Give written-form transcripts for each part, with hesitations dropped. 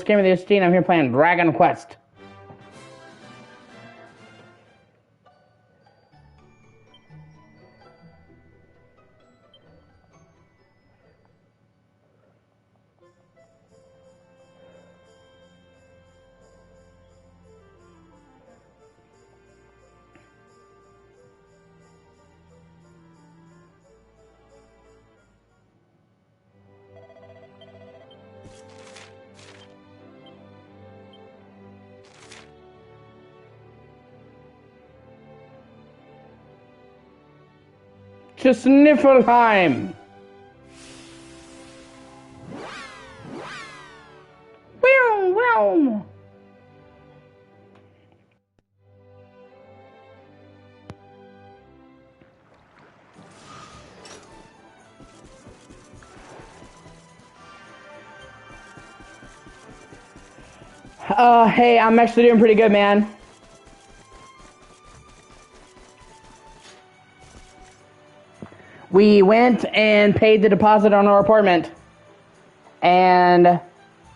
Scream of the O.C.G, and I'm here playing Dragon Quest. To Sniffelheim. Wow, wow. Hey, I'm actually doing pretty good, man. We went and paid the deposit on our apartment, and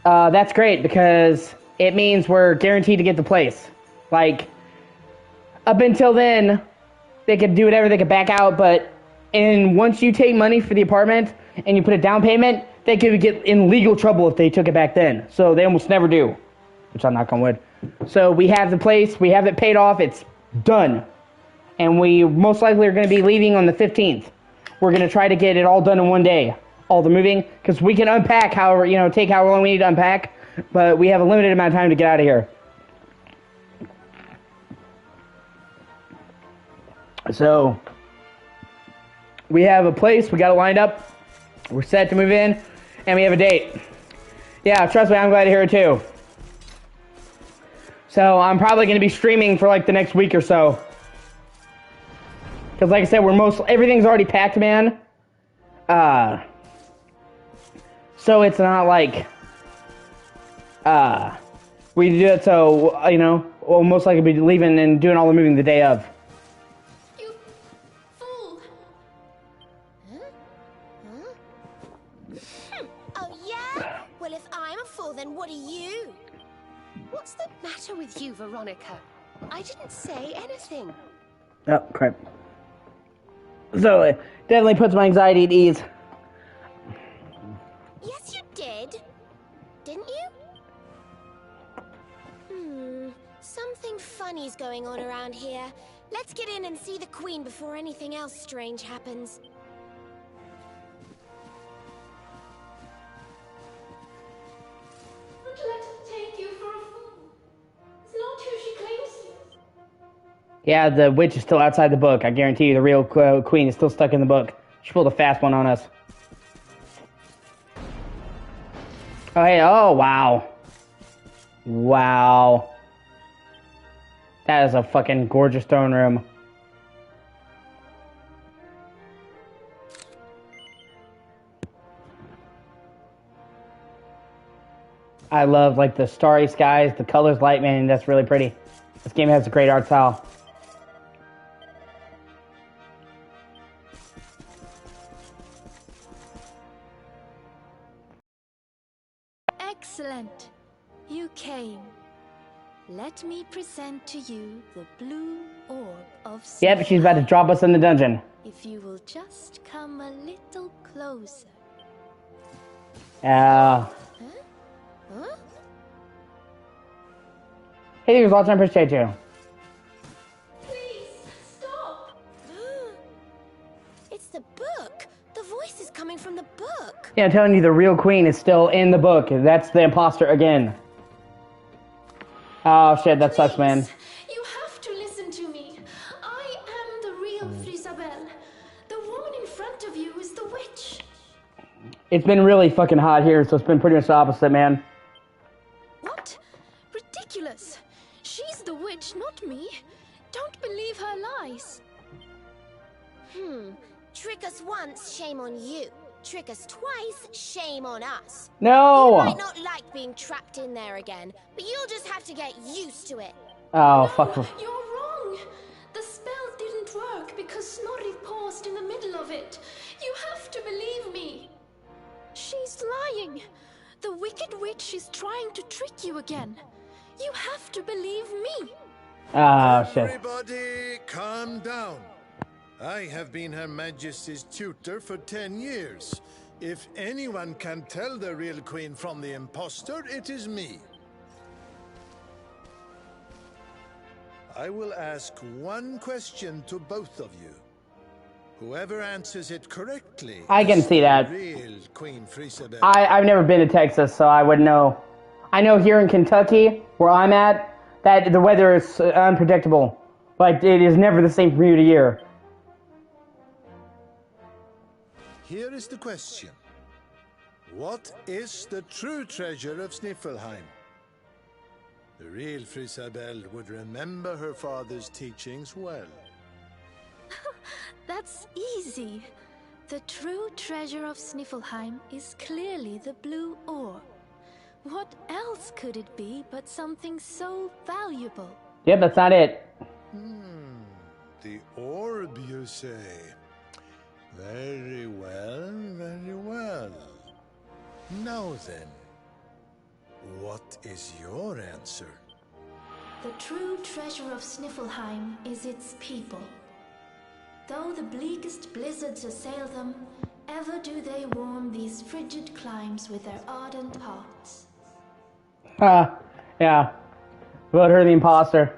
that's great because it means we're guaranteed to get the place. Like, up until then, they could do whatever, they could back out, but once you take money for the apartment and you put a down payment, they could get in legal trouble if they took it back then. So they almost never do, which I'm knock on wood. So we have the place, we have it paid off, it's done. And we most likely are going to be leaving on the 15th. We're going to try to get it all done in one day, all the moving, because we can unpack however, take however long we need to unpack, but we have a limited amount of time to get out of here. So, we have a place, we got it lined up, we're set to move in, and we have a date. Yeah, trust me, I'm glad to hear it too. So, I'm probably going to be streaming for like the next week or so. Because like I said, everything's already packed, man. So it's not like, we do it so, we'll most likely be leaving and doing all the moving the day of. You fool! Huh? Oh yeah? Well, if I'm a fool, then what are you? What's the matter with you, Veronica? I didn't say anything. Oh, crap. So, it definitely puts my anxiety at ease. Yes, you did. Didn't you? Something funny's going on around here. Let's get in and see the Queen before anything else strange happens. Don't let her take you for a fool. It's not who she claims you. Yeah, the witch is still outside the book. I guarantee you the real queen is still stuck in the book. She pulled a fast one on us. Oh, hey, oh, wow. Wow. That is a fucking gorgeous throne room. I love, like, the starry skies, the colors light, man, that's really pretty. This game has a great art style. Excellent. You came. Let me present to you the blue orb of Sniffelheim. Yep, she's about to drop us in the dungeon. If you will just come a little closer. Huh? Hey, there's lots of appreciate you. Please, stop. It's the book. The voice is coming from the book. Yeah, I'm telling you, the real queen is still in the book. That's the imposter again. Oh shit, that sucks, man. You have to listen to me. I am the real Frisabelle. The woman in front of you is the witch. It's been really fucking hot here, so it's been pretty much the opposite, man. What? Ridiculous. She's the witch, not me. Don't believe her lies. Trick us once, shame on you. Trick us twice, shame on us. No! You might not like being trapped in there again, but you'll just have to get used to it. Oh, No, fuck. you're wrong. The spell didn't work because Snorri paused in the middle of it. You have to believe me. She's lying. The Wicked Witch is trying to trick you again. You have to believe me. Oh, shit. Everybody, calm down. I have been Her Majesty's tutor for 10 years. If anyone can tell the real queen from the impostor, it is me. I will ask one question to both of you. Whoever answers it correctly, I can is see the that. real Queen Frisabel. I've never been to Texas, so I wouldn't know. I know here in Kentucky, where I'm at, that the weather is unpredictable. Like, it is never the same from year to year. Here is the question. What is the true treasure of Sniffelheim? The real Frisabel would remember her father's teachings well. That's easy. The true treasure of Sniffelheim is clearly the blue orb. What else could it be but something so valuable? Yep, that's not it. The orb, you say? Very well, very well. Now then, what is your answer? The true treasure of Sniffelheim is its people. Though the bleakest blizzards assail them, ever do they warm these frigid climes with their ardent hearts. Yeah. Vote her the imposter.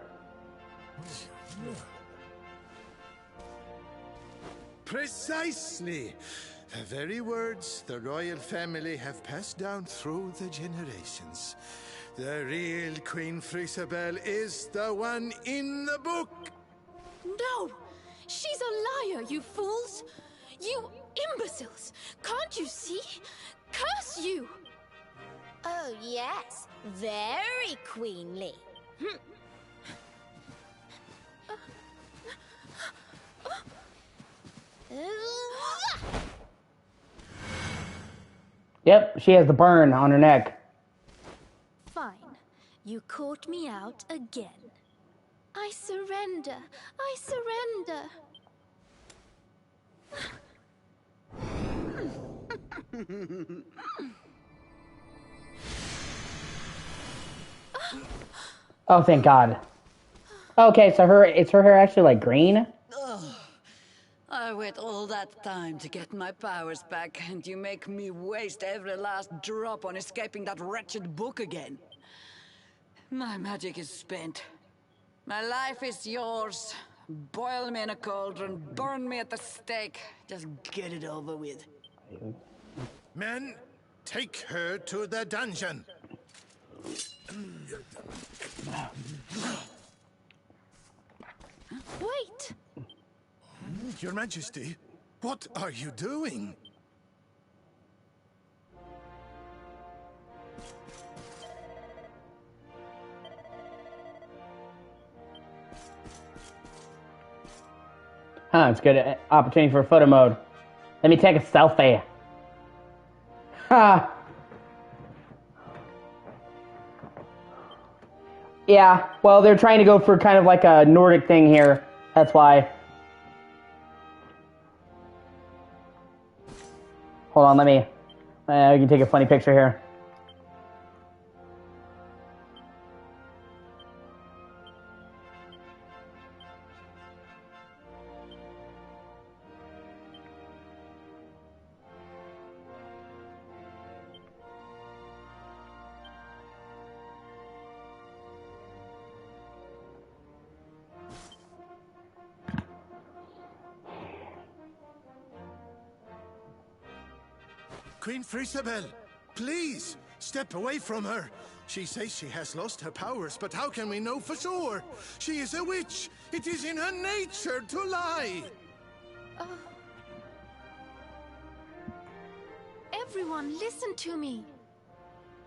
Precisely! The very words the royal family have passed down through the generations. The real Queen Frisabel is the one in the book! No! She's a liar, you fools! You imbeciles! Can't you see? Curse you! Oh, yes. Very queenly. Yep, she has the burn on her neck. Fine. You caught me out again. I surrender. I surrender. Oh, thank God. Okay, so is her hair actually like green? I wait all that time to get my powers back, and you make me waste every last drop on escaping that wretched book again. My magic is spent. My life is yours. Boil me in a cauldron, burn me at the stake. Just get it over with. Men, take her to the dungeon! Wait! Your Majesty, what are you doing? It's a good opportunity for photo mode. Let me take a selfie. Ha! Yeah, well, they're trying to go for kind of like a Nordic thing here. That's why. Hold on, let me... we can take a funny picture here. Queen Frisabel, please, step away from her. She says she has lost her powers, but how can we know for sure? She is a witch. It is in her nature to lie. Everyone, listen to me.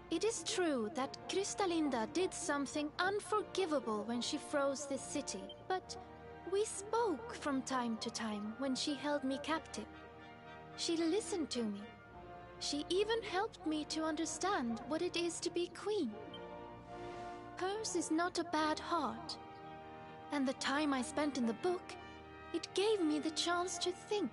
It is true that Krystalinda did something unforgivable when she froze this city, but we spoke from time to time when she held me captive. She listened to me. She even helped me to understand what it is to be queen. Hers is not a bad heart. And the time I spent in the book, it gave me the chance to think,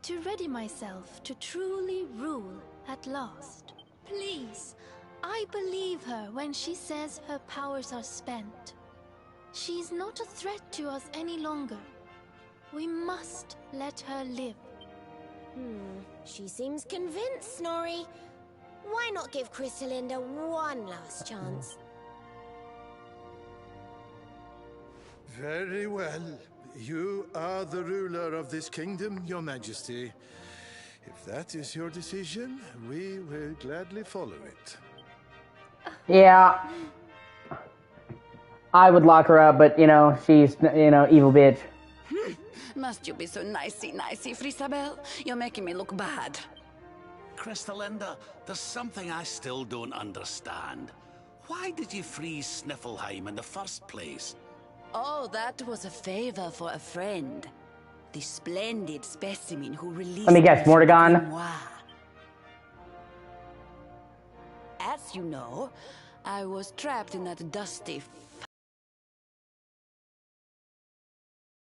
to ready myself to truly rule at last. Please, I believe her when she says her powers are spent. She's not a threat to us any longer. We must let her live. She seems convinced, Snorri. Why not give Crystalinda one last chance? Very well. You are the ruler of this kingdom, Your Majesty. If that is your decision, we will gladly follow it. Yeah. I would lock her up, but, you know, she's, you know, evil bitch. Must you be so nicey, Frisabel? You're making me look bad. Crystalinda, there's something I still don't understand. Why did you freeze Sniffleheim in the first place? Oh, that was a favor for a friend. The splendid specimen who released Let me guess, from the Mordegon? grimoire. As you know, I was trapped in that dusty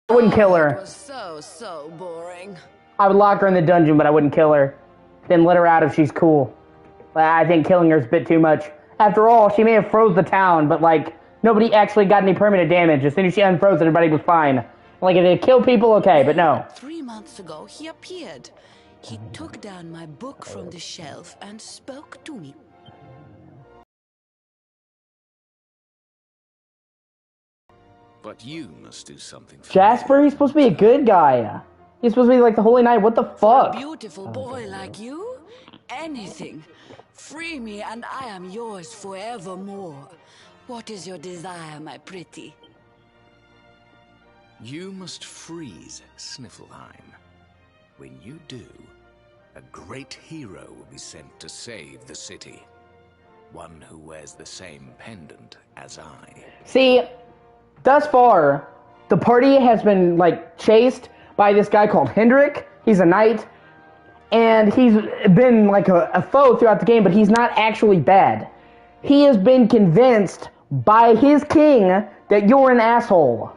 I wouldn't kill It her. was so boring. I would lock her in the dungeon, but I wouldn't kill her. Then let her out if she's cool. I think killing her is a bit too much. After all, she may have froze the town, but, like, nobody actually got any permanent damage. As soon as she unfroze, everybody was fine. Like, if it killed people, okay, but no. 3 months ago, he appeared. He took down my book from the shelf and spoke to me. But you must do something for Jasper, he's supposed to be a good guy. He's supposed to be like the Holy Knight. What the A fuck? beautiful boy like you? Anything. Free me and I am yours forevermore. What is your desire, my pretty? You must freeze Sniffleheim. When you do, a great hero will be sent to save the city. One who wears the same pendant as I. See, thus far, the party has been, like, chased by this guy called Hendrik. He's a knight. And he's been, like, a foe throughout the game, but he's not actually bad. He has been convinced by his king that you're an asshole.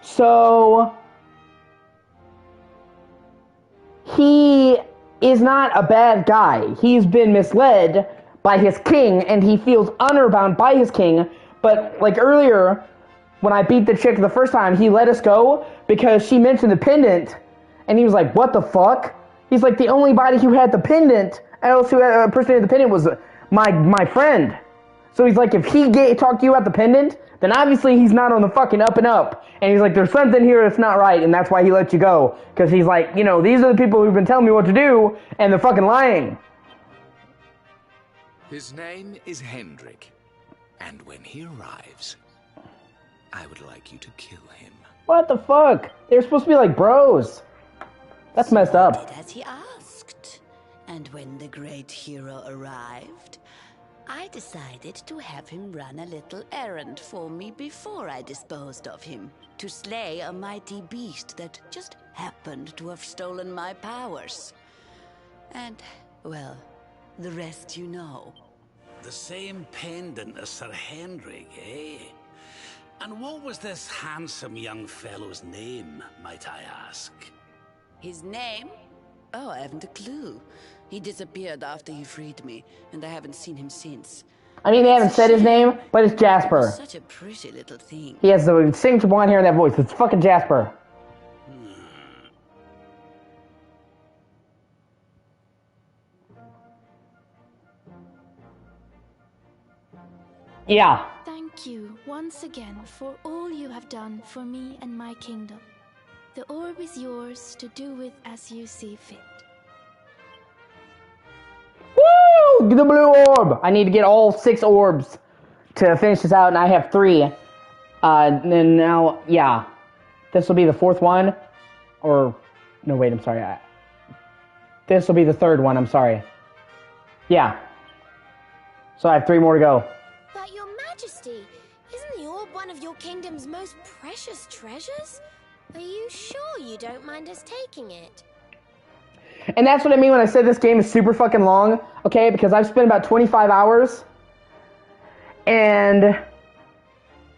So, he is not a bad guy. He's been misled by his king, and he feels honor-bound by his king. But, like, earlier, when I beat the chick the first time, he let us go because she mentioned the pendant, and he was like, what the fuck? He's like, the only body who had the pendant, else who had a person who had the pendant was my friend. So he's like, if he talked to you about the pendant, then obviously he's not on the fucking up and up. And he's like, there's something here that's not right, and that's why he let you go. Because he's like, you know, these are the people who've been telling me what to do, and they're fucking lying. His name is Hendrik. And when he arrives, I would like you to kill him. What the fuck? They're supposed to be like bros. That's messed I up. did as he asked. And when the great hero arrived, I decided to have him run a little errand for me before I disposed of him, to slay a mighty beast that just happened to have stolen my powers. And, well, the rest you know. The same pendant as Sir Hendrik, eh? And what was this handsome young fellow's name, might I ask? His name? Oh, I haven't a clue. He disappeared after he freed me, and I haven't seen him since. I mean, they haven't said his name, but it's Jasper. Such a pretty little thing. He has the signature blonde hair and that voice. It's fucking Jasper. Yeah. Thank you once again for all you have done for me and my kingdom. The orb is yours to do with as you see fit. Woo! The blue orb! I need to get all 6 orbs to finish this out, and I have 3. And then now, yeah. This will be the 4th one. Or, no, wait, I'm sorry. This will be the 3rd one, I'm sorry. Yeah. So I have 3 more to go. But your majesty, isn't the orb one of your kingdom's most precious treasures? Are you sure you don't mind us taking it? And that's what I mean when I said this game is super fucking long, okay? Because I've spent about 25 hours, and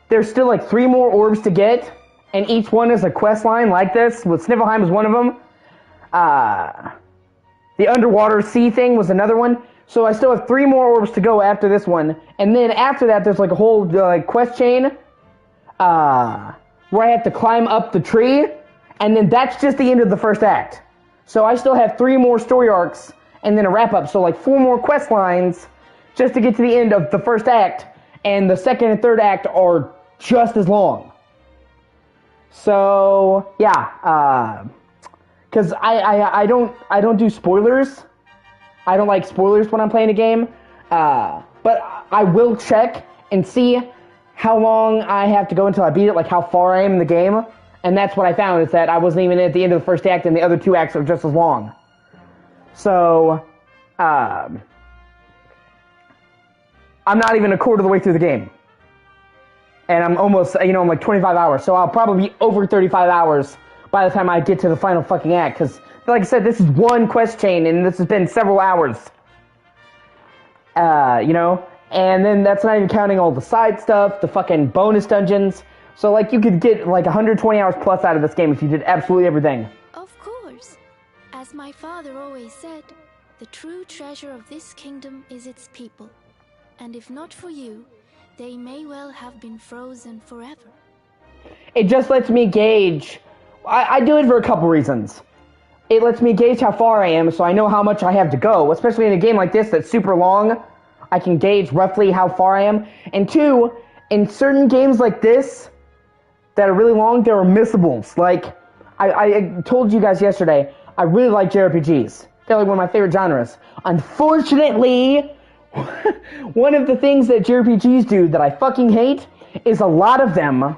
there's still like 3 more orbs to get, and each one is a quest line like this, with Sniffleheim is one of them. The underwater sea thing was another one. So I still have 3 more orbs to go after this one. And then after that, there's like a whole quest chain where I have to climb up the tree. And then that's just the end of the first act. So I still have 3 more story arcs and then a wrap-up. So like 4 more quest lines just to get to the end of the first act. And the second and third act are just as long. So, yeah. Because I don't do spoilers. I don't like spoilers when I'm playing a game. But I will check and see how long I have to go until I beat it, like how far I am in the game. And that's what I found, is that I wasn't even at the end of the first act, and the other 2 acts are just as long. So, I'm not even a quarter of the way through the game. And I'm almost, I'm like 25 hours. So I'll probably be over 35 hours by the time I get to the final fucking act. Because, like I said, this is one quest chain, and this has been several hours. And then that's not even counting all the side stuff, the fucking bonus dungeons. So, like, you could get, like, 120 hours plus out of this game if you did absolutely everything. Of course. As my father always said, the true treasure of this kingdom is its people. And if not for you, they may well have been frozen forever. It just lets me gauge. I do it for a couple reasons. It lets me gauge how far I am, so I know how much I have to go. Especially in a game like this that's super long, I can gauge roughly how far I am. And 2, in certain games like this that are really long, there are missables. Like, I told you guys yesterday, I really like JRPGs. They're like one of my favorite genres. Unfortunately, one of the things that JRPGs do that I fucking hate is a lot of them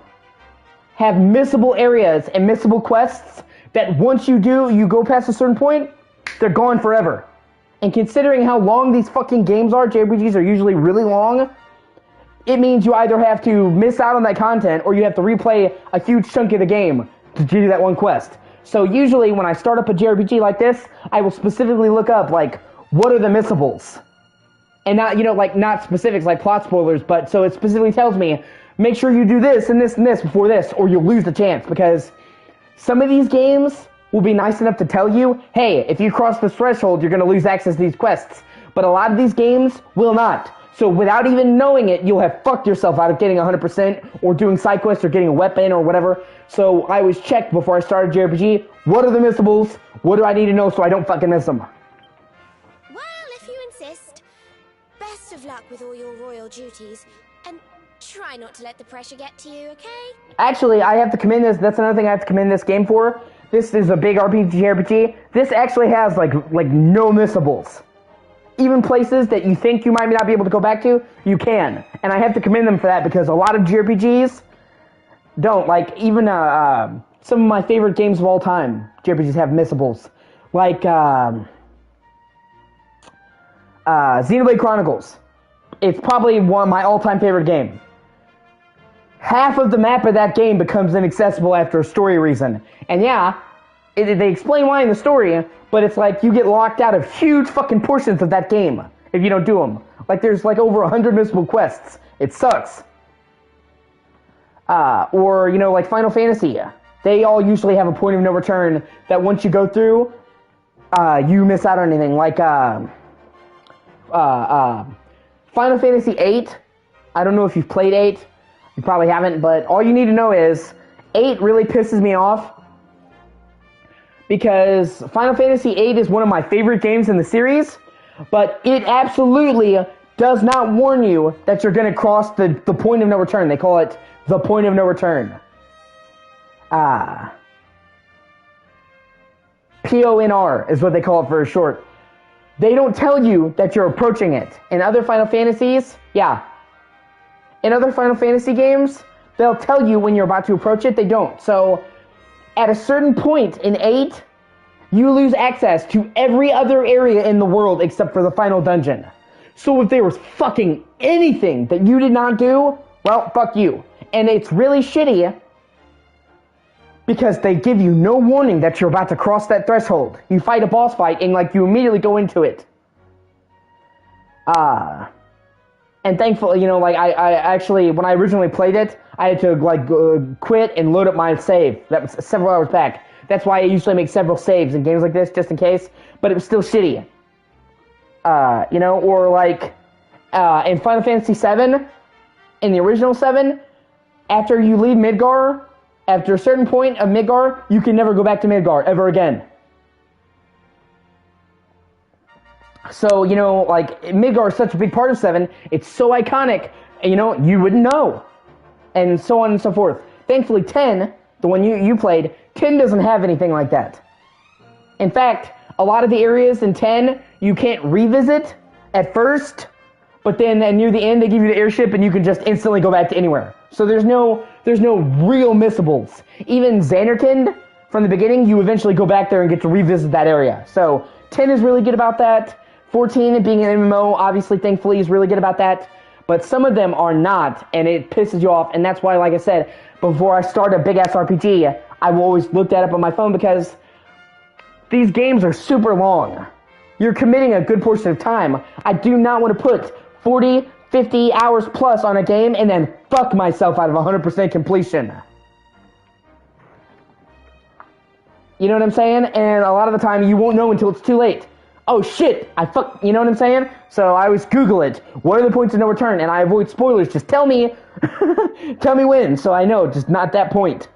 have missable areas and missable quests that once you go past a certain point, they're gone forever. And considering how long these fucking games are, JRPGs are usually really long, it means you either have to miss out on that content or you have to replay a huge chunk of the game to do that one quest. So usually when I start up a JRPG like this, I will specifically look up, like, what are the missables? And not, not specifics like plot spoilers, but so it specifically tells me, make sure you do this and this and this before this, or you'll lose the chance. Because some of these games will be nice enough to tell you, hey, if you cross this threshold, you're going to lose access to these quests. But a lot of these games will not. So without even knowing it, you'll have fucked yourself out of getting 100% or doing side quests or getting a weapon or whatever. So I always checked before I started JRPG, what are the missables? What do I need to know so I don't fucking miss them? Well, if you insist. Best of luck with all your royal duties. And try not to let the pressure get to you, okay? Actually, I have to commend this. That's another thing I have to commend this game for. This is a big RPG. This actually has like no missables. Even places that you think you might not be able to go back to, you can. And I have to commend them for that because a lot of JRPGs don't. Like, even some of my favorite games of all time, JRPGs have missables. Like, Xenoblade Chronicles. It's probably one of my all-time favorite game. Half of the map of that game becomes inaccessible after a story reason. And yeah, they explain why in the story, but it's like you get locked out of huge fucking portions of that game if you don't do them. Like, there's like over 100 missable quests. It sucks. Or, like Final Fantasy. They all usually have a point of no return that once you go through, you miss out on anything. Like, Final Fantasy VIII. I don't know if you've played 8. You probably haven't, but all you need to know is 8 really pisses me off because Final Fantasy VIII is one of my favorite games in the series, but it absolutely does not warn you that you're going to cross the point of no return. They call it the point of no return. PONR is what they call it for short. They don't tell you that you're approaching it. In other Final Fantasies, in other Final Fantasy games, they'll tell you when you're about to approach it. They don't. So, at a certain point in 8, you lose access to every other area in the world except for the final dungeon. So if there was fucking anything that you did not do, well, fuck you. And it's really shitty because they give you no warning that you're about to cross that threshold. You fight a boss fight and, you immediately go into it. And thankfully, I actually, when I originally played it, I had to, quit and load up my save. That was several hours back. That's why I usually make several saves in games like this, just in case. But it was still shitty. Or like in Final Fantasy VII, in the original 7, after you leave Midgar, after a certain point of Midgar, you can never go back to Midgar ever again. So, Midgar is such a big part of 7, it's so iconic, you wouldn't know. And so on and so forth. Thankfully, 10, the one you played, 10 doesn't have anything like that. In fact, a lot of the areas in 10, you can't revisit at first, but then near the end, they give you the airship, and you can just instantly go back to anywhere. So there's no real missables. Even Xanarkand, from the beginning, you eventually go back there and get to revisit that area. So 10 is really good about that. 14, being an MMO, obviously, thankfully, is really good about that. But some of them are not, and it pisses you off. And that's why, like I said, before I start a big-ass RPG, I will always look that up on my phone, because these games are super long. You're committing a good portion of time. I do not want to put 40, 50 hours plus on a game and then fuck myself out of 100% completion. You know what I'm saying? And a lot of the time, you won't know until it's too late. Oh shit, you know what I'm saying? So I always Google it. What are the points of no return? And I avoid spoilers. Just tell me, tell me when, so I know, just not that point.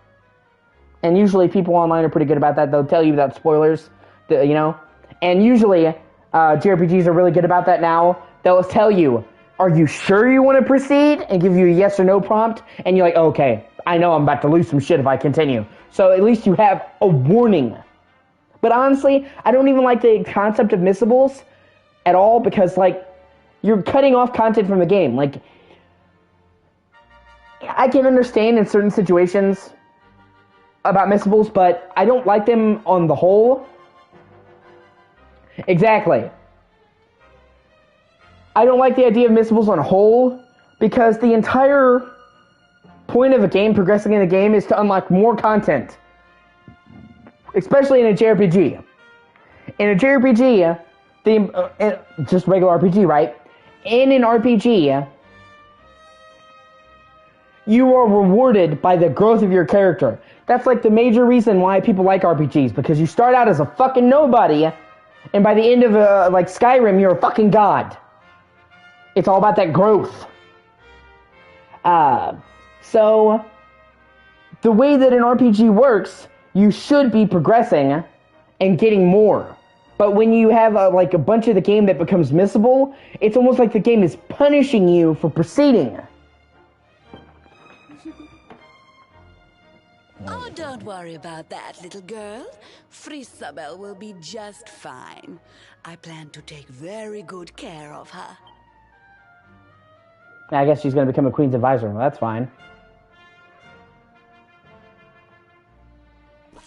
And usually people online are pretty good about that. They'll tell you without spoilers, And usually, JRPGs are really good about that now. They'll tell you, are you sure you want to proceed? And give you a yes or no prompt. And you're like, okay, I know I'm about to lose some shit if I continue. So at least you have a warning. But honestly, I don't even like the concept of missables at all, because, you're cutting off content from the game. I can understand in certain situations about missables, but I don't like them on the whole. Exactly. I don't like the idea of missables on whole, because the entire point of a game, progressing in the game, is to unlock more content. Especially in a JRPG. In a JRPG, just regular RPG, right? In an RPG, you are rewarded by the growth of your character. That's the major reason why people like RPGs, because you start out as a fucking nobody, and by the end of Skyrim, you're a fucking god. It's all about that growth. So the way that an RPG works, you should be progressing and getting more. But when you have a bunch of the game that becomes missable, it's almost like the game is punishing you for proceeding. Oh, don't worry about that, little girl. Frisabel will be just fine. I plan to take very good care of her. I guess she's going to become a queen's advisor. Well, that's fine.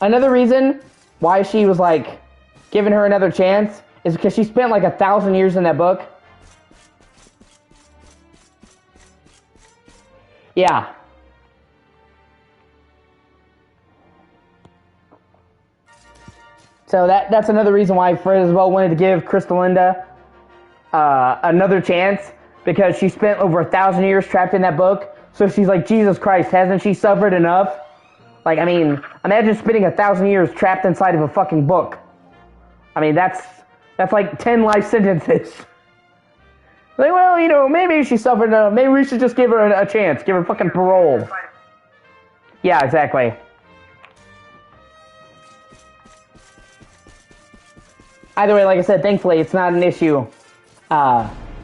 Another reason why she was, giving her another chance is because she spent, 1,000 years in that book. Yeah. So that's another reason why Fred as well wanted to give Crystalinda another chance, because she spent over 1,000 years trapped in that book. So she's like, Jesus Christ, hasn't she suffered enough? Imagine spending 1,000 years trapped inside of a fucking book. That's 10 life sentences. Maybe she suffered enough. Maybe we should just give her a chance. Give her fucking parole. Yeah, exactly. Either way, like I said, thankfully, it's not an issue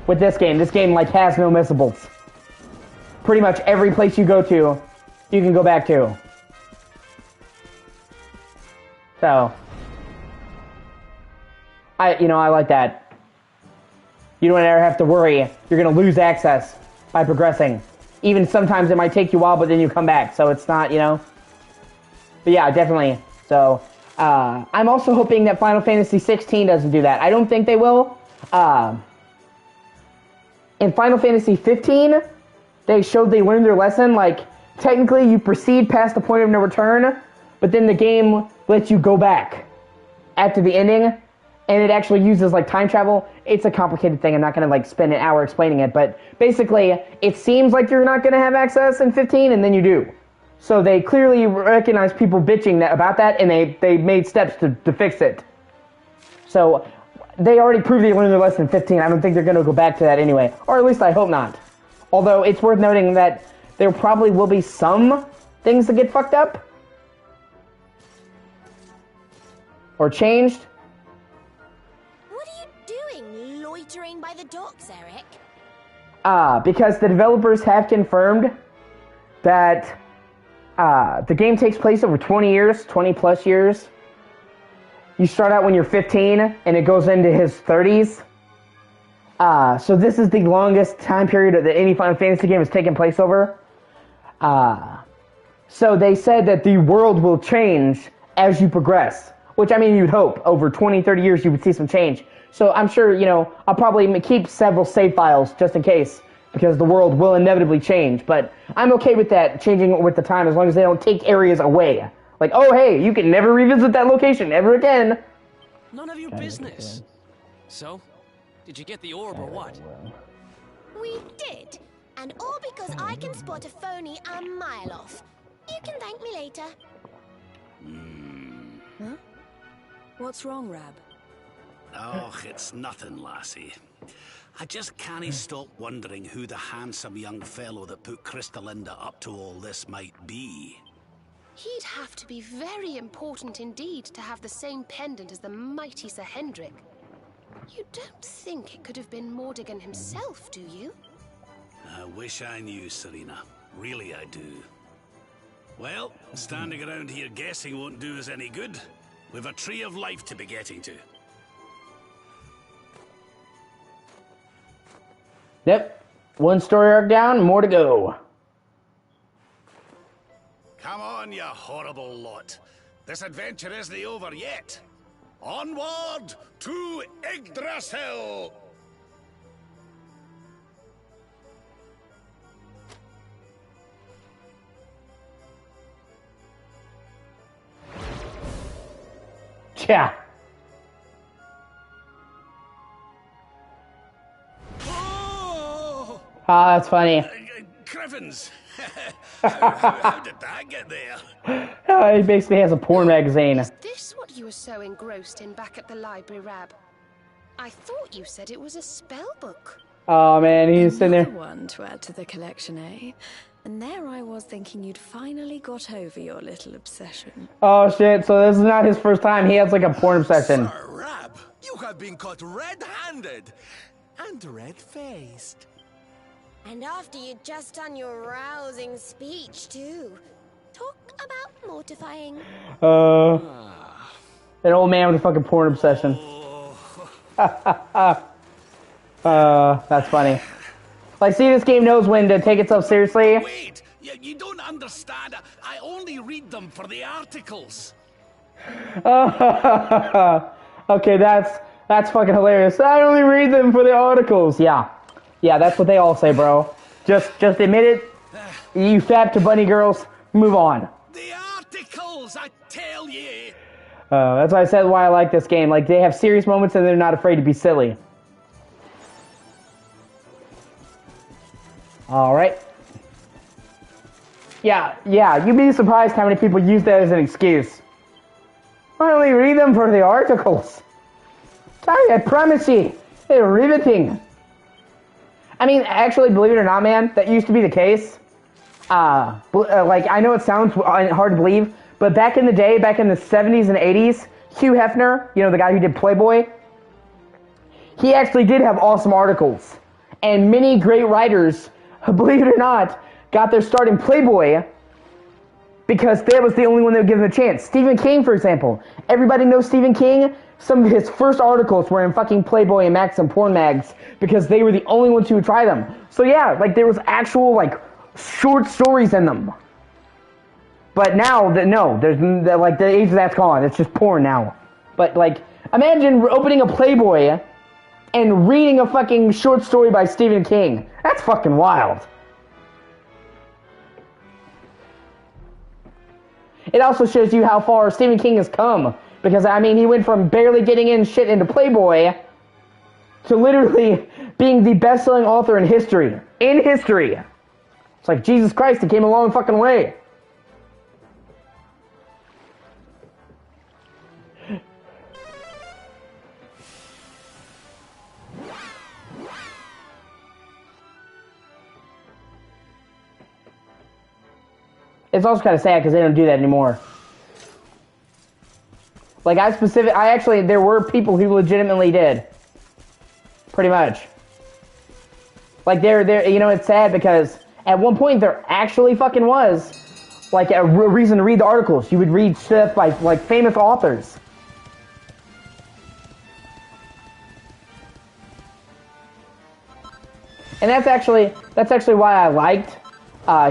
with this game. This game, has no missables. Pretty much every place you go to, you can go back to. So, I like that. You don't ever have to worry you're going to lose access by progressing. Even sometimes it might take you a while, but then you come back. So it's not, But yeah, definitely. So, I'm also hoping that Final Fantasy 16 doesn't do that. I don't think they will. In Final Fantasy 15, they showed they learned their lesson. Technically, you proceed past the point of no return, but then the game lets you go back after the ending, and it actually uses time travel. It's a complicated thing. I'm not going to spend an hour explaining it, but basically, it seems like you're not going to have access in 15, and then you do. So they clearly recognize people bitching about that, and they made steps to fix it. So they already proved they learned their lesson in 15. I don't think they're going to go back to that anyway. Or at least I hope not. Although it's worth noting that there probably will be some things that get fucked up. Or changed. What are you doing, loitering by the docks, Eric? Because the developers have confirmed that the game takes place over 20 years, 20 plus years. You start out when you're 15, and it goes into his 30s. So this is the longest time period that any Final Fantasy game has taken place over. So they said that the world will change as you progress. Which, I mean, you'd hope. Over 20, 30 years, you would see some change. So I'm sure, I'll probably keep several save files just in case. Because the world will inevitably change. But I'm okay with that, changing with the time, as long as they don't take areas away. Like, oh, hey, you can never revisit that location ever again. None of your business. So, did you get the orb or what? We did. And all because I can spot a phony a mile off. You can thank me later. Huh? What's wrong, Rab? Oh, it's nothing, lassie. I just can't stop wondering who the handsome young fellow that put Crystalinda up to all this might be. He'd have to be very important indeed to have the same pendant as the mighty Sir Hendrik. You don't think it could have been Mordigan himself, do you? I wish I knew, Serena. Really, I do. Well, standing around here guessing won't do us any good. We've a tree of life to be getting to. Yep. One story arc down, more to go. Come on, you horrible lot. This adventure isn't over yet. Onward to Yggdrasil! Yeah. Oh, That's funny. Crivens! how did that get there? He basically has a porn magazine. Is this what you were so engrossed in back at the library, Rab? I thought you said it was a spell book. Oh man, he's sitting there. Another one to add to the collection, eh? And there I was thinking you'd finally got over your little obsession. Oh shit, so this is not his first time. He has like a porn obsession. Sir Rab, you have been caught red-handed and red-faced. And after you'd just done your rousing speech, too. Talk about mortifying. An old man with a fucking porn obsession. That's funny. Like, see, this game knows when to take itself seriously. Wait! You don't understand. I only read them for the articles. Okay, that's fucking hilarious. I only read them for the articles. Yeah, that's what they all say, bro. Just admit it. You fap to bunny girls. Move on. The articles, I tell you. That's why I said why I like this game. Like, they have serious moments and they're not afraid to be silly. All right. Yeah, you'd be surprised how many people use that as an excuse. I only read them for the articles. Sorry, I promise you, they're riveting. I mean, actually, believe it or not, man, that used to be the case. Like, I know it sounds hard to believe, but back in the day, back in the 70s and 80s, Hugh Hefner, the guy who did Playboy, he actually did have awesome articles. And many great writers, believe it or not, got their start in Playboy because that was the only one that would give them a chance. Stephen King, for example. Everybody knows Stephen King. Some of his first articles were in fucking Playboy and Maxim porn mags because they were the only ones who would try them. So yeah, like there was actual like short stories in them. But now, no, there's like the age that's gone. It's just porn now. But like, imagine opening a Playboy and reading a fucking short story by Stephen King. That's fucking wild. It also shows you how far Stephen King has come. Because, I mean, he went from barely getting in shit into Playboy to literally being the best-selling author in history. In history. It's like, Jesus Christ, he came a long fucking way. It's also kind of sad because they don't do that anymore. Like, there were people who legitimately did. Pretty much. Like, it's sad because at one point there actually fucking was, like, a reason to read the articles. You would read stuff by, like, famous authors. And that's actually why I liked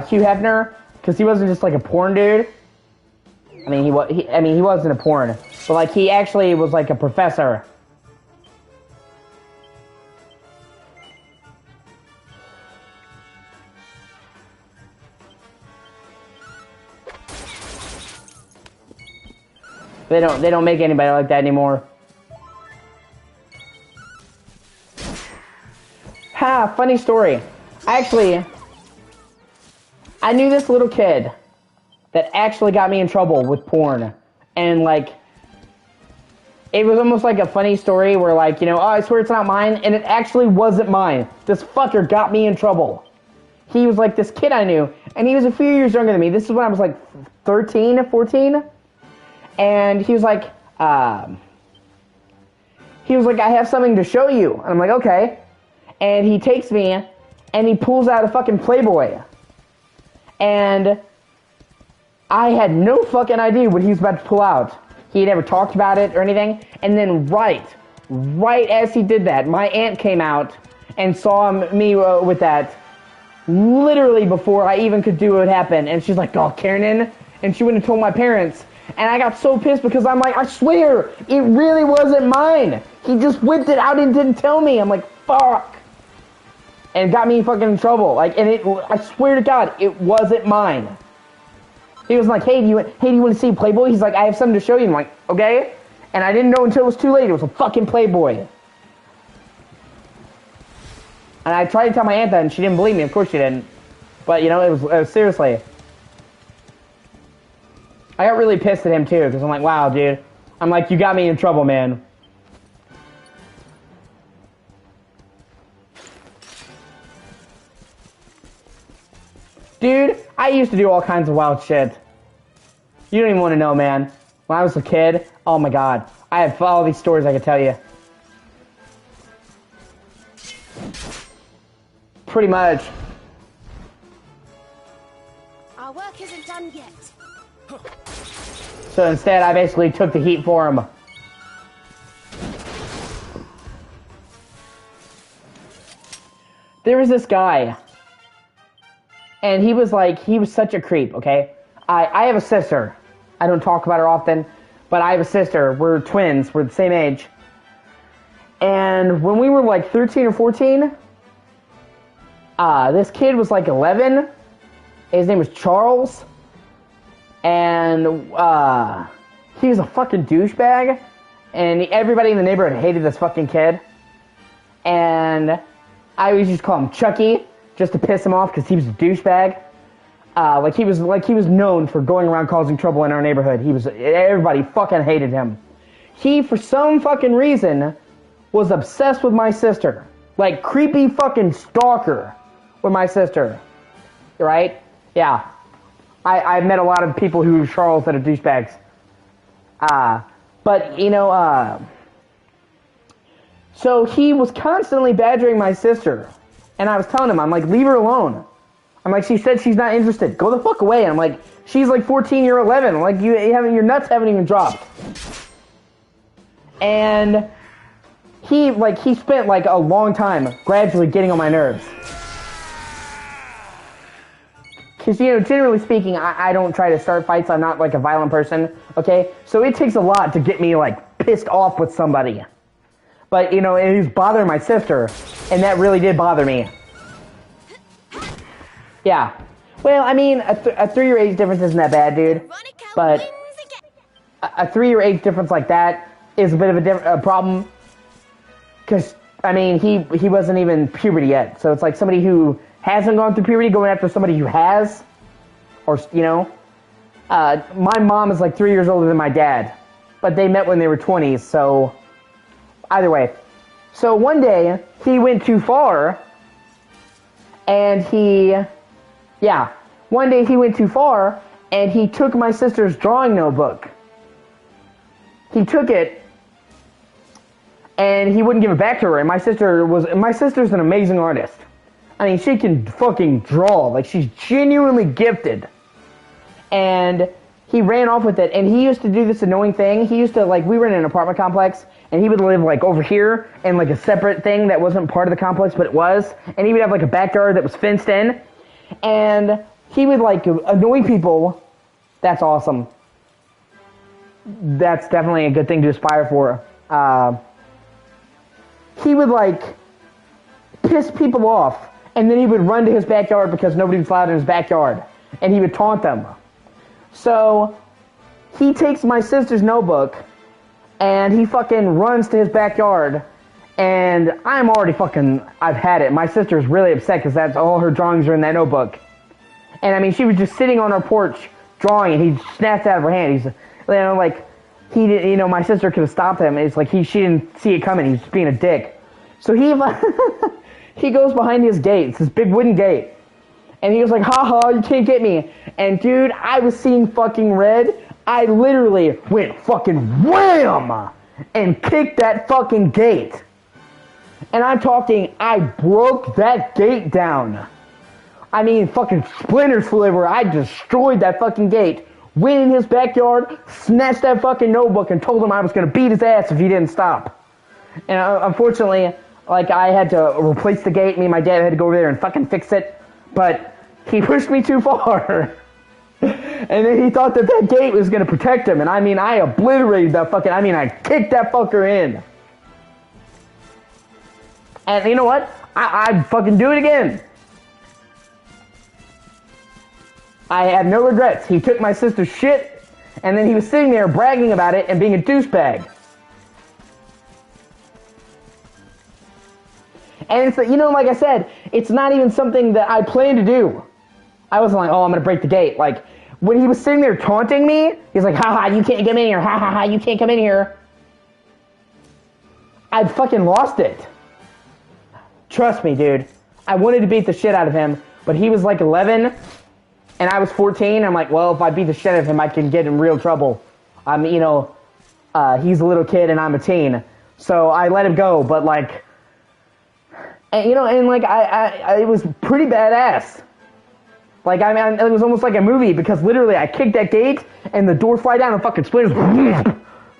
Hugh Hefner, because he wasn't just like a porn dude. I mean, he wasn't a porn, but like he actually was like a professor. They don't make anybody like that anymore. Ha, funny story. Actually, I knew this little kid that actually got me in trouble with porn. And, like, it was almost like a funny story where, like, oh, I swear it's not mine. And it actually wasn't mine. This fucker got me in trouble. He was, like, this kid I knew. And he was a few years younger than me. This is when I was, like, 13, 14. And he was like, I have something to show you. And I'm like, okay. And he takes me, and he pulls out a fucking Playboy. And I had no fucking idea what he was about to pull out. He never talked about it or anything. And then right as he did that, my aunt came out and saw me with that literally before I even could do what happened. And she's like, oh, Kiernan. And she went and told my parents. And I got so pissed because I'm like, I swear, it really wasn't mine. He just whipped it out and didn't tell me. I'm like, fuck. And got me fucking in trouble. Like, and I swear to God, it wasn't mine. He was like, hey, do you want to see Playboy? He's like, I have something to show you. I'm like, okay. And I didn't know until it was too late. It was a fucking Playboy. And I tried to tell my aunt that, and she didn't believe me. Of course she didn't. But, it was seriously. I got really pissed at him, too, because I'm like, wow, dude. I'm like, you got me in trouble, man. Dude, I used to do all kinds of wild shit. You don't even want to know, man. When I was a kid, oh my god. I have all these stories I could tell you. Pretty much. Our work isn't done yet. So instead, I basically took the heat for him. There was this guy. And he was such a creep, okay? I have a sister. I don't talk about her often, but I have a sister. We're twins. We're the same age. And when we were like 13 or 14, this kid was like 11. His name was Charles. And he was a fucking douchebag. And everybody in the neighborhood hated this fucking kid. And I always used to call him Chucky, just to piss him off because he was a douchebag. He was known for going around causing trouble in our neighborhood. Everybody fucking hated him. He, for some fucking reason, was obsessed with my sister. Like, creepy fucking stalker with my sister. Right? Yeah. I've met a lot of people who are Charles that are douchebags. So he was constantly badgering my sister. And I was telling him, I'm like, leave her alone. I'm like, she said she's not interested. Go the fuck away. And I'm like, she's like 14, you're 11. I'm like, your nuts haven't even dropped. And he spent like a long time gradually getting on my nerves. Because, generally speaking, I don't try to start fights. I'm not like a violent person, okay? So it takes a lot to get me like pissed off with somebody. But, it was bothering my sister, and that really did bother me. Yeah. Well, I mean, a 3-year age difference isn't that bad, dude. But a 3-year age difference like that is a bit of a problem. Because, I mean, he wasn't even puberty yet. So it's like somebody who hasn't gone through puberty going after somebody who has. Or, my mom is like 3 years older than my dad. But they met when they were 20s, so either way. So one day, he went too far, and one day he went too far, and he took my sister's drawing notebook. He took it, and he wouldn't give it back to her. And my sister's an amazing artist. I mean, she can fucking draw. Like, she's genuinely gifted. And he ran off with it, and he used to do this annoying thing. He used to, like, we were in an apartment complex, and he would live, like, over here in, like, a separate thing that wasn't part of the complex, but it was. And he would have, like, a backyard that was fenced in. And he would, like, annoy people. That's awesome. That's definitely a good thing to aspire for. He would, like, piss people off, and then he would run to his backyard because nobody was allowed in his backyard, and he would taunt them. So, he takes my sister's notebook, and he fucking runs to his backyard, and I'm already I've had it. My sister's really upset because that's all her drawings are in that notebook. And, I mean, she was just sitting on her porch drawing, and he snapped out of her hand. He's, you know, like, he did, you know, my sister could have stopped him. It's like she didn't see it coming. He was just being a dick. So he goes behind his gate. It's this big wooden gate. And he was like, ha, you can't get me. And dude, I was seeing fucking red. I literally went fucking wham! And kicked that fucking gate. And I'm talking, I broke that gate down. I mean, fucking splinters flew everywhere. I destroyed that fucking gate. Went in his backyard, snatched that fucking notebook, and told him I was going to beat his ass if he didn't stop. And unfortunately, like, I had to replace the gate. Me and my dad had to go over there and fucking fix it. But he pushed me too far. And then he thought that gate was going to protect him. And I mean, I obliterated that fucking, I kicked that fucker in. And you know what? I'd fucking do it again. I had no regrets. He took my sister's shit, and then he was sitting there bragging about it and being a douchebag. And it's, you know, like I said, it's not even something that I planned to do. I wasn't like, oh, I'm going to break the gate. Like, when he was sitting there taunting me, he's like, ha, you can't come in here. Ha, you can't come in here. I'd fucking lost it. Trust me, dude. I wanted to beat the shit out of him, but he was like 11, and I was 14. I'm like, well, if I beat the shit out of him, I can get in real trouble. You know, he's a little kid and I'm a teen. So I let him go, but like, and, you know, and like, it was pretty badass. Like, I mean, it was almost like a movie because literally I kicked that gate and the door fly down and fucking splinters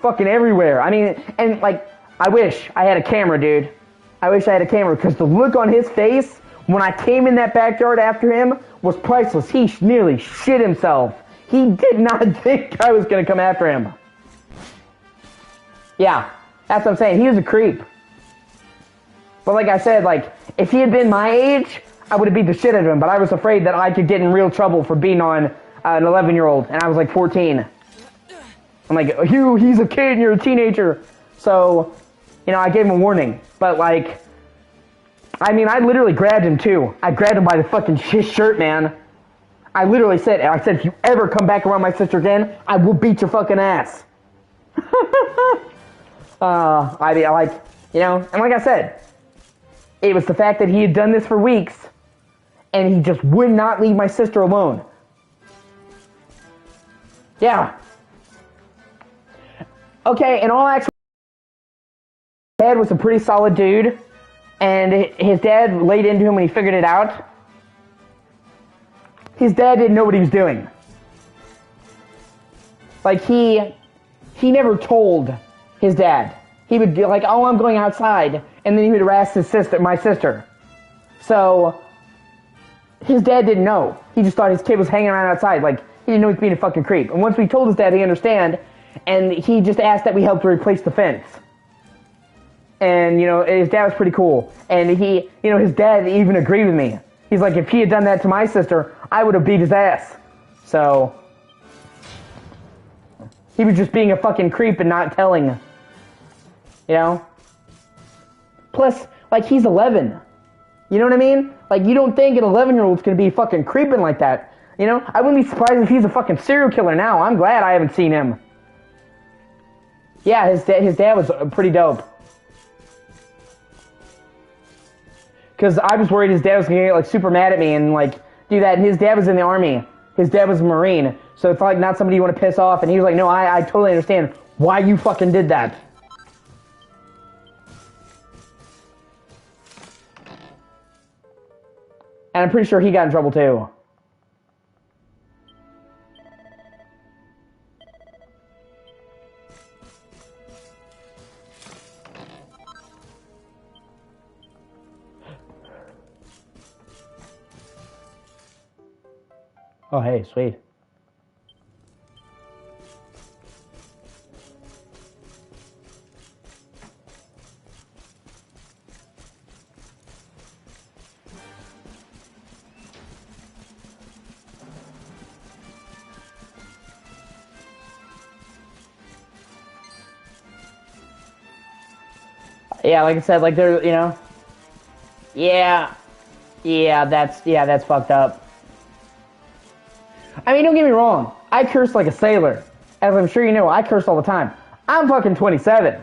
fucking everywhere. I mean, and like, I wish I had a camera, dude. I wish I had a camera because the look on his face when I came in that backyard after him was priceless. He nearly shit himself. He did not think I was going to come after him. Yeah, that's what I'm saying. He was a creep. But like I said, like, if he had been my age, I would have beat the shit out of him. But I was afraid that I could get in real trouble for being on an 11-year-old. And I was like 14. I'm like, he's a kid and you're a teenager. So, you know, I gave him a warning. But like, I mean, I literally grabbed him too. I grabbed him by the fucking his shirt, man. I literally said, if you ever come back around my sister again, I will beat your fucking ass. I mean, like, you know, and like I said, it was the fact that he had done this for weeks, and he just would not leave my sister alone. Yeah. Okay, in all actuality, his dad was a pretty solid dude, and his dad laid into him when he figured it out. His dad didn't know what he was doing. Like, he never told his dad. He would be like, oh, I'm going outside, and then he would harass my sister. So, his dad didn't know. He just thought his kid was hanging around outside. Like, he didn't know he was being a fucking creep. And once we told his dad, he understood, and he just asked that we help to replace the fence. And, you know, his dad was pretty cool. And he, you know, his dad even agreed with me. He's like, if he had done that to my sister, I would have beat his ass. So, he was just being a fucking creep and not telling. You know? Plus, like, he's 11. You know what I mean? Like, you don't think an 11-year-old's gonna be fucking creeping like that. You know? I wouldn't be surprised if he's a fucking serial killer now. I'm glad I haven't seen him. Yeah, his dad was pretty dope. Because I was worried his dad was going to get, like, super mad at me and, like, do that. And his dad was in the Army. His dad was a Marine. So it's like not somebody you want to piss off. And he was like, no, I totally understand why you fucking did that. And I'm pretty sure he got in trouble too. Oh, hey, sweet. Yeah, like I said, like they're, you know. Yeah, that's fucked up. I mean, don't get me wrong. I curse like a sailor. As I'm sure you know, I curse all the time. I'm fucking 27.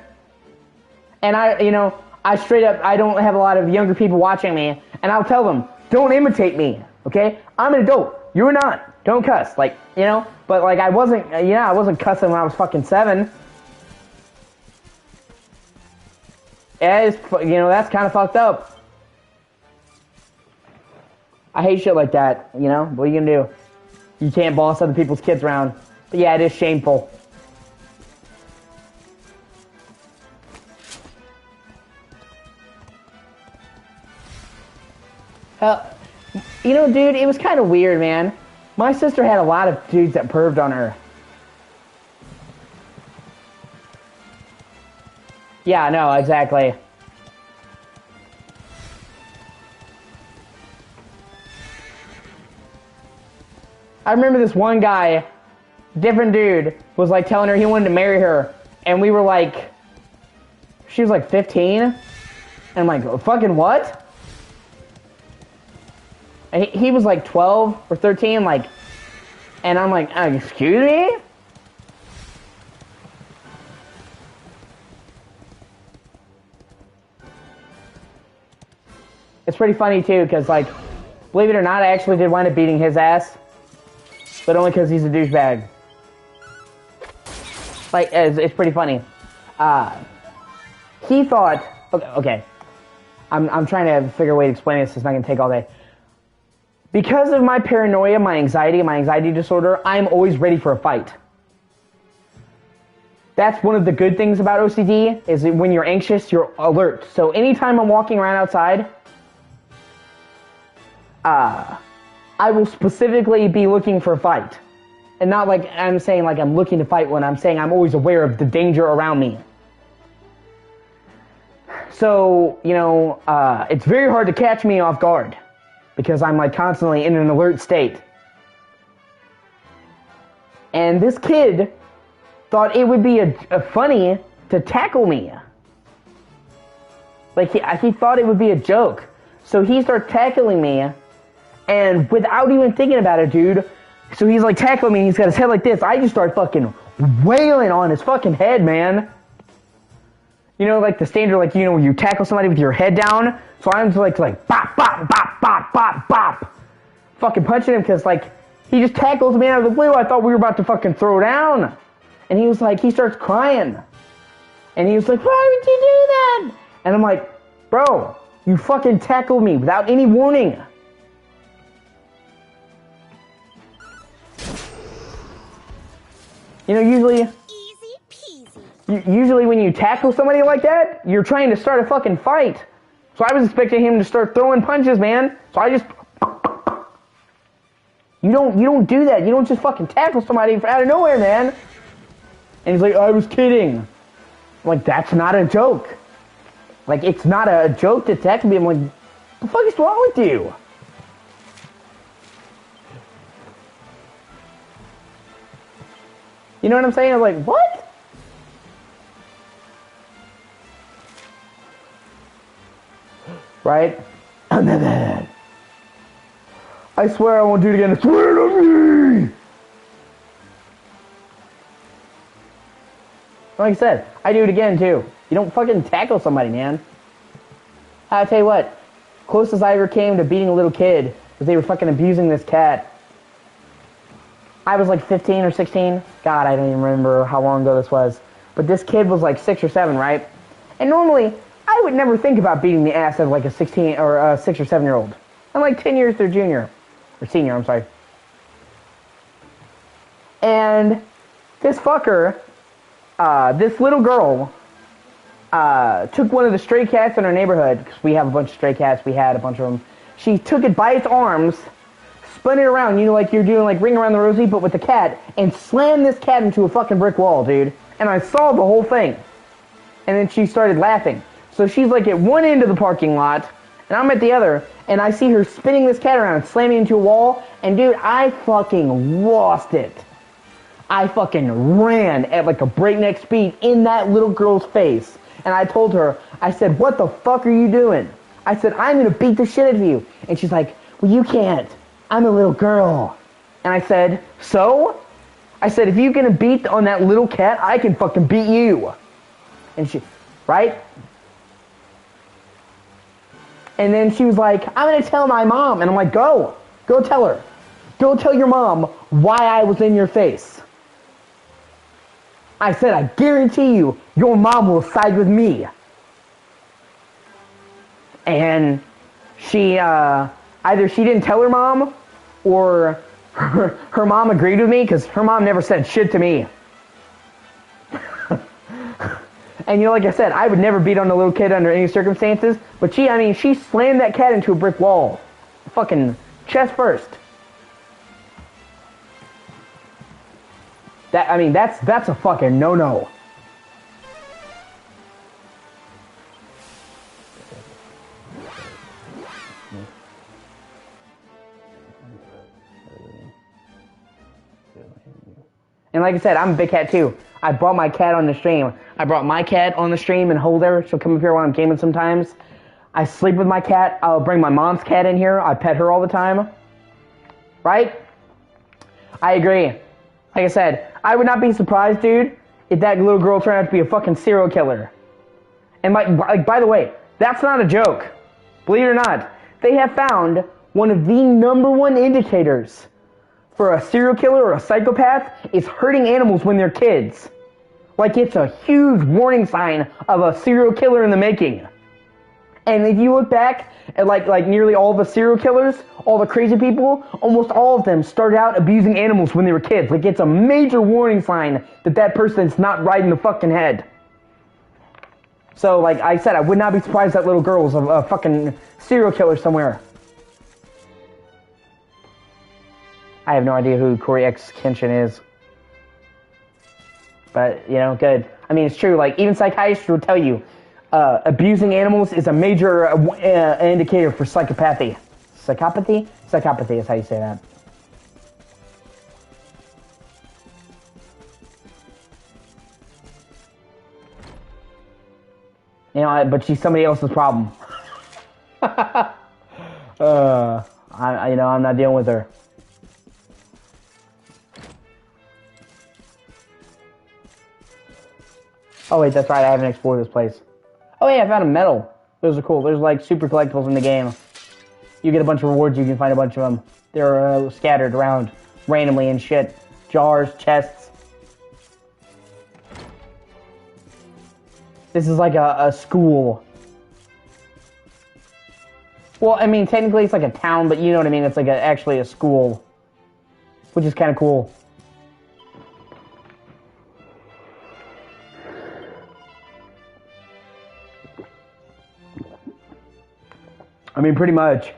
And I straight up, I don't have a lot of younger people watching me, and I'll tell them, don't imitate me, okay? I'm an adult. You're not. Don't cuss. Like, you know? But, like, I wasn't cussing when I was fucking 7. Yeah, that's kind of fucked up. I hate shit like that, you know? What are you gonna do? You can't boss other people's kids around. But yeah, it is shameful. You know, dude, it was kind of weird, man. My sister had a lot of dudes that perved on her. Yeah, no, exactly. I remember this one guy, different dude, was like telling her he wanted to marry her, and we were like, she was like 15, and I'm like, fucking what? And he was like 12 or 13, like, and I'm like, excuse me? It's pretty funny too, because like, believe it or not, I actually did wind up beating his ass. But only because he's a douchebag. Like, it's pretty funny. He thought... Okay. I'm trying to figure a way to explain this. It's not going to take all day. Because of my paranoia, my anxiety disorder, I'm always ready for a fight. That's one of the good things about OCD, is that when you're anxious, you're alert. So anytime I'm walking around outside... I will specifically be looking for a fight. And not like I'm saying like I'm looking to fight when I'm saying I'm always aware of the danger around me. So, it's very hard to catch me off guard. Because I'm like constantly in an alert state. And this kid thought it would be a funny to tackle me. Like he thought it would be a joke. So he started tackling me. And without even thinking about it, dude, so he's like tackling me, and he's got his head like this. I just start fucking wailing on his fucking head, man. You know, like the standard, like, when you tackle somebody with your head down. So I'm just like bop, bop, bop, bop, bop, bop. Fucking punching him, because, like, he just tackles me out of the blue. I thought we were about to fucking throw down. And he was like, he starts crying. And he was like, why would you do that? And I'm like, bro, you fucking tackled me without any warning. Usually... Easy peasy. Usually when you tackle somebody like that, you're trying to start a fucking fight. So I was expecting him to start throwing punches, man. So I just... You don't do that. You don't just fucking tackle somebody out of nowhere, man. And he's like, I was kidding. I'm like, that's not a joke. Like, it's not a joke to tackle me. I'm like, what the fuck is wrong with you? You know what I'm saying? I'm like, what? Right? I swear I won't do it again. I swear to me! Like I said, I do it again too. You don't fucking tackle somebody, man. I'll tell you what. Closest I ever came to beating a little kid was they were fucking abusing this cat. I was like 15 or 16. God, I don't even remember how long ago this was. But this kid was like 6 or 7, right? And normally, I would never think about beating the ass of like a 16 or a 6 or 7-year-old. I'm like 10 years their junior. Or senior, I'm sorry. And this fucker, this little girl, took one of the stray cats in our neighborhood, because we have a bunch of stray cats, we had a bunch of them. She took it by its arms, spun it around, you know, like you're doing like Ring Around the Rosie, but with the cat, and slammed this cat into a fucking brick wall, dude. And I saw the whole thing. And then she started laughing. So she's like at one end of the parking lot, and I'm at the other, and I see her spinning this cat around, slamming into a wall, and dude, I fucking lost it. I fucking ran at like a breakneck speed in that little girl's face. And I told her, I said, what the fuck are you doing? I said, I'm gonna beat the shit out of you. And she's like, well, you can't. I'm a little girl. And I said, so? I said, if you're gonna beat on that little cat, I can fucking beat you. And she, right? And then she was like, I'm gonna tell my mom. And I'm like, go tell her. Go tell your mom why I was in your face. I said, I guarantee you, your mom will side with me. And she, either she didn't tell her mom, or her mom agreed with me, because her mom never said shit to me. And you know, like I said, I would never beat on a little kid under any circumstances, but she slammed that cat into a brick wall. Fucking chest first. That's a fucking no-no. And like I said, I'm a big cat too. I brought my cat on the stream. I brought my cat on the stream and hold her. She'll come up here while I'm gaming sometimes. I sleep with my cat. I'll bring my mom's cat in here. I pet her all the time. Right? I agree. Like I said, I would not be surprised, dude, if that little girl turned out to be a fucking serial killer. And by the way, that's not a joke. Believe it or not, they have found one of the #1 indicators for a serial killer or a psychopath is hurting animals when they're kids. Like it's a huge warning sign of a serial killer in the making. And if you look back at like nearly all the serial killers, all the crazy people, almost all of them started out abusing animals when they were kids. Like it's a major warning sign that that person's not right in the fucking head. So like I said, I would not be surprised that little girl was a fucking serial killer somewhere. I have no idea who Corey X Kenshin is. But, you know, good. I mean, it's true. Like, even psychiatrists will tell you, abusing animals is a major indicator for psychopathy. Psychopathy? Psychopathy is how you say that. You know, but she's somebody else's problem. I'm not dealing with her. Oh wait, that's right, I haven't explored this place. Oh yeah, I found a medal. Those are cool. There's like super collectibles in the game. You get a bunch of rewards, you can find a bunch of them. They're scattered around randomly and shit. Jars, chests. This is like a school. Well, I mean, technically it's like a town, but you know what I mean? It's like actually a school. Which is kind of cool. I mean, pretty much.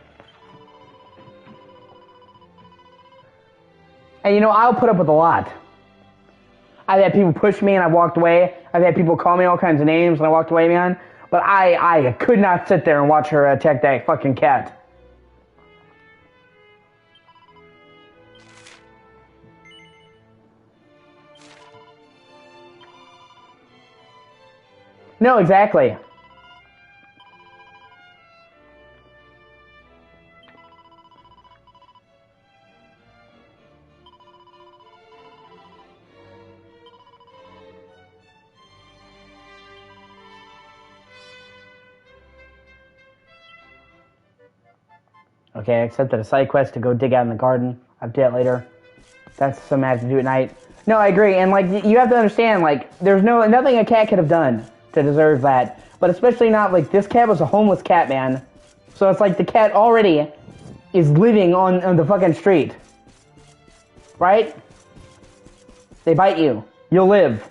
And you know, I'll put up with a lot. I've had people push me and I walked away. I've had people call me all kinds of names and I walked away, man. But I could not sit there and watch her attack that fucking cat. No, exactly. Okay, I accepted a side quest to go dig out in the garden. I'll do that later. That's so mad to do at night. No, I agree, and like you have to understand, like there's nothing a cat could have done to deserve that, but especially not like this cat was a homeless cat, man. So it's like the cat already is living on the fucking street, right? They bite you, you'll live.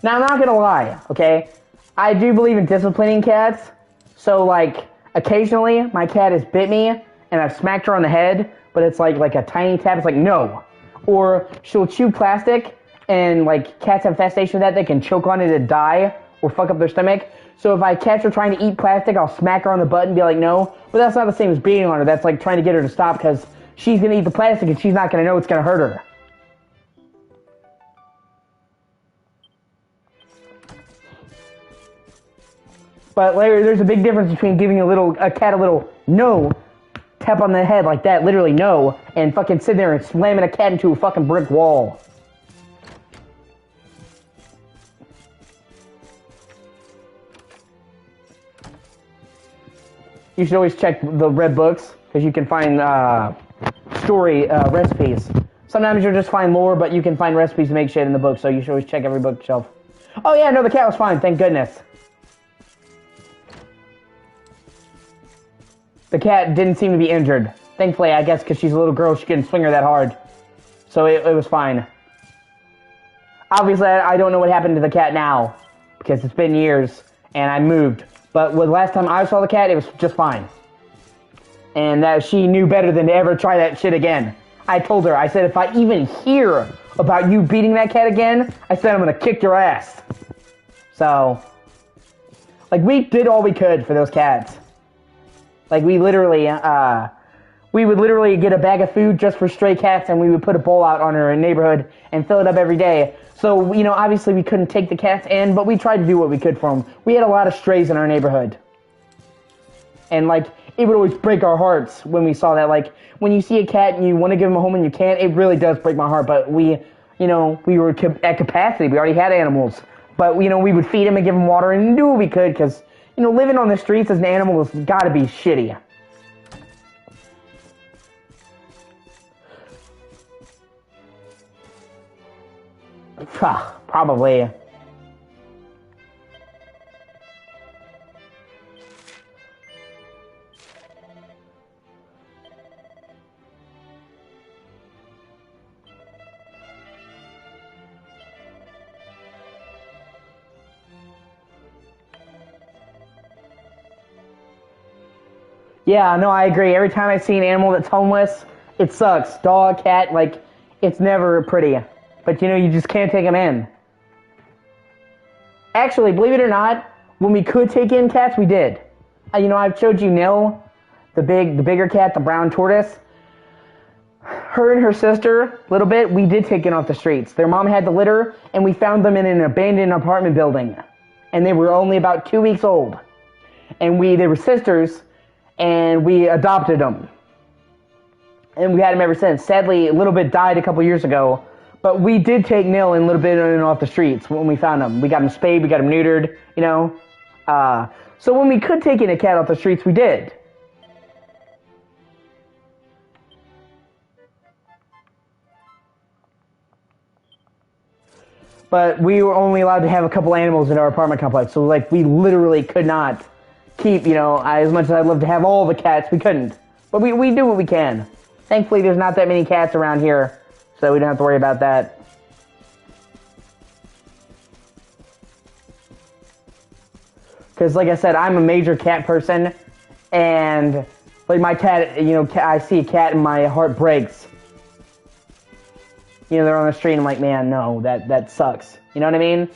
Now I'm not gonna lie, okay? I do believe in disciplining cats, so like occasionally my cat has bit me and I've smacked her on the head, but it's like a tiny tap. It's like no. Or she'll chew plastic, and like cats have fascination with that. They can choke on it and die, or fuck up their stomach. So if I catch her trying to eat plastic, I'll smack her on the butt and be like, no. But that's not the same as beating on her. That's like trying to get her to stop because she's gonna eat the plastic and she's not gonna know it's gonna hurt her. But Larry, there's a big difference between giving a cat a little no tap on the head like that, literally no, and fucking sitting there and slamming a cat into a fucking brick wall. You should always check the red books, because you can find story recipes. Sometimes you'll just find lore, but you can find recipes to make shit in the book, so you should always check every bookshelf. Oh yeah, no, the cat was fine, thank goodness. The cat didn't seem to be injured. Thankfully, I guess because she's a little girl, she couldn't swing her that hard. So it was fine. Obviously, I don't know what happened to the cat now, because it's been years, and I moved. But the last time I saw the cat, it was just fine. And that she knew better than to ever try that shit again. I told her, I said, if I even hear about you beating that cat again, I said I'm gonna kick your ass. So, like, we did all we could for those cats. Like, we would literally get a bag of food just for stray cats, and we would put a bowl out on our neighborhood and fill it up every day. So, you know, obviously we couldn't take the cats in, but we tried to do what we could for them. We had a lot of strays in our neighborhood. And, like, it would always break our hearts when we saw that. Like, when you see a cat and you want to give them a home and you can't, it really does break my heart. But we were at capacity. We already had animals. But, you know, we would feed them and give them water and do what we could, because, you know, living on the streets as an animal has got to be shitty. Probably. Yeah, no, I agree. Every time I see an animal that's homeless, it sucks. Dog, cat, like, it's never pretty. But, you know, you just can't take them in. Actually, believe it or not, when we could take in cats, we did. You know, I've showed you Nil, the bigger cat, the brown tortoise. Her and her sister, a little bit, we did take in off the streets. Their mom had the litter, and we found them in an abandoned apartment building. And they were only about 2 weeks old. And they were sisters, and we adopted them. And we had them ever since. Sadly, a little bit died a couple years ago. But we did take Nil and a little bit in off the streets when we found him. We got him spayed, we got him neutered, you know. So when we could take in a cat off the streets, we did. But we were only allowed to have a couple animals in our apartment complex. So, like, we literally could not keep, you know, as much as I'd love to have all the cats, we couldn't. But we do what we can. Thankfully, there's not that many cats around here, so we don't have to worry about that. Because, like I said, I'm a major cat person, and, like, my cat, you know, I see a cat and my heart breaks. You know, they're on the street and I'm like, man, no, that sucks. You know what I mean?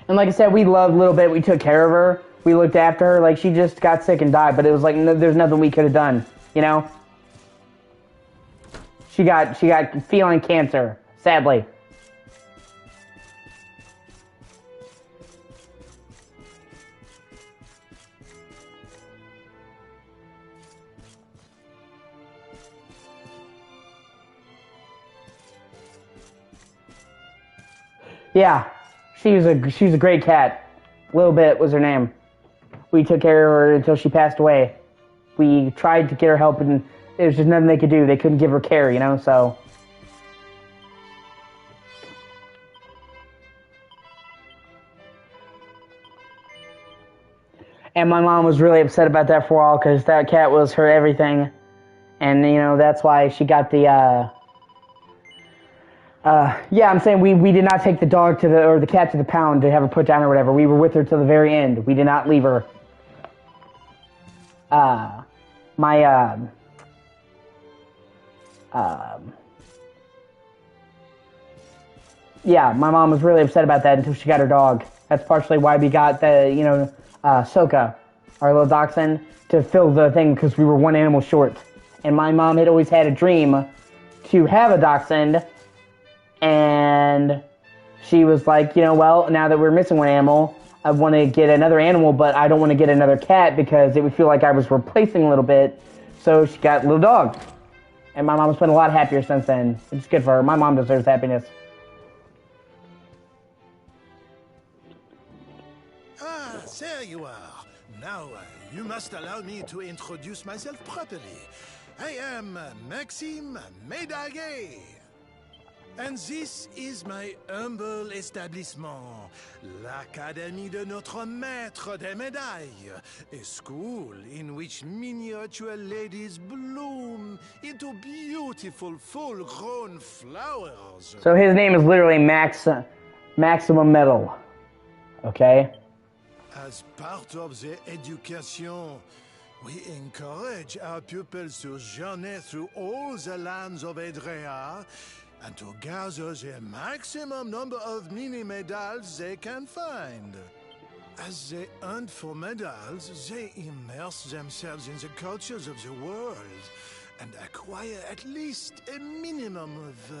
And like I said, we loved Little Bit. We took care of her. We looked after her. Like, she just got sick and died. But it was like, there's nothing we could have done, you know? She got feline cancer, sadly. Yeah, she was a great cat. Little Bit was her name. We took care of her until she passed away. We tried to get her help, and there was just nothing they could do. They couldn't give her care, you know, so... And my mom was really upset about that for a while, because that cat was her everything. And, you know, that's why she got the, yeah, I'm saying we did not take the dog or the cat to the pound to have her put down or whatever. We were with her till the very end. We did not leave her. Yeah, my mom was really upset about that until she got her dog. That's partially why we got the, you know, Soka, our little dachshund, to fill the thing because we were one animal short. And my mom had always had a dream to have a dachshund, and she was like, you know, well, now that we're missing one animal, I want to get another animal, but I don't want to get another cat because it would feel like I was replacing a little bit. So she got a little dog. And my mom's been a lot happier since then. It's good for her. My mom deserves happiness. Ah, there you are. Now, you must allow me to introduce myself properly. I am Maxime Médaillé. And this is my humble establishment, l'Académie de Notre Maître des Médailles, a school in which miniature ladies bloom into beautiful full-grown flowers. So his name is literally Maximum Metal. Okay? As part of the education, we encourage our pupils to journey through all the lands of Edrea and to gather the maximum number of mini-medals they can find. As they hunt for medals, they immerse themselves in the cultures of the world and acquire at least a minimum of,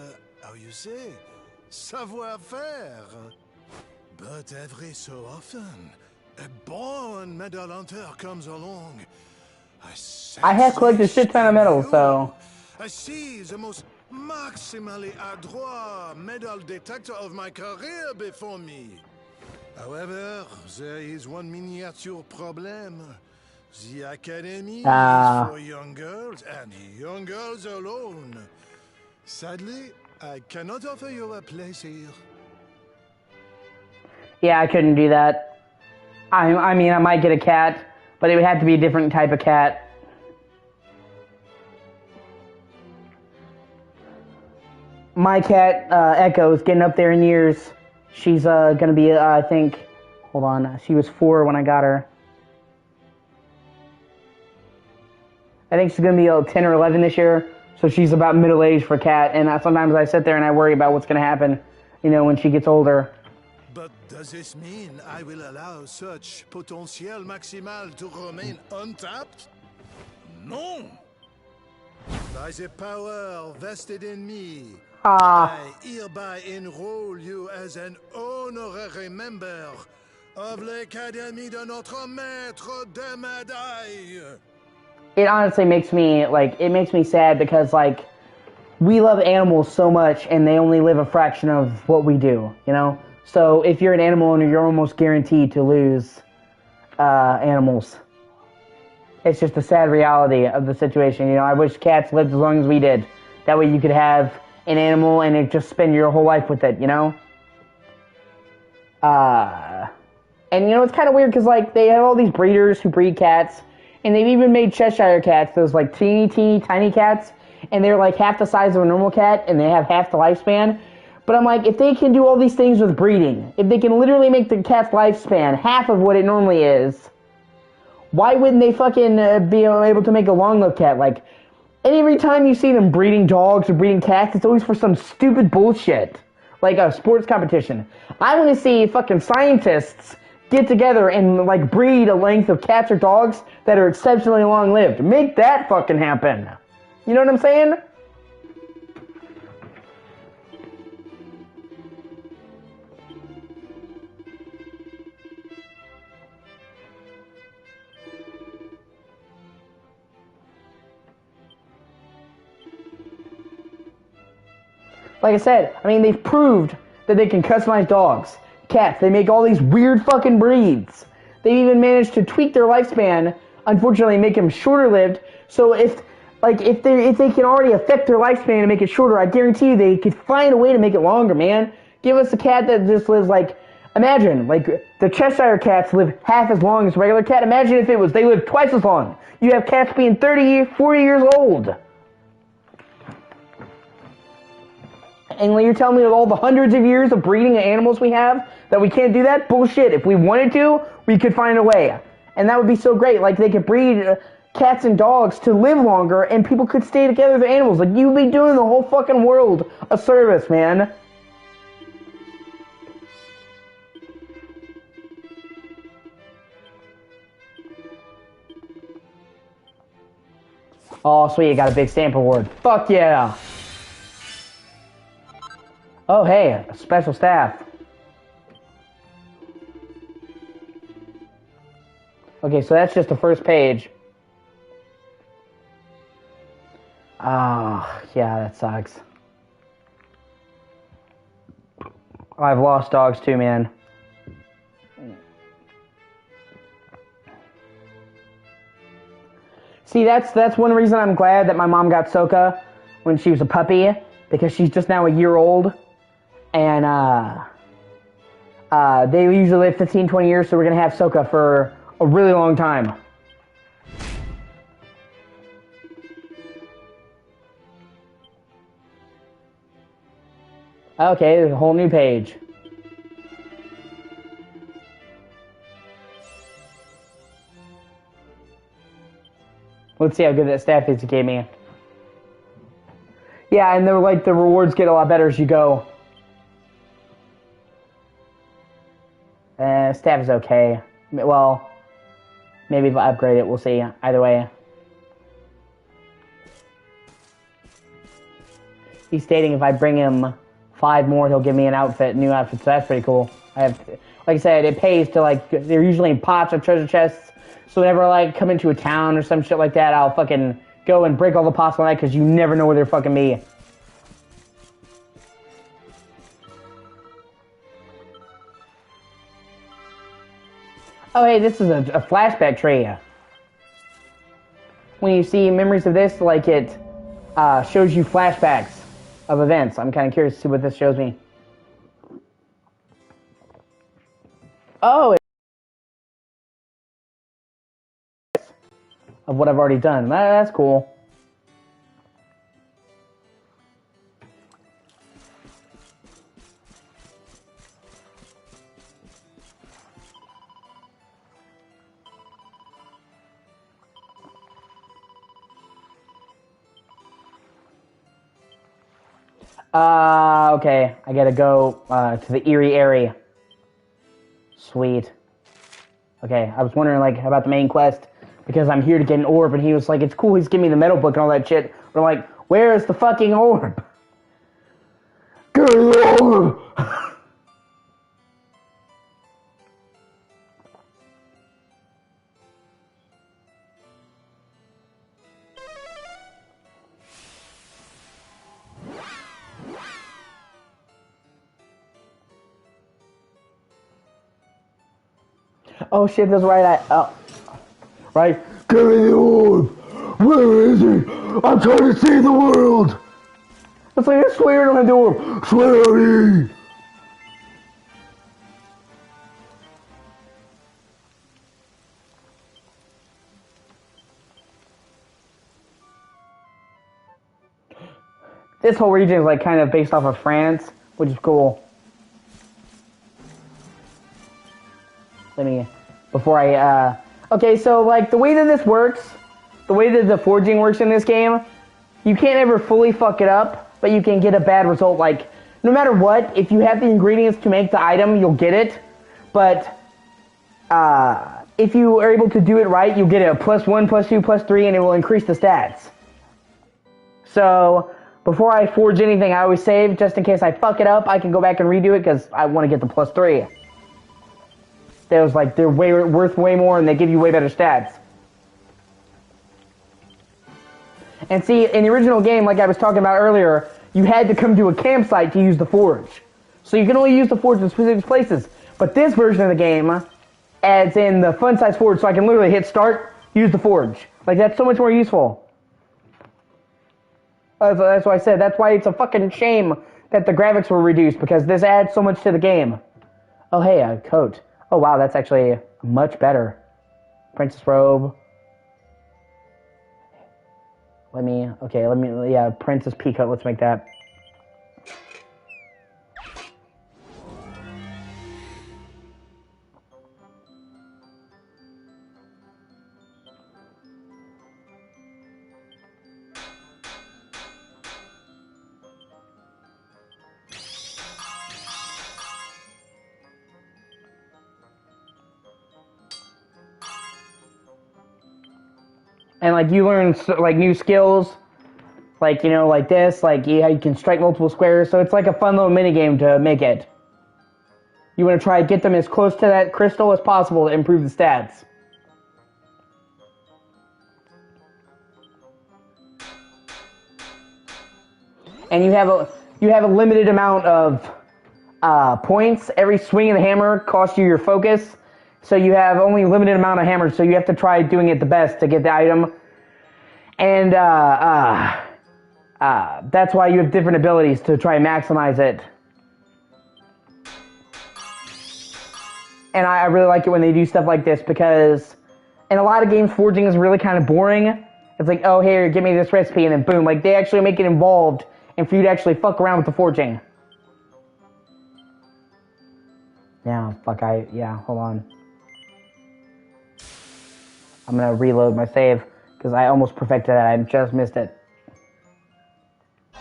how you say, savoir-faire. But every so often, a born medal hunter comes along. I have collected a shit ton of medals, so... I see the most maximally adroit medal detector of my career before me. However, there is one miniature problem. The academy is for young girls, and young girls alone. Sadly, I cannot offer you a place here. Yeah, I couldn't do that. I mean, I might get a cat, but it would have to be a different type of cat. My cat, Echo, is getting up there in years. She's gonna be, I think, hold on, she was 4 when I got her. I think she's gonna be 10 or 11 this year, so she's about middle-aged for a cat, and sometimes I sit there and I worry about what's gonna happen, you know, when she gets older. But does this mean I will allow such potential maximal to remain untapped? No! By the power vested in me, I hereby enroll you as an honorary member of l'Académie de Notre Maître des Médailles. It honestly makes me, it makes me sad because, we love animals so much and they only live a fraction of what we do, you know? So if you're an animal owner, you're almost guaranteed to lose animals. It's just a sad reality of the situation, you know? I wish cats lived as long as we did. That way you could have an animal and it just spend your whole life with it, you know? And you know, it's kind of weird because, they have all these breeders who breed cats, and they've even made Cheshire cats, those, teeny, tiny cats, and they're, half the size of a normal cat, and they have half the lifespan. But I'm like, if they can do all these things with breeding, if they can literally make the cat's lifespan half of what it normally is, why wouldn't they fucking be able to make a long-lived cat? Every time you see them breeding dogs or breeding cats, it's always for some stupid bullshit. Like a sports competition. I want to see fucking scientists get together and, breed a length of cats or dogs that are exceptionally long-lived. Make that fucking happen. You know what I'm saying? Like I said, I mean, they've proved that they can customize dogs, cats. They make all these weird fucking breeds. They even managed to tweak their lifespan, unfortunately make them shorter lived. So if they can already affect their lifespan and make it shorter, I guarantee you they could find a way to make it longer, man. Give us a cat that just lives like, imagine, like the Cheshire cats live half as long as a regular cat. Imagine if they live twice as long. You have cats being 30, 40 years old. And you're telling me with all the hundreds of years of breeding of animals we have that we can't do that? Bullshit. If we wanted to, we could find a way. And that would be so great. Like they could breed cats and dogs to live longer and people could stay together with animals. Like you'd be doing the whole fucking world a service, man. Oh, sweet. I got a big stamp award. Fuck yeah. Oh, hey, special staff. Okay, so that's just the first page. Ah, yeah, that sucks. I've lost dogs too, man. See, that's one reason I'm glad that my mom got Soka when she was a puppy, because she's just now a year old. And they usually live 15, 20 years, so we're going to have Soka for a really long time. Okay, there's a whole new page. Let's see how good that staff is it gave me. Yeah, and they're like the rewards get a lot better as you go. Staff is okay. Well, maybe if I upgrade it, we'll see. Either way. He's stating if I bring him 5 more, he'll give me an outfit, new outfit, so that's pretty cool. Like I said, it pays to, like, they're usually in pots or treasure chests, so whenever I, like, come into a town or some shit like that, I'll fucking go and break all the pots on that, because you never know where they're fucking be. Oh, hey, this is a flashback tree. When you see memories of this, like, it shows you flashbacks of events. I'm kind of curious to see what this shows me. Oh, of what I've already done. That's cool. Okay. I gotta go to the Eerie area. Sweet. Okay, I was wondering, like, about the main quest, because I'm here to get an orb, and he was like, it's cool, he's giving me the metal book and all that shit. But I'm like, where is the fucking orb? Get the orb! Oh shit, that's right, right? Give me the orb! Where is he? I'm trying to save the world! It's like, I swear on the orb! Swear on me! This whole region is like kind of based off of France, which is cool. Let me, before I, okay, so like the way that this works, the way that the forging works in this game, you can't ever fully fuck it up, but you can get a bad result. Like, no matter what, if you have the ingredients to make the item, you'll get it. But, if you are able to do it right, you'll get a +1, +2, +3, and it will increase the stats. So, before I forge anything, I always save, just in case I fuck it up, I can go back and redo it, because I want to get the +3. That was like, they're worth way more, and they give you way better stats. And see, in the original game, like I was talking about earlier, you had to come to a campsite to use the forge. So you can only use the forge in specific places. But this version of the game adds in the fun size forge, so I can literally hit start, use the forge. Like, that's so much more useful. That's why I said, that's why it's a fucking shame that the graphics were reduced, because this adds so much to the game. Oh, hey, a coat. Oh, wow, that's actually much better. Princess robe. Yeah, Princess Peacoat, let's make that. And, like, you learn, like, new skills, like, you know, like this, like, you can strike multiple squares, so it's like a fun little minigame to make it. You want to try to get them as close to that crystal as possible to improve the stats. And you have a limited amount of points. Every swing of the hammer costs you your focus. So you have only a limited amount of hammers, so you have to try doing it the best to get the item. And that's why you have different abilities to try and maximize it. And I really like it when they do stuff like this, because in a lot of games, forging is really kind of boring. It's like, oh, here, give me this recipe, and then boom. Like, they actually make it involved, and for you to actually fuck around with the forging. Yeah, hold on. I'm gonna reload my save, because I almost perfected that. I just missed it. I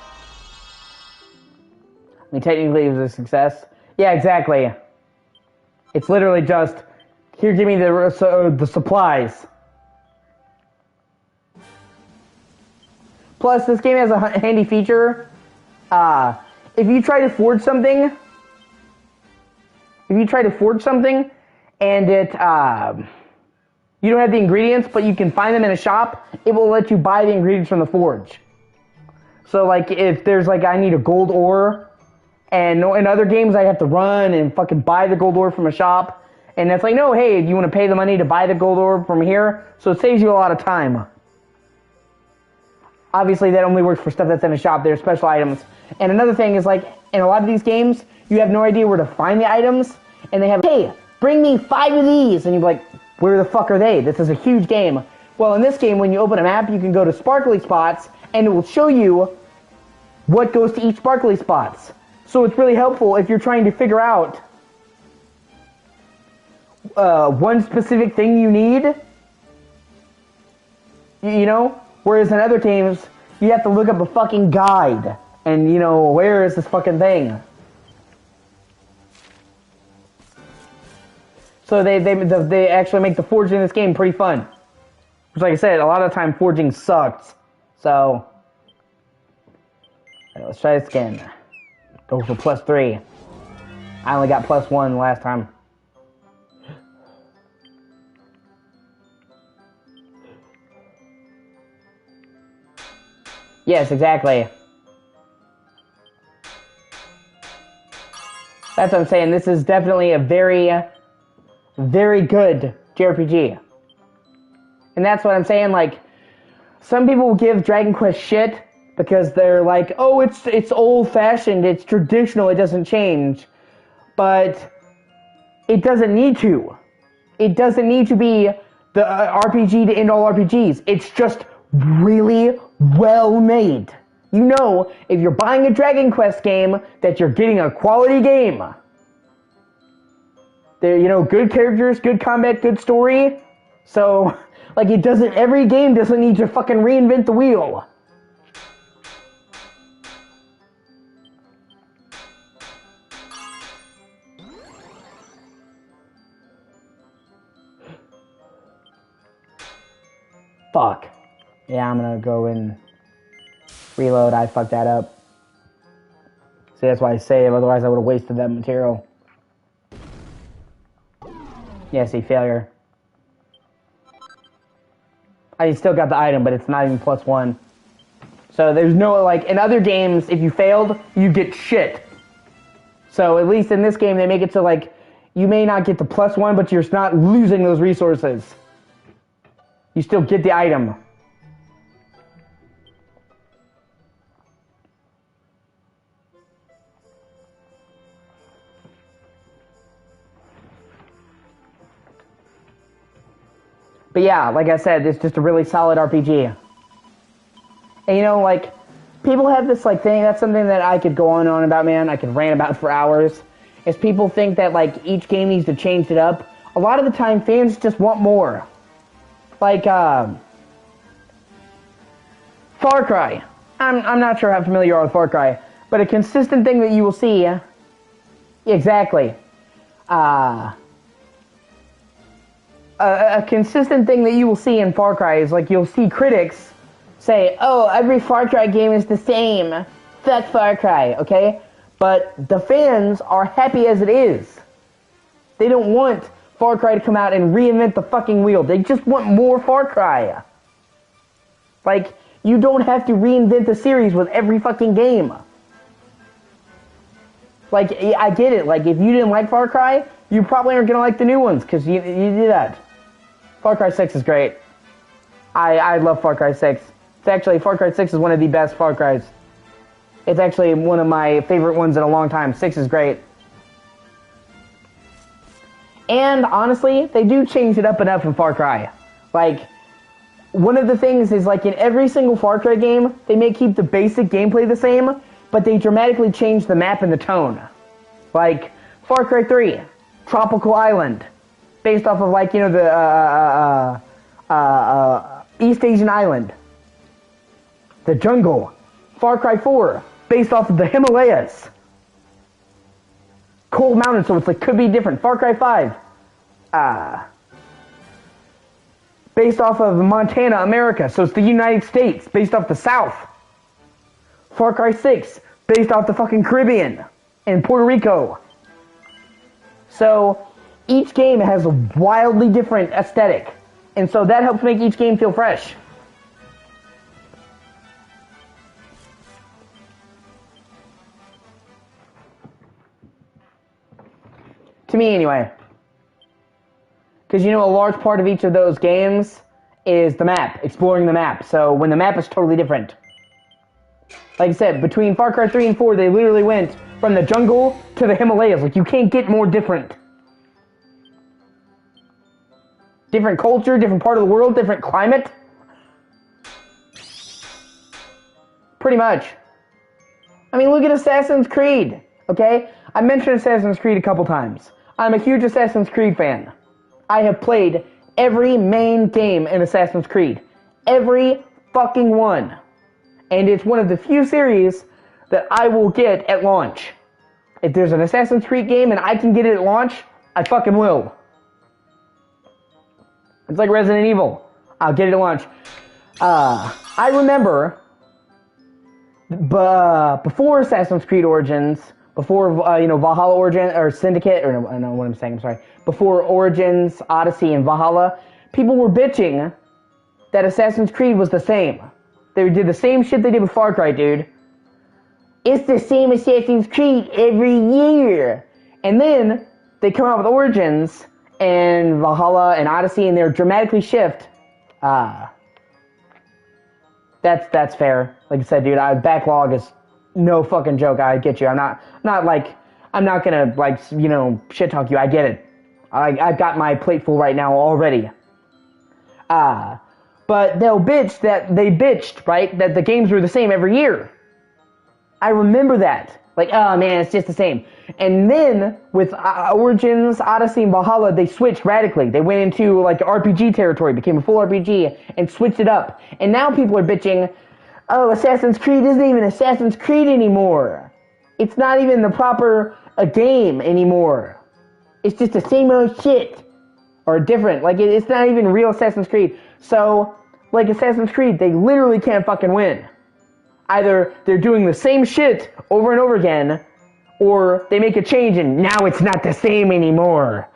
mean, technically it was a success. Yeah, exactly. It's literally just, here, give me the supplies. Plus, this game has a handy feature. If you try to forge something, and it, you don't have the ingredients, but you can find them in a shop, it will let you buy the ingredients from the forge. So, like, if there's, like, I need a gold ore, and in other games I have to run and fucking buy the gold ore from a shop, and it's like, no, hey, do you want to pay the money to buy the gold ore from here? So it saves you a lot of time. Obviously, that only works for stuff that's in a shop. There's special items. And another thing is, like, in a lot of these games, you have no idea where to find the items, and they have, hey, bring me 5 of these, and you're like, where the fuck are they? This is a huge game. Well, in this game, when you open a map, you can go to sparkly spots, and it will show you what goes to each sparkly spots. So it's really helpful if you're trying to figure out one specific thing you need, you know? Whereas in other games, you have to look up a fucking guide, and, you know, where is this fucking thing? So they actually make the forging in this game pretty fun. Which, like I said, a lot of the time forging sucks. So, let's try this again. Go for +3. I only got +1 last time. Yes, exactly. That's what I'm saying. This is definitely a very, very good JRPG. And that's what I'm saying, like, some people will give Dragon Quest shit because they're like, oh, it's old-fashioned, it's traditional, it doesn't change. But it doesn't need to. It doesn't need to be the RPG to end all RPGs. It's just really well made. You know, if you're buying a Dragon Quest game, that you're getting a quality game. There, you know, good characters, good combat, good story. So, like, every game doesn't need to fucking reinvent the wheel. Fuck. Yeah, I'm gonna go and reload. I fucked that up. See, that's why I save, otherwise I would have wasted that material. Yeah, see, failure. I still got the item, but it's not even +1. So there's no, like, in other games, if you failed, you get shit. So at least in this game, they make it so, like, you may not get the +1, but you're not losing those resources. You still get the item. But yeah, like I said, it's just a really solid RPG. And you know, like, people have this, like, thing, that's something that I could go on and on about, man. I could rant about for hours. Is people think that, like, each game needs to change it up. A lot of the time, fans just want more. Like, Far Cry. I'm not sure how familiar you are with Far Cry, but a consistent thing that you will see, exactly, a consistent thing that you will see in Far Cry is, like, you'll see critics say, oh, every Far Cry game is the same. Fuck Far Cry, okay? But the fans are happy as it is. They don't want Far Cry to come out and reinvent the fucking wheel. They just want more Far Cry. Like, you don't have to reinvent the series with every fucking game. Like, I get it. Like, if you didn't like Far Cry, you probably aren't gonna like the new ones, because you did that. Far Cry 6 is great. I love Far Cry 6. It's actually, Far Cry 6 is one of the best Far Crys. It's actually one of my favorite ones in a long time. 6 is great. And honestly, they do change it up enough in Far Cry. Like, one of the things is, like, in every single Far Cry game, they may keep the basic gameplay the same, but they dramatically change the map and the tone. Like, Far Cry 3, Tropical Island, based off of, like, you know, the East Asian island. The jungle. Far Cry 4, based off of the Himalayas. Cold mountains, so it's like could be different. Far Cry 5, based off of Montana, America, so it's the United States, based off the South. Far Cry 6, based off the fucking Caribbean and Puerto Rico. So each game has a wildly different aesthetic, and so that helps make each game feel fresh. To me, anyway. Because, you know, a large part of each of those games is the map, exploring the map. So, when the map is totally different. Like I said, between Far Cry 3 and 4, they literally went from the jungle to the Himalayas. Like, you can't get more different. Different culture, different part of the world, different climate. Pretty much. I mean, look at Assassin's Creed, okay? I mentioned Assassin's Creed a couple times. I'm a huge Assassin's Creed fan. I have played every main game in Assassin's Creed. Every fucking one. And it's one of the few series that I will get at launch. If there's an Assassin's Creed game and I can get it at launch, I fucking will. It's like Resident Evil. I'll get it at launch. I remember before Assassin's Creed Origins, before, Valhalla Origin, or Syndicate, or no, I know what I'm saying, I'm sorry. Before Origins, Odyssey, and Valhalla, people were bitching that Assassin's Creed was the same. They did the same shit they did with Far Cry, dude. It's the same Assassin's Creed every year. And then, they come out with Origins, and Valhalla, and Odyssey, and they're dramatically shift. That's fair. Like I said, dude, backlog is no fucking joke. I get you. I'm not gonna, like, shit talk you. I get it. I've got my plate full right now already. But they'll bitch that they bitched, right? That the games were the same every year. I remember that. Like, oh man, it's just the same. And then, with Origins, Odyssey, and Valhalla, they switched radically. They went into, like, RPG territory, became a full RPG, and switched it up. And now people are bitching, oh, Assassin's Creed isn't even Assassin's Creed anymore. It's not even the proper game anymore. It's just the same old shit. Or different. Like, it's not even real Assassin's Creed. So, like Assassin's Creed, they literally can't fucking win. Either they're doing the same shit over and over again, or they make a change and now it's not the same anymore.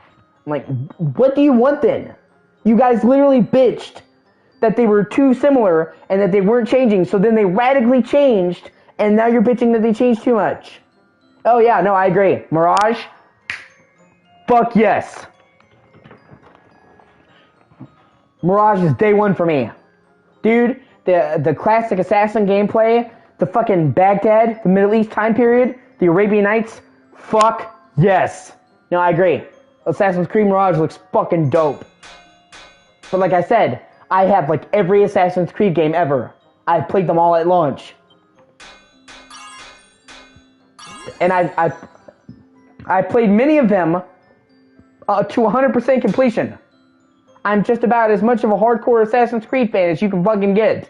I'm like, what do you want then? You guys literally bitched that they were too similar and that they weren't changing, so then they radically changed, and now you're bitching that they changed too much. Oh yeah, no, I agree. Mirage? Fuck yes. Mirage is day one for me. Dude, the classic Assassin gameplay, the fucking Baghdad, the Middle East time period, the Arabian Nights, fuck yes. No, I agree. Assassin's Creed Mirage looks fucking dope. But like I said, I have like every Assassin's Creed game ever. I've played them all at launch. And I've played many of them to 100% completion. I'm just about as much of a hardcore Assassin's Creed fan as you can fucking get.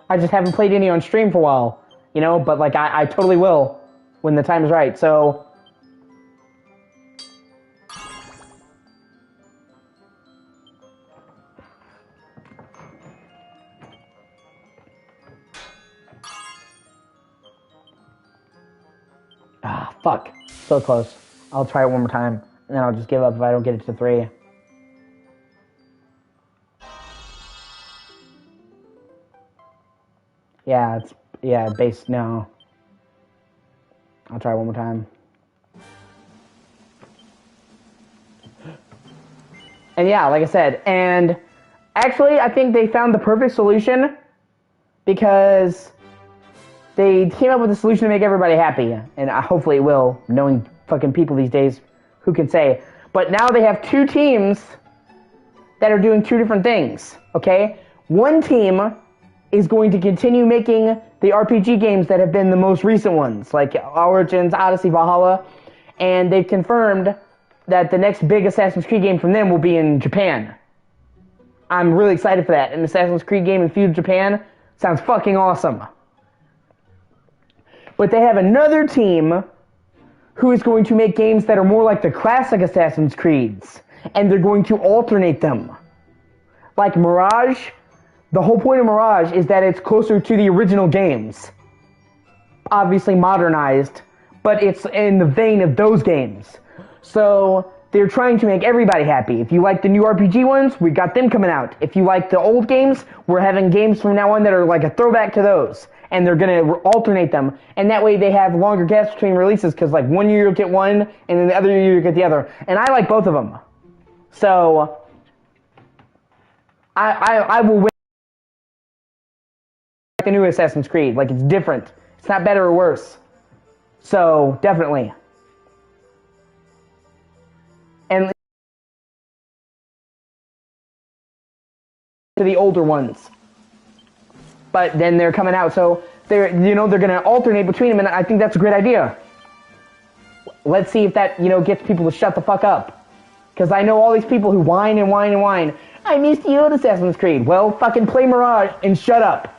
I just haven't played any on stream for a while, you know, but like I totally will when the time is right, so... Ah, fuck. So close. I'll try it one more time, and then I'll just give up if I don't get it to 3. Yeah, base, no. I'll try it one more time. And yeah, like I said, and actually I think they found the perfect solution because they came up with a solution to make everybody happy, and hopefully it will, knowing fucking people these days, who can say. But now they have 2 teams that are doing 2 different things, okay? One team is going to continue making the RPG games that have been the most recent ones, like Origins, Odyssey, Valhalla, and they've confirmed that the next big Assassin's Creed game from them will be in Japan. I'm really excited for that. An Assassin's Creed game in feudal Japan sounds fucking awesome. But they have another team who is going to make games that are more like the classic Assassin's Creeds, and they're going to alternate them. Like Mirage, the whole point of Mirage is that it's closer to the original games. Obviously modernized, but it's in the vein of those games. So they're trying to make everybody happy. If you like the new RPG ones, we got them coming out. If you like the old games, we're having games from now on that are like a throwback to those. And they're going to alternate them. And that way they have longer gaps between releases, because like one year you'll get one, and then the other year you'll get the other. And I like both of them. So I will win the new Assassin's Creed. Like, it's different. It's not better or worse. So, definitely. And to the older ones. But then they're coming out, so they're gonna alternate between them, and I think that's a great idea. Let's see if that, gets people to shut the fuck up. Because I know all these people who whine and whine and whine. I missed the old Assassin's Creed. Well, fucking play Mirage and shut up.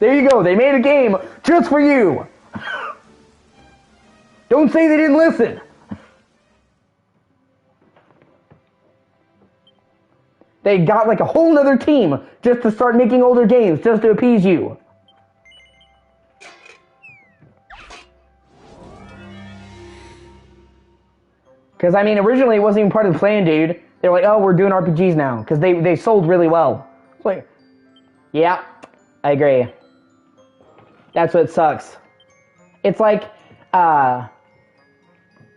There you go, they made a game just for you. Don't say they didn't listen. They got like a whole nother team just to start making older games, just to appease you. Because, I mean, originally it wasn't even part of the plan, dude. They're like, oh, we're doing RPGs now. Because they sold really well. It's like, yeah, I agree. That's what sucks. It's like,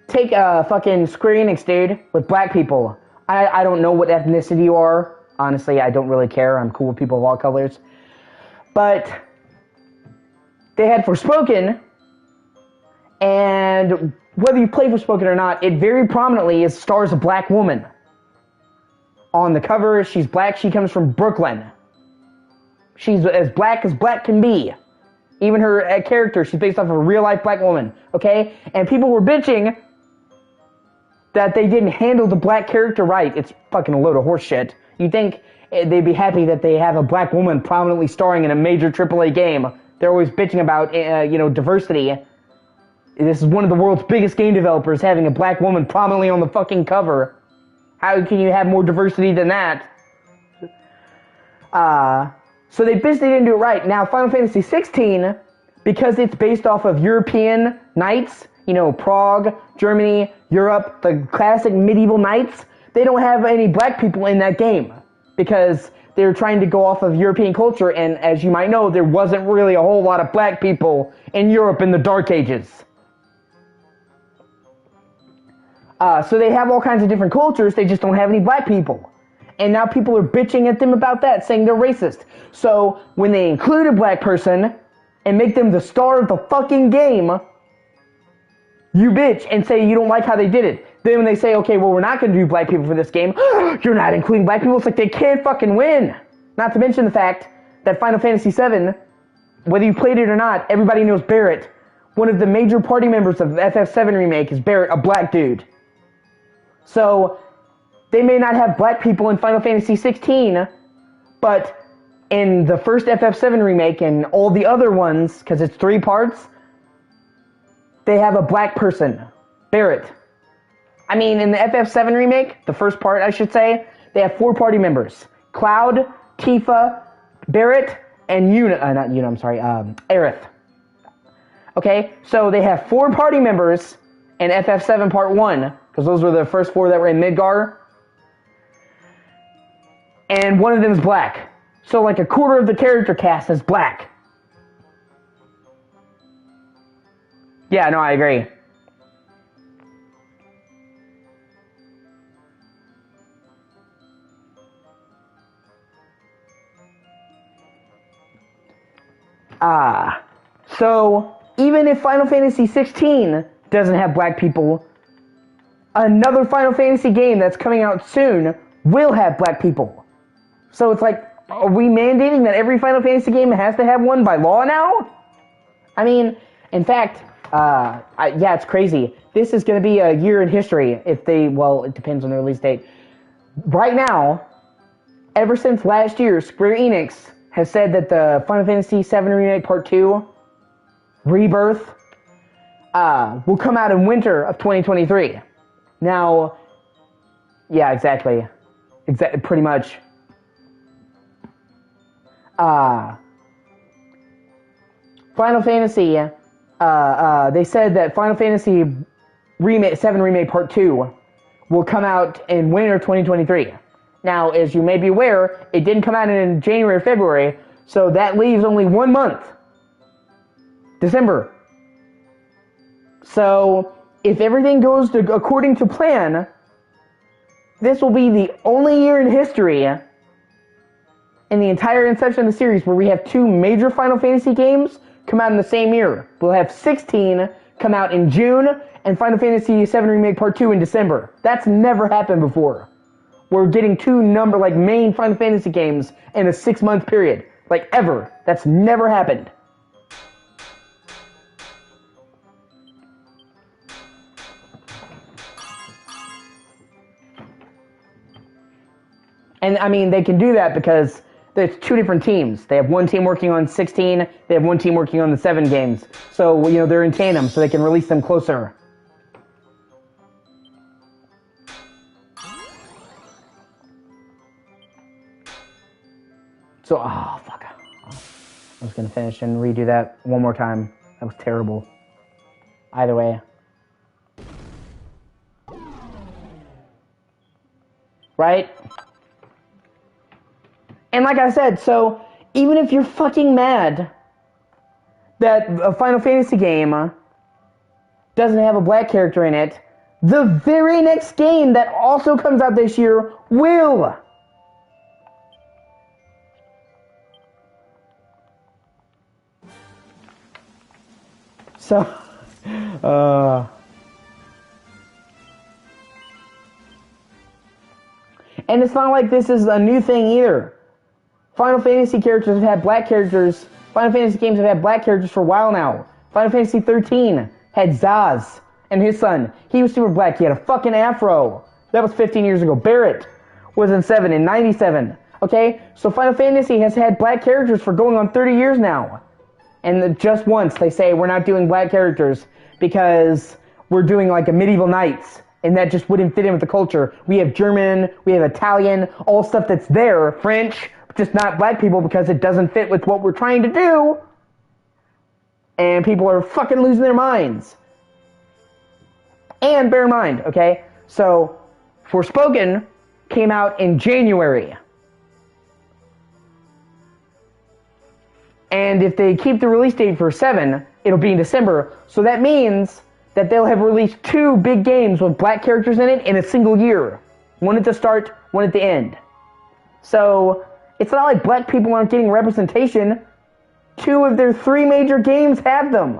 take fucking Square Enix, dude, with black people. I don't know what ethnicity you are. Honestly, I don't really care. I'm cool with people of all colors. But they had Forspoken, and whether you play Forspoken or not, it very prominently stars a black woman. On the cover, she's black. She comes from Brooklyn. She's as black can be. Even her character, she's based off of a real-life black woman. Okay? And people were bitching that they didn't handle the black character right. It's fucking a load of horse shit. You'd think they'd be happy that they have a black woman prominently starring in a major AAA game. They're always bitching about, diversity. This is one of the world's biggest game developers having a black woman prominently on the fucking cover. How can you have more diversity than that? So they basically didn't do it right. Now, Final Fantasy 16, because it's based off of European knights, Prague, Germany, Europe, the classic medieval knights, they don't have any black people in that game. Because they're trying to go off of European culture, and as you might know, there wasn't really a whole lot of black people in Europe in the Dark Ages. So they have all kinds of different cultures, they just don't have any black people. And now people are bitching at them about that, saying they're racist. So when they include a black person and make them the star of the fucking game, you bitch and say you don't like how they did it. Then when they say, okay, well, we're not going to do black people for this game, you're not including black people, it's like they can't fucking win. Not to mention the fact that Final Fantasy VII, whether you played it or not, everybody knows Barrett. One of the major party members of the FF7 remake is Barrett, a black dude. So, they may not have black people in Final Fantasy XVI, but in the first FF7 remake and all the other ones, because it's 3 parts, they have a black person, Barrett. I mean, in the FF7 remake, the first part I should say, they have 4 party members. Cloud, Tifa, Barrett, and Aerith. Okay, so they have 4 party members in FF7 Part 1, because those were the first 4 that were in Midgar. And one of them is black. So like a quarter of the character cast is black. Yeah, no, I agree. So even if Final Fantasy XVI doesn't have black people, another Final Fantasy game that's coming out soon will have black people. So it's like, are we mandating that every Final Fantasy game has to have one by law now? I mean, in fact, yeah, it's crazy. This is going to be a year in history if they, well, it depends on the release date. Right now, ever since last year, Square Enix has said that the Final Fantasy VII Remake Part 2, Rebirth, will come out in winter of 2023. Now, yeah, exactly. Pretty much. Final Fantasy, they said that Final Fantasy VII Remake Part 2 will come out in winter 2023. Now, as you may be aware, it didn't come out in January or February, so that leaves only 1 month. December. So, if everything goes according to plan, this will be the only year in history in the entire inception of the series where we have 2 major Final Fantasy games come out in the same year. We'll have 16 come out in June and Final Fantasy VII Remake Part 2 in December. That's never happened before. We're getting 2 main Final Fantasy games in a 6-month period. Like, ever. That's never happened. And, I mean, they can do that because there's 2 different teams. They have 1 team working on 16, they have 1 team working on the 7 games. So, you know, they're in tandem, so they can release them closer. So, oh, fuck. I was going to finish and redo that one more time. That was terrible. Either way. Right? And like I said, so, even if you're fucking mad that a Final Fantasy game doesn't have a black character in it, the very next game that also comes out this year will. So, and it's not like this is a new thing either. Final Fantasy characters have had black characters. Final Fantasy games have had black characters for a while now. Final Fantasy 13 had Zaz and his son. He was super black. He had a fucking afro. That was 15 years ago. Barrett was in 7 in 97. Okay? So Final Fantasy has had black characters for going on 30 years now. And just once they say we're not doing black characters because we're doing like a medieval knights. And that just wouldn't fit in with the culture. We have German, we have Italian, all stuff that's there, French, just not black people because it doesn't fit with what we're trying to do. And people are fucking losing their minds. And bear in mind, okay, so Forspoken came out in January. And if they keep the release date for 7, it'll be in December. So that means that they'll have released 2 big games with black characters in it in a single year. One at the start, one at the end. So it's not like black people aren't getting representation. 2 of their 3 major games have them.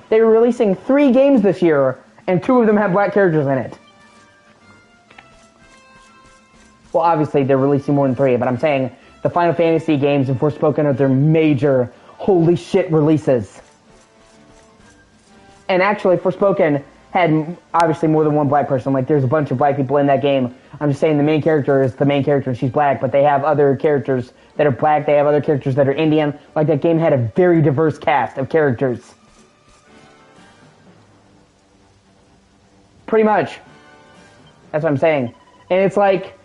They were releasing 3 games this year, and 2 of them have black characters in it. Well, obviously, they're releasing more than 3, but I'm saying the Final Fantasy games and Forspoken are their major, holy shit releases. And actually, Forspoken had obviously more than one black person. Like, there's a bunch of black people in that game. I'm just saying the main character is the main character and she's black, but they have other characters that are black. They have other characters that are Indian. Like, that game had a very diverse cast of characters. Pretty much. That's what I'm saying. And it's like,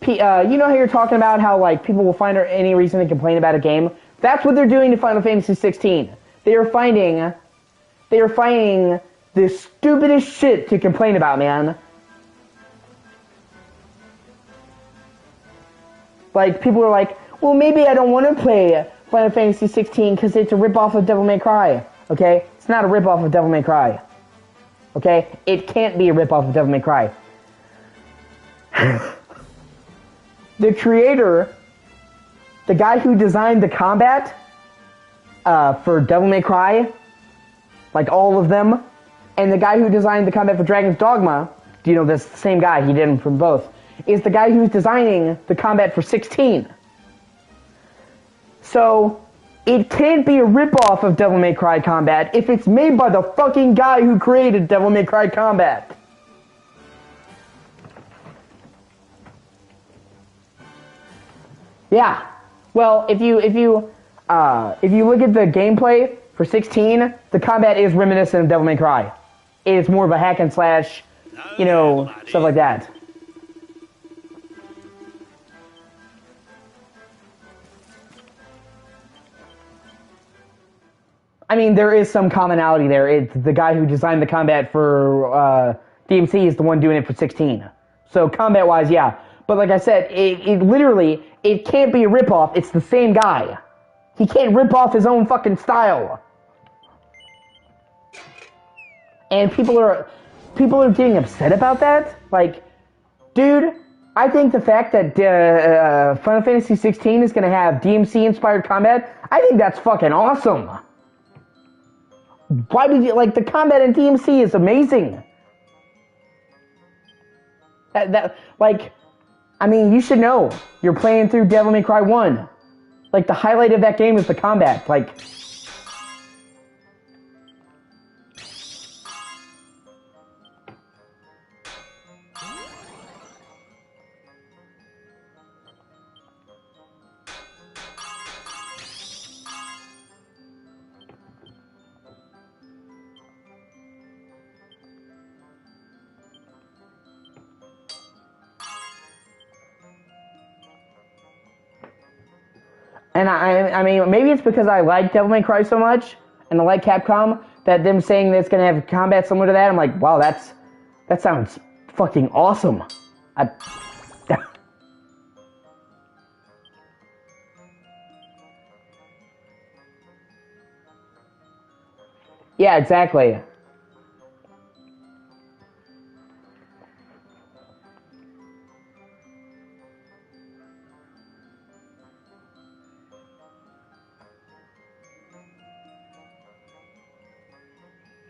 you know how you're talking about how, like, people will find any reason to complain about a game? That's what they're doing to Final Fantasy 16. They are finding the stupidest shit to complain about, man. Like, people are like, well, maybe I don't want to play Final Fantasy 16 because it's a ripoff of Devil May Cry. Okay? It's not a ripoff of Devil May Cry. Okay? It can't be a ripoff of Devil May Cry. The creator, the guy who designed the combat for Devil May Cry, like all of them, and the guy who designed the combat for Dragon's Dogma, you know, this same guy, he did them for both, is the guy who's designing the combat for 16. So, it can't be a ripoff of Devil May Cry combat if it's made by the fucking guy who created Devil May Cry combat. Yeah. Well, if you look at the gameplay for 16, the combat is reminiscent of Devil May Cry. It's more of a hack and slash, you know, stuff like that. I mean, there is some commonality there. It's the guy who designed the combat for DMC is the one doing it for 16. So combat-wise, yeah. But like I said, it literally, it can't be a ripoff. It's the same guy. He can't rip off his own fucking style. And people are getting upset about that. Like, dude, I think the fact that Final Fantasy 16 is going to have DMC-inspired combat, I think that's fucking awesome. Why did you, like, the combat in DMC is amazing. Like, I mean, you should know. You're playing through Devil May Cry 1. Like, the highlight of that game is the combat. Like, and I mean, maybe it's because I like Devil May Cry so much, and I like Capcom, that them saying that it's going to have combat similar to that, I'm like, wow, that sounds fucking awesome. Yeah, exactly.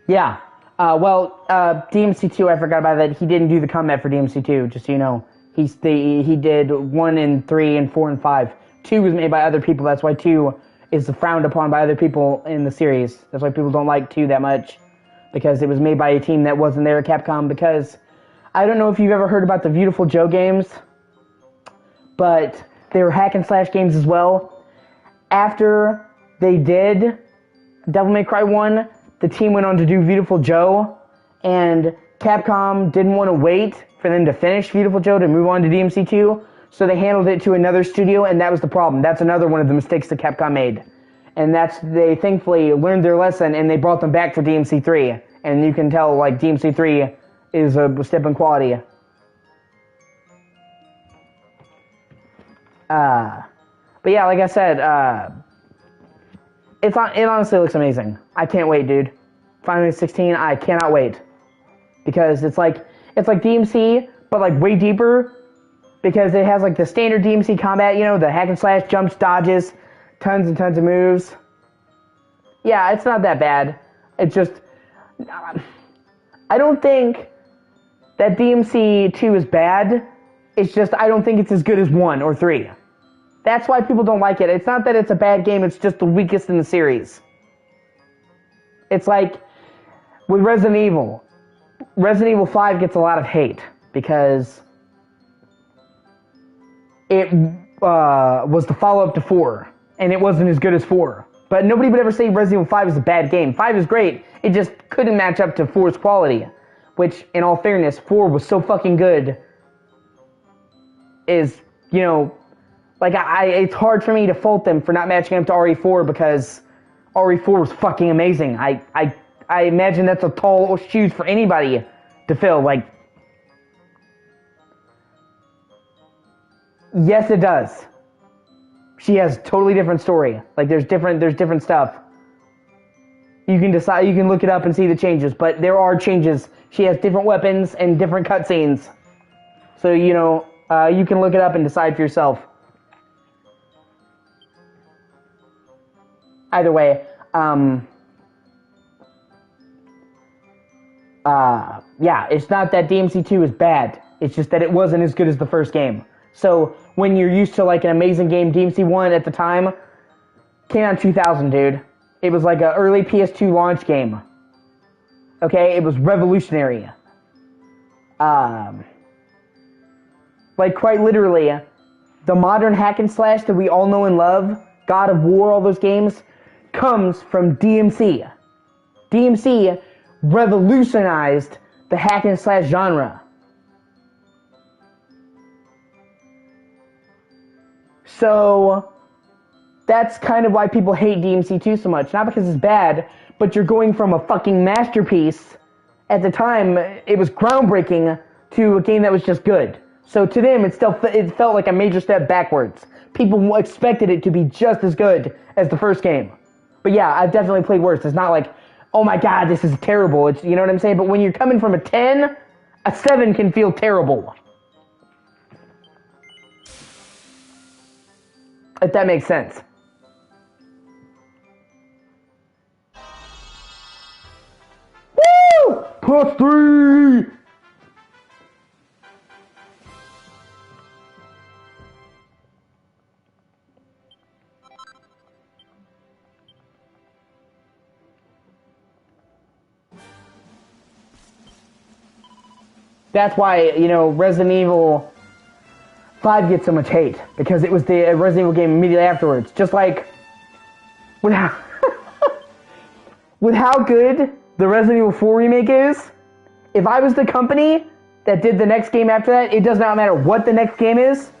Yeah. DMC2, I forgot about that. He didn't do the combat for DMC2, just so you know. He did 1 and 3 and 4 and 5. 2 was made by other people. That's why 2 is frowned upon by other people in the series. That's why people don't like 2 that much. Because it was made by a team that wasn't there at Capcom. Because I don't know if you've ever heard about the Beautiful Joe games, but they were hack and slash games as well. After they did Devil May Cry 1, the team went on to do Beautiful Joe, and Capcom didn't want to wait for them to finish Beautiful Joe to move on to DMC2, so they handled it to another studio, and that was the problem. That's another one of the mistakes that Capcom made. And they thankfully learned their lesson, and they brought them back for DMC3. And you can tell, like, DMC3 is a step in quality. But yeah, like I said, it honestly looks amazing. I can't wait, dude. Final Fantasy 16, I cannot wait. Because it's like DMC, but like way deeper. Because it has like the standard DMC combat, you know, the hack and slash, jumps, dodges, tons and tons of moves. Yeah, it's not that bad. It's just, I don't think that DMC 2 is bad. It's just, I don't think it's as good as 1 or 3. That's why people don't like it. It's not that it's a bad game, it's just the weakest in the series. It's like with Resident Evil. Resident Evil 5 gets a lot of hate because it was the follow-up to 4, and it wasn't as good as 4. But nobody would ever say Resident Evil 5 is a bad game. 5 is great. It just couldn't match up to 4's quality. Which, in all fairness, 4 was so fucking good. Is, you know, like, it's hard for me to fault them for not matching up to RE4 because RE4 was fucking amazing. I imagine that's a tall shoes for anybody to fill. Like, yes, it does. She has a totally different story. Like, there's different stuff. You can decide, you can look it up and see the changes, but there are changes. She has different weapons and different cutscenes. So, you know, you can look it up and decide for yourself. Either way, yeah, it's not that DMC2 is bad. It's just that it wasn't as good as the first game. So, when you're used to, like, an amazing game, DMC1 at the time came out in 2000, dude. It was like an early PS2 launch game. Okay? It was revolutionary. Like, quite literally, the modern hack and slash that we all know and love, God of War, all those games, comes from DMC. DMC revolutionized the hack and slash genre. So, that's kind of why people hate DMC2 so much. Not because it's bad, but you're going from a fucking masterpiece. At the time, it was groundbreaking to a game that was just good. So to them, it felt like a major step backwards. People expected it to be just as good as the first game. But yeah, I've definitely played worse. It's not like, oh my god, this is terrible. It's, you know what I'm saying? But when you're coming from a 10, a 7 can feel terrible. If that makes sense. Woo! +3! That's why, you know, Resident Evil 5 gets so much hate, because it was the Resident Evil game immediately afterwards. Just like, with how, with how good the Resident Evil 4 remake is, if I was the company that did the next game after that, it does not matter what the next game is,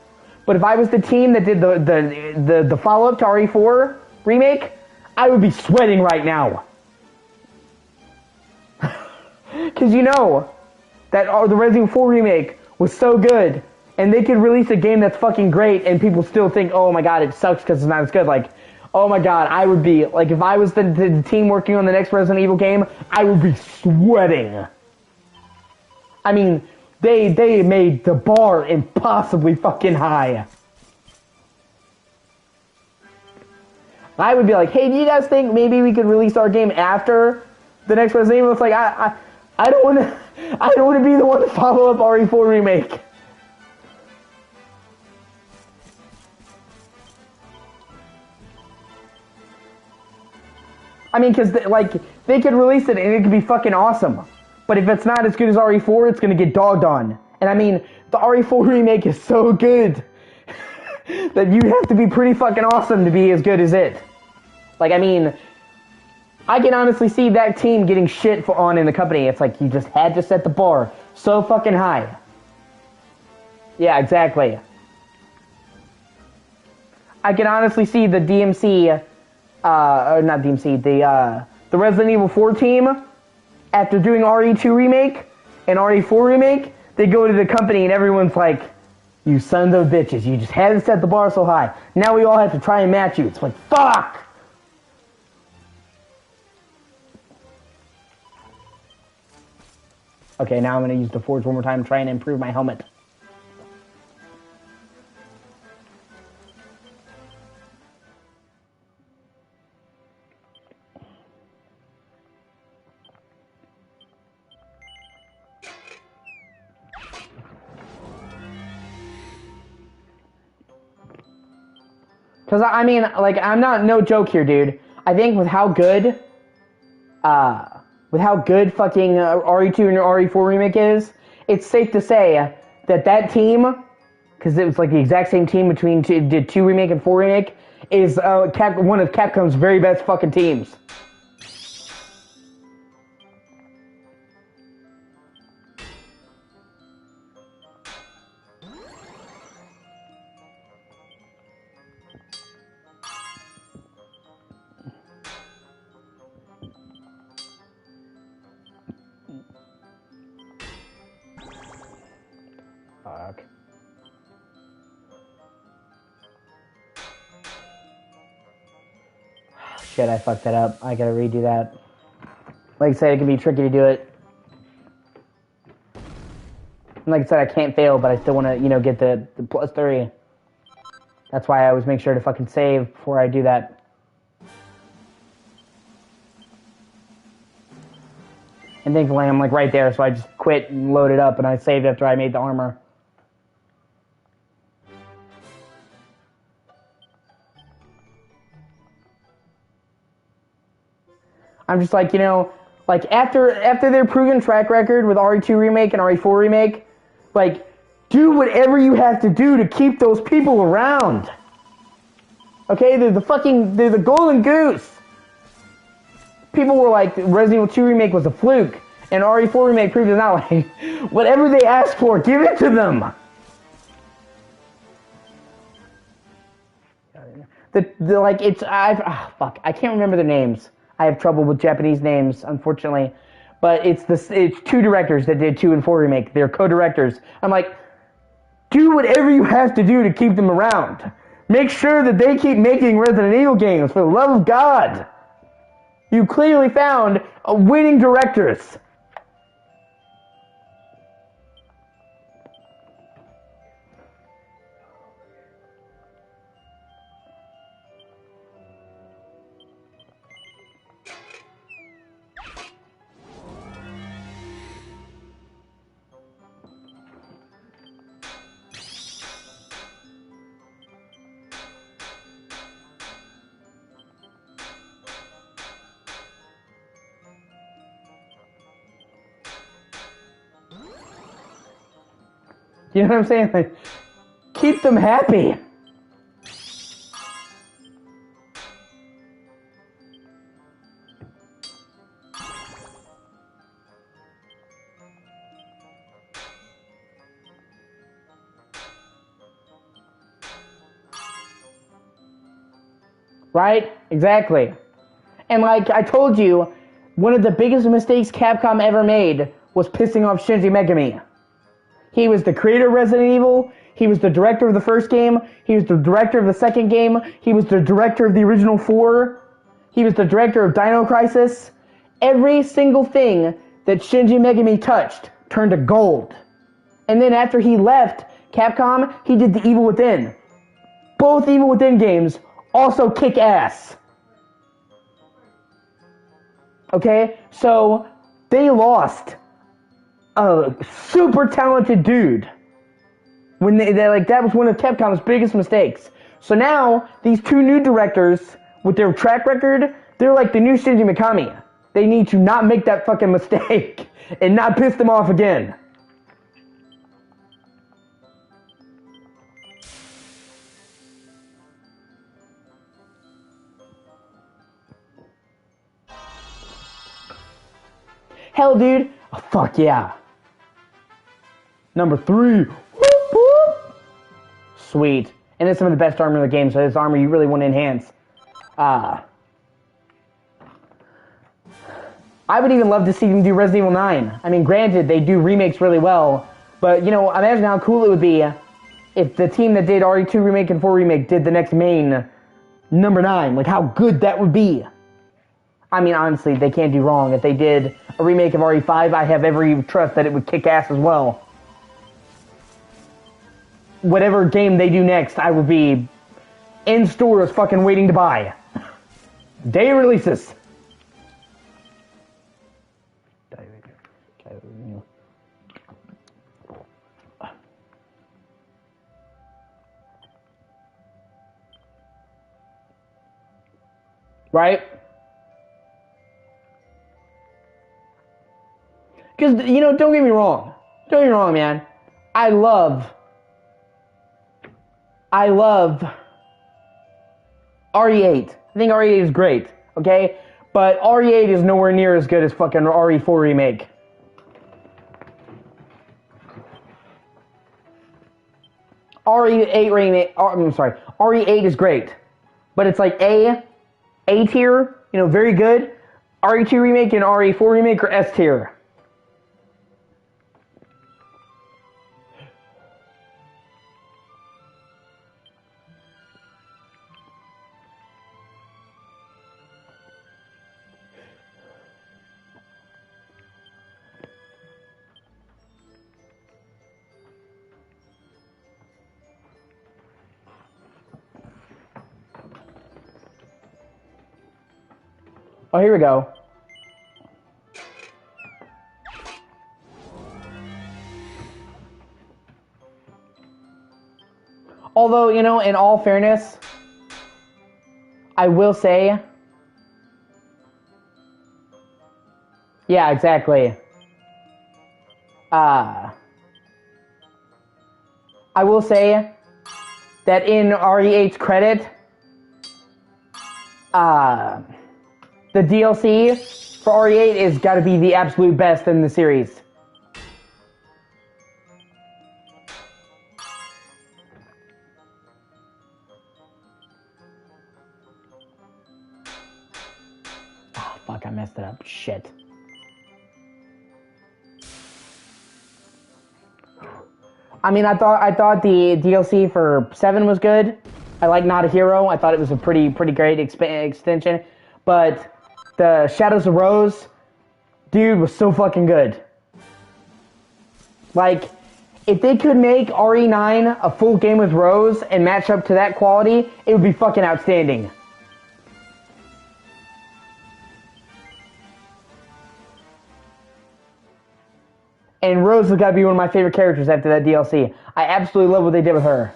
but if I was the team that did the follow-up to RE4 remake, I would be sweating right now. Because you know that the Resident Evil 4 remake was so good, and they could release a game that's fucking great, and people still think, oh my god, it sucks because it's not as good. Like, oh my god, I would be, like, if I was the team working on the next Resident Evil game, I would be sweating. I mean, they made the bar impossibly fucking high. I would be like, hey, do you guys think maybe we could release our game after the next Resident Evil? It's like, I don't want to be the one to follow up RE4 remake. I mean, because, like, they could release it and it could be fucking awesome. But if it's not as good as RE4, it's going to get dogged on. And I mean, the RE4 remake is so good that you have to be pretty fucking awesome to be as good as it. Like, I mean, I can honestly see that team getting shit on in the company. It's like, you just had to set the bar so fucking high. Yeah, exactly. I can honestly see the DMC... or not DMC, the Resident Evil 4 team, after doing RE2 remake and RE4 remake, they go to the company and everyone's like, You sons of bitches. You just hadn't set the bar so high. Now we all have to try and match you. It's like, fuck! Okay, now I'm going to use the forge one more time, trying to improve my helmet. Because, I mean, like, I'm not no joke here, dude. I think with how good fucking RE2 and RE4 remake is, it's safe to say that that team, because it was like the exact same team between did 2 remake and 4 remake, is one of Capcom's very best fucking teams. Fuck. Shit, I fucked that up. I gotta redo that. Like I said, it can be tricky to do it. And like I said, I can't fail, but I still want to, you know, get the +3. That's why I always make sure to fucking save before I do that. And thankfully, I'm like right there, so I just quit and loaded up, and I saved after I made the armor. I'm just like, you know, like after their proven track record with RE2 remake and RE4 remake, like, do whatever you have to do to keep those people around. Okay, they're the golden goose. People were like, Resident Evil 2 remake was a fluke, and RE4 remake proved it not. Like, whatever they ask for, give it to them. Fuck, I can't remember the names. I have trouble with Japanese names, unfortunately. But it's 2 directors that did 2 and 4 remake. They're co-directors. I'm like, do whatever you have to do to keep them around. Make sure that they keep making Resident Evil games, for the love of God. You clearly found winning directors. You know what I'm saying? Like, keep them happy. Right? Exactly. And like I told you, one of the biggest mistakes Capcom ever made was pissing off Shinji Megami. He was the creator of Resident Evil, he was the director of the first game, he was the director of the second game, he was the director of the original 4, he was the director of Dino Crisis. Every single thing that Shinji Megami touched turned to gold. And then after he left Capcom, he did the Evil Within. Both Evil Within games also kick ass. Okay? So, they lost a super talented dude. When they like, that was one of Capcom's biggest mistakes. So now, these 2 new directors, with their track record, they're like the new Shinji Mikami. They need to not make that fucking mistake, and not piss them off again. Hell, dude. Oh, fuck yeah. Number 3. Whoop, whoop. Sweet. And it's some of the best armor in the game, so this armor you really want to enhance. I would even love to see them do Resident Evil 9. I mean, granted, they do remakes really well, but, you know, imagine how cool it would be if the team that did RE2 Remake and 4 Remake did the next main number 9, like how good that would be. I mean, honestly, they can't do wrong. If they did a remake of RE5, I have every trust that it would kick ass as well. Whatever game they do next, I will be in stores fucking waiting to buy. Day releases. Right? Because, you know, don't get me wrong. Don't get me wrong, man. I love RE8. I think RE8 is great, okay? But RE8 is nowhere near as good as fucking RE4 Remake. RE8 Remake, I'm sorry, RE8 is great. But it's like A tier, you know, very good. RE2 Remake and RE4 Remake are S tier. Oh, here we go. Although, you know, in all fairness, I will say... Yeah, exactly. I will say that in RE8's credit, the DLC for RE8 is got to be the absolute best in the series. Oh, fuck, I messed it up. Shit. I mean, I thought the DLC for 7 was good. I like Not a Hero. I thought it was a pretty great extension. But the Shadows of Rose, dude, was so fucking good. Like, if they could make RE9 a full game with Rose and match up to that quality, it would be fucking outstanding. And Rose has got to be one of my favorite characters after that DLC. I absolutely love what they did with her.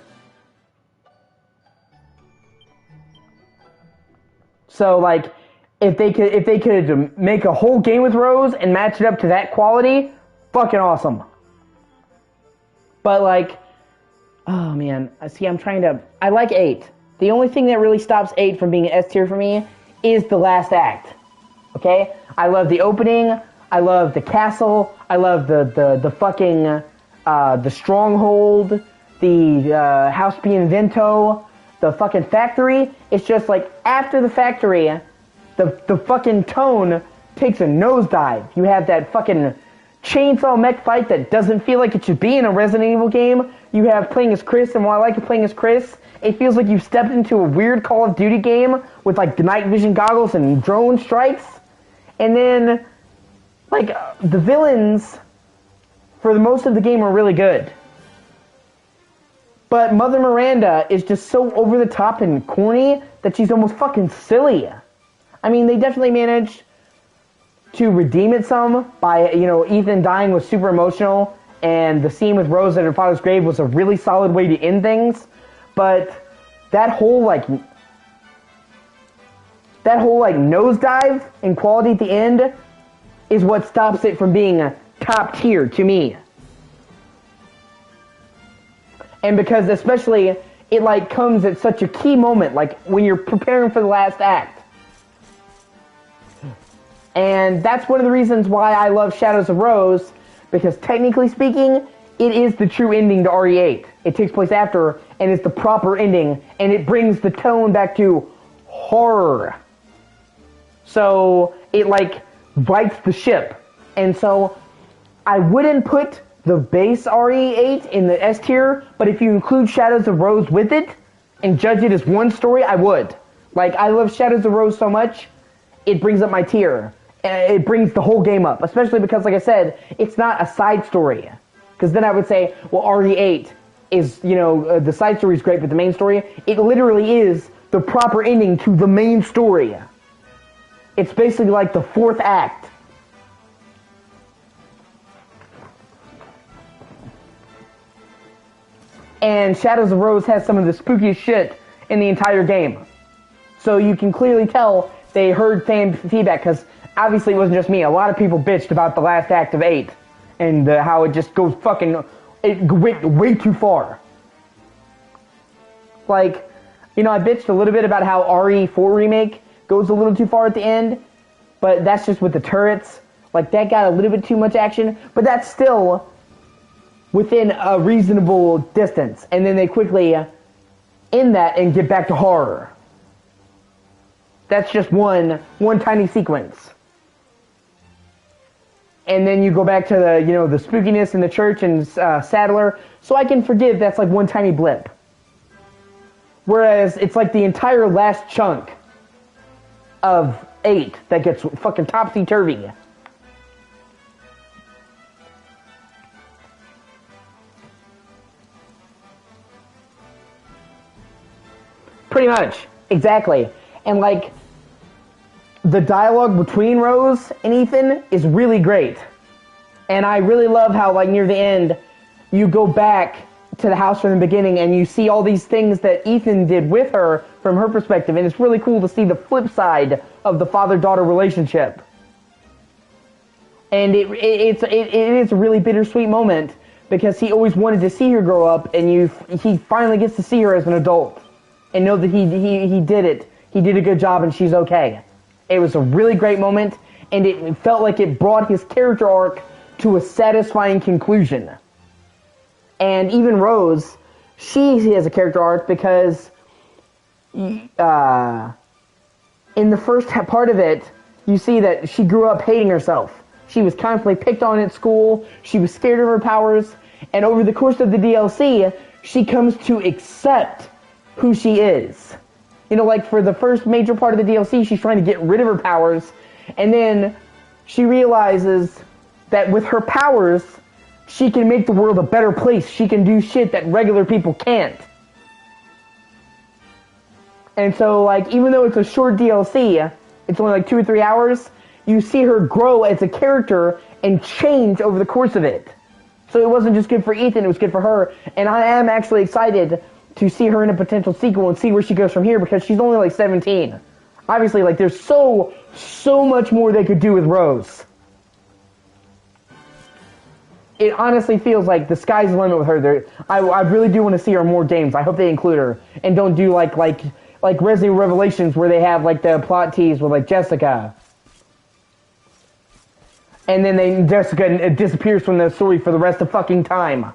So, like, if they could make a whole game with Rose and match it up to that quality, fucking awesome. But, like, oh man, see, I like 8. The only thing that really stops 8 from being S tier for me is the last act. Okay? I love the opening. I love the castle. I love the fucking, the stronghold, the House Bienvento, the fucking factory. It's just like, after the factory, the fucking tone takes a nosedive. You have that fucking chainsaw mech fight that doesn't feel like it should be in a Resident Evil game. You have playing as Chris, and while I like playing as Chris, it feels like you've stepped into a weird Call of Duty game with like night vision goggles and drone strikes. And then, like, the villains, for the most of the game, are really good. But Mother Miranda is just so over the top and corny that she's almost fucking silly. I mean, they definitely managed to redeem it some by, you know, Ethan dying was super emotional, and the scene with Rose at her father's grave was a really solid way to end things. But that whole nosedive in quality at the end is what stops it from being top tier to me. And because especially it like comes at such a key moment, like when you're preparing for the last act. And that's one of the reasons why I love Shadows of Rose, because technically speaking, it is the true ending to RE8. It takes place after, and it's the proper ending, and it brings the tone back to horror. So it like rights the ship. And so I wouldn't put the base RE8 in the S tier, but if you include Shadows of Rose with it and judge it as one story, I would. Like, I love Shadows of Rose so much, it brings up my tier. It brings the whole game up, especially because, like I said, it's not a side story. Because then I would say, well, RE8 is, the side story is great, but the main story, it literally is the proper ending to the main story. It's basically like the fourth act. And Shadows of Rose has some of the spookiest shit in the entire game. So you can clearly tell they heard fan feedback, because obviously it wasn't just me. A lot of people bitched about the last act of 8 and how it just goes it went way too far. Like, I bitched a little bit about how RE4 Remake goes a little too far at the end, but that's just with the turrets. Like, that got a little bit too much action, but that's still within a reasonable distance. And then they quickly end that and get back to horror. That's just one tiny sequence. And then you go back to the spookiness in the church and Saddler, so I can forgive that's like one tiny blip. Whereas it's like the entire last chunk of 8 that gets fucking topsy-turvy. Pretty much. Exactly. And like, the dialogue between Rose and Ethan is really great. And I really love how, like, near the end, you go back to the house from the beginning and you see all these things that Ethan did with her from her perspective. And it's really cool to see the flip side of the father-daughter relationship. And it is a really bittersweet moment because he always wanted to see her grow up, and he finally gets to see her as an adult and know that he did it. He did a good job and she's okay. It was a really great moment, and it felt like it brought his character arc to a satisfying conclusion. And even Rose, she has a character arc because in the first part of it, you see that she grew up hating herself. She was constantly picked on at school, she was scared of her powers, and over the course of the DLC, she comes to accept who she is. Like for the first major part of the DLC, she's trying to get rid of her powers, and then she realizes that with her powers, she can make the world a better place. She can do shit that regular people can't. And so, like, even though it's a short DLC, it's only like 2 or 3 hours, you see her grow as a character and change over the course of it. So it wasn't just good for Ethan, it was good for her, and I am actually excited to see her in a potential sequel and see where she goes from here, because she's only like 17. Obviously, like, there's so much more they could do with Rose. It honestly feels like the sky's the limit with her. I really do want to see her in more games. I hope they include her and don't do like Resident Evil Revelations, where they have like the plot tease with like Jessica, and then Jessica disappears from the story for the rest of fucking time.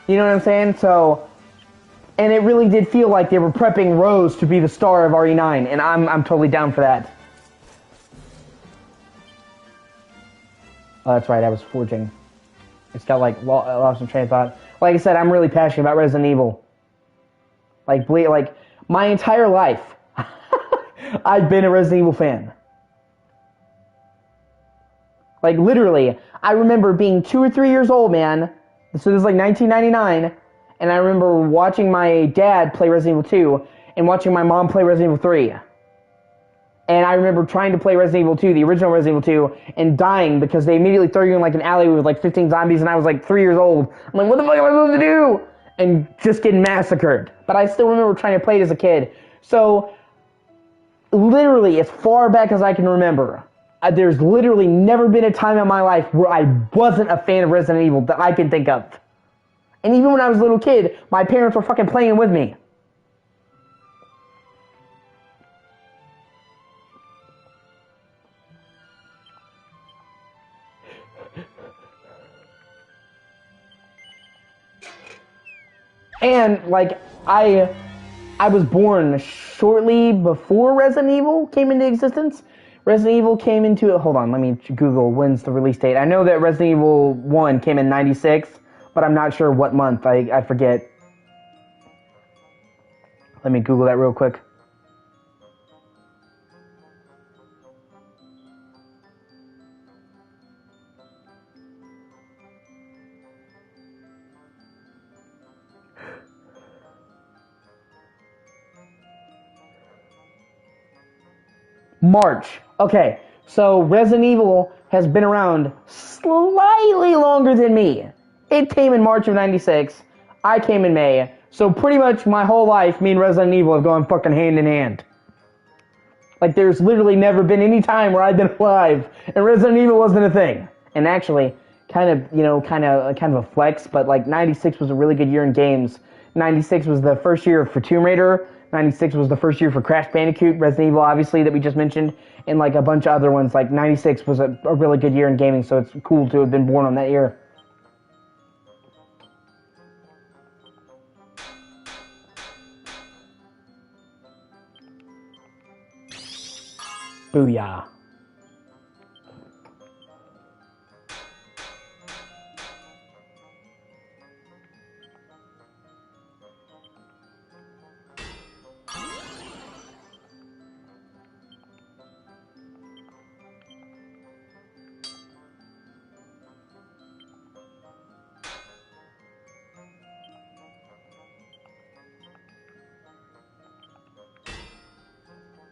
You know what I'm saying? So, and it really did feel like they were prepping Rose to be the star of RE9, and I'm totally down for that. Oh, that's right, I was forging. It's got like lost some train of thought. Like I said, I'm really passionate about Resident Evil. Like my entire life, I've been a Resident Evil fan. Like literally, I remember being 2 or 3 years old, man. So this is like 1999, and I remember watching my dad play Resident Evil 2 and watching my mom play Resident Evil 3. And I remember trying to play Resident Evil 2, the original Resident Evil 2, and dying because they immediately throw you in like an alley with like 15 zombies, and I was like 3 years old. I'm like, what the fuck am I supposed to do? And just getting massacred. But I still remember trying to play it as a kid. So, literally, as far back as I can remember, there's literally never been a time in my life where I wasn't a fan of Resident Evil that I can think of. And even when I was a little kid, my parents were fucking playing with me. And, like, I I was born shortly before Resident Evil came into existence. Resident Evil came into... Hold on, let me Google when's the release date. I know that Resident Evil 1 came in 96, but I'm not sure what month. I forget. Let me Google that real quick. March. Okay, so Resident Evil has been around slightly longer than me. It came in March of 96. I came in May. So pretty much my whole life, me and Resident Evil have gone fucking hand in hand. Like, there's literally never been any time where I've been alive and Resident Evil wasn't a thing. And actually, kind of a flex, but like 96 was a really good year in games. 96 was the first year for Tomb Raider. 96 was the first year for Crash Bandicoot, Resident Evil, obviously, that we just mentioned, and like a bunch of other ones. Like 96 was a really good year in gaming, so it's cool to have been born on that year. Booyah.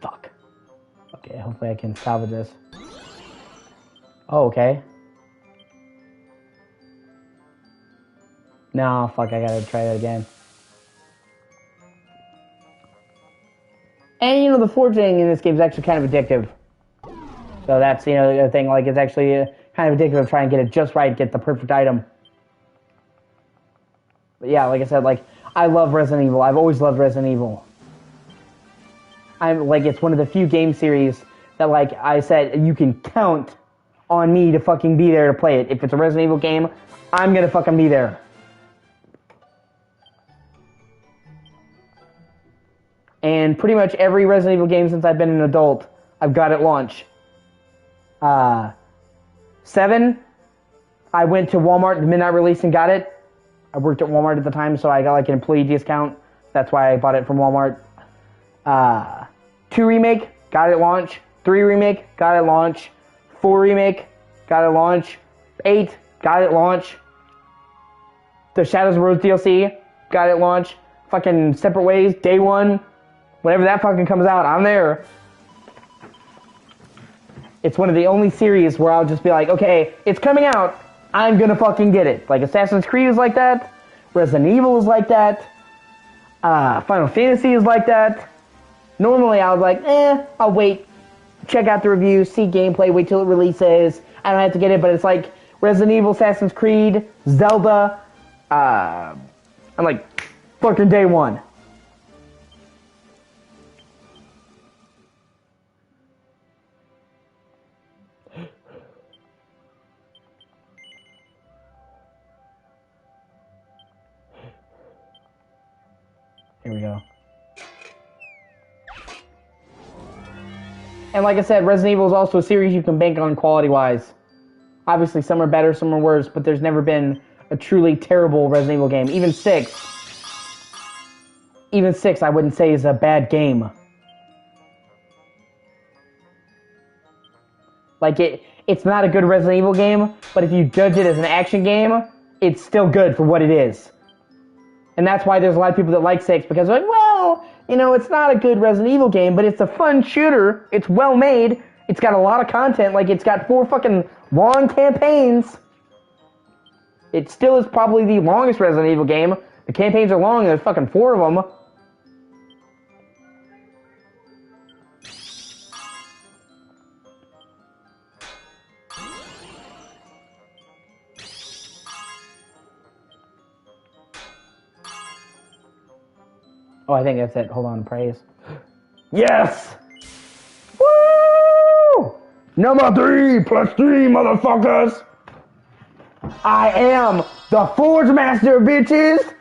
Fuck. Okay, hopefully I can salvage this. Oh, okay. No, fuck, I gotta try that again. And, you know, the forging in this game is actually kind of addictive. So that's, you know, the thing, like, it's actually kind of addictive to try and get it just right, get the perfect item. But yeah, like I said, like, I love Resident Evil. I've always loved Resident Evil. I'm, like, it's one of the few game series that, like I said, you can count on me to fucking be there to play it. If it's a Resident Evil game, I'm gonna fucking be there. And pretty much every Resident Evil game since I've been an adult, I've got at launch. 7, I went to Walmart the midnight release and got it. I worked at Walmart at the time, so I got like an employee discount. That's why I bought it from Walmart. 2 remake, got it at launch. 3 remake, got it at launch. 4 remake, got it at launch. 8, got it at launch. The Shadows of Rose DLC, got it at launch. Fucking Separate Ways, day 1. Whenever that fucking comes out, I'm there. It's one of the only series where I'll just be like, okay, it's coming out, I'm gonna fucking get it. Like Assassin's Creed is like that. Resident Evil is like that. Final Fantasy is like that. Normally I was like, I'll wait, check out the reviews, see gameplay, wait till it releases. I don't have to get it, but it's like Resident Evil, Assassin's Creed, Zelda. I'm like, fucking day 1. Here we go. And like I said, Resident Evil is also a series you can bank on quality-wise. Obviously, some are better, some are worse, but there's never been a truly terrible Resident Evil game. Even 6 I wouldn't say is a bad game. Like, it's not a good Resident Evil game, but if you judge it as an action game, it's still good for what it is. And that's why there's a lot of people that like 6, because they're like, well, you know, it's not a good Resident Evil game, but it's a fun shooter, it's well made, it's got a lot of content, like it's got 4 fucking long campaigns. It still is probably the longest Resident Evil game. The campaigns are long, and there's fucking 4 of them. Oh, I think that's it. Hold on, praise. Yes! Woo! Number 3 plus 3, motherfuckers! I am the Forge Master, bitches!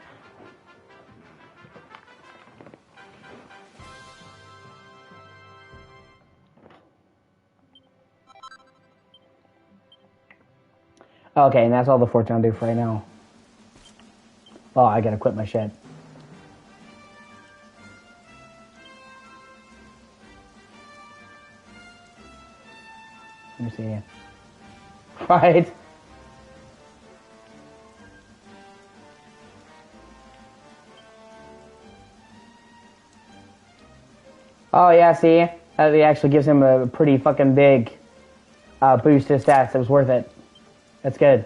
Okay, and that's all the fortune I'll do for right now. Oh, I gotta quit my shit. Let me see. Right? Oh yeah, see? That actually gives him a pretty fucking big boost to his stats. It was worth it. That's good.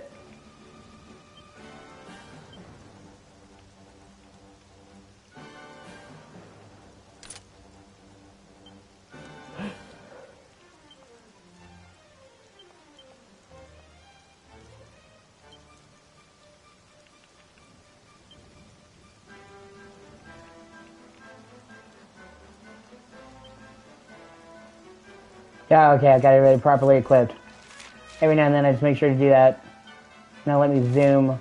Yeah, okay, I got it really properly equipped. Every now and then I just make sure to do that. Now let me zoom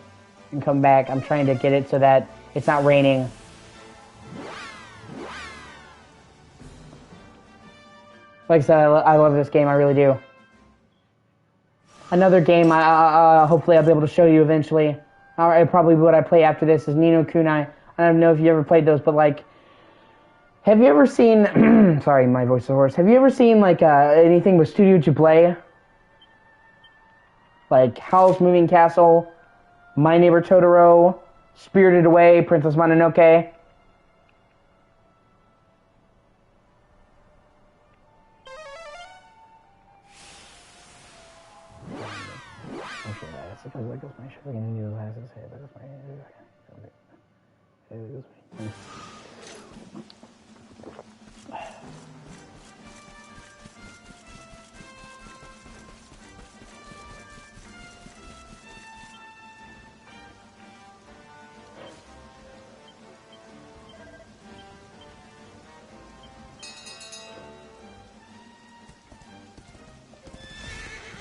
and come back. I'm trying to get it so that it's not raining. Like I said, I love this game, I really do. Another game, hopefully I'll be able to show you eventually. Probably what I play after this is Ni no Kunai. I don't know if you ever played those, but like, have you ever seen, sorry, my voice is hoarse. Have you ever seen like anything with Studio Ghibli? Like Howl's Moving Castle, My Neighbor Totoro, Spirited Away, Princess Mononoke.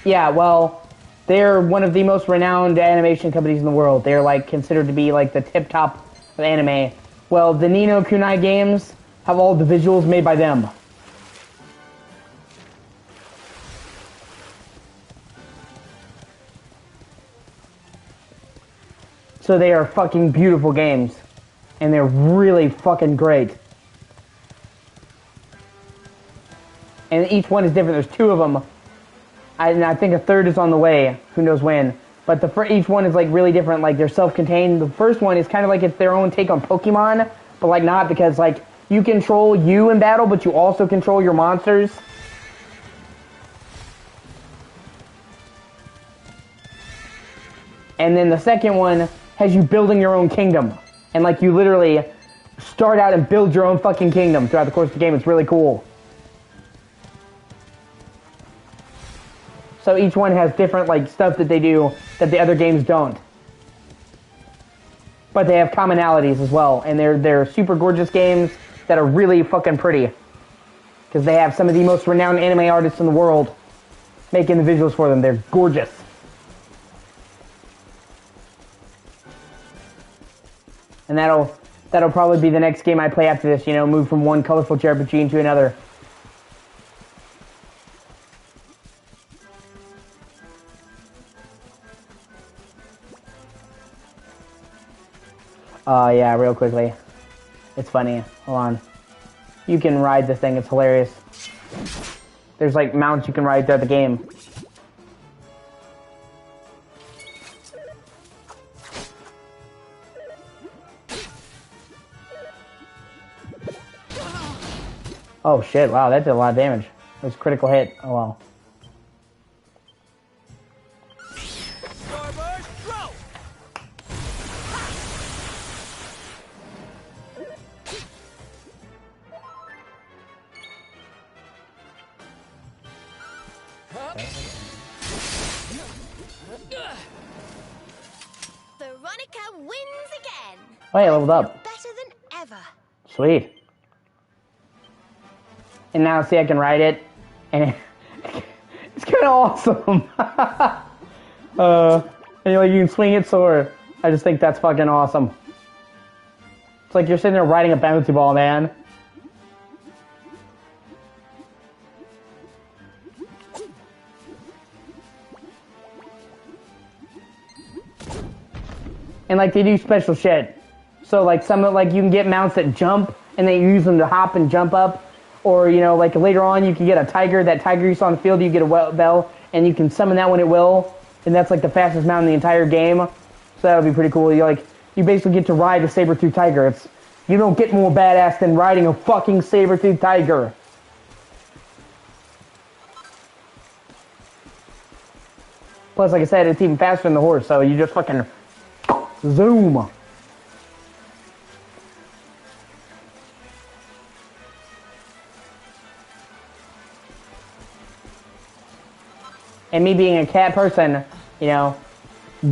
Yeah, well, they're one of the most renowned animation companies in the world. They're like considered to be like the tip top of anime. Well, the Ni no Kunai games have all the visuals made by them. So they are fucking beautiful games. And they're really fucking great. And each one is different. There's two of them. And I think a third is on the way. Who knows when. But each one is like really different. Like they're self-contained. The first one is kind of like it's their own take on Pokemon. But like not, because like you control you in battle, but you also control your monsters. And then the second one has you building your own kingdom. And like you literally start out and build your own fucking kingdom throughout the course of the game. It's really cool. So each one has different like stuff that they do that the other games don't. But they have commonalities as well, and they're super gorgeous games that are really fucking pretty. Because they have some of the most renowned anime artists in the world making the visuals for them. They're gorgeous. And that'll probably be the next game I play after this, you know, move from one colorful JRPG into another. Yeah, real quickly. It's funny. Hold on. You can ride this thing, it's hilarious. There's like mounts you can ride throughout the game. Oh shit, wow, that did a lot of damage. It was a critical hit. Oh well. Veronica wins again. Oh, yeah, leveled up. Better than ever. Sweet. And now, see, I can ride it, and it's kind of awesome. And you can swing it, so I just think that's fucking awesome. It's like you're sitting there riding a bouncy ball, man. and like they do special shit. So like some of like you can get mounts that jump, and they use them to hop and jump up. Or, you know, like later on you can get a tiger. That tiger you saw on the field, you get a bell, and you can summon that when it will. And that's like the fastest mount in the entire game. So that would be pretty cool. You basically get to ride a saber-tooth tiger. You don't get more badass than riding a fucking saber-tooth tiger. Plus, like I said, it's even faster than the horse, so you just fucking zoom. And me being a cat person, you know,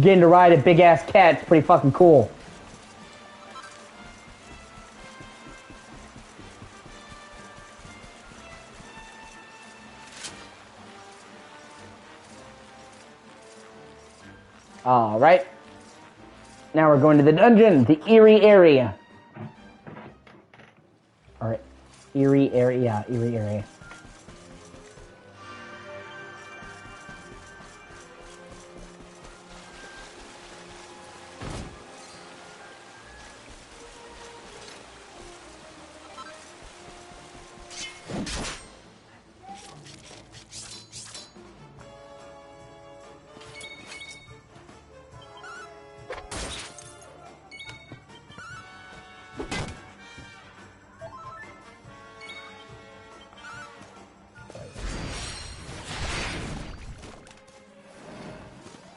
getting to ride a big-ass cat is pretty fucking cool. Alright. Now we're going to the dungeon, the Eerie area. Alright. Eerie area, Eerie area.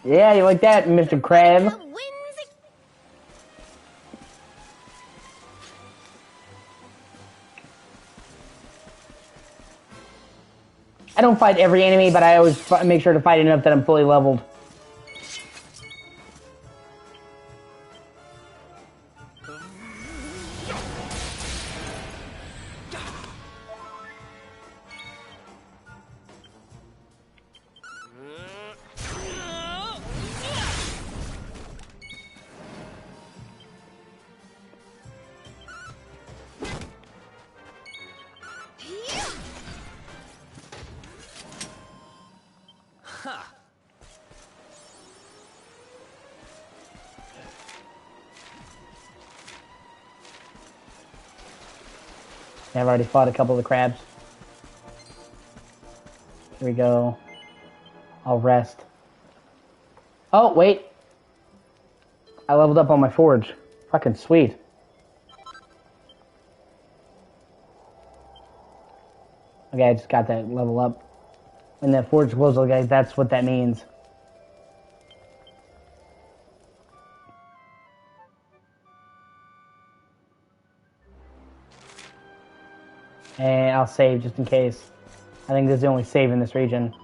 Yeah, you like that, Mr. Crab? I don't fight every enemy, but I always make sure to fight enough that I'm fully leveled. I've already fought a couple of the crabs. Here we go. I'll rest. Oh, wait. I leveled up on my forge. Fucking sweet. Okay, I just got that level up. When that forge glows, guys, that's what that means. And I'll save just in case. I think this is the only save in this region.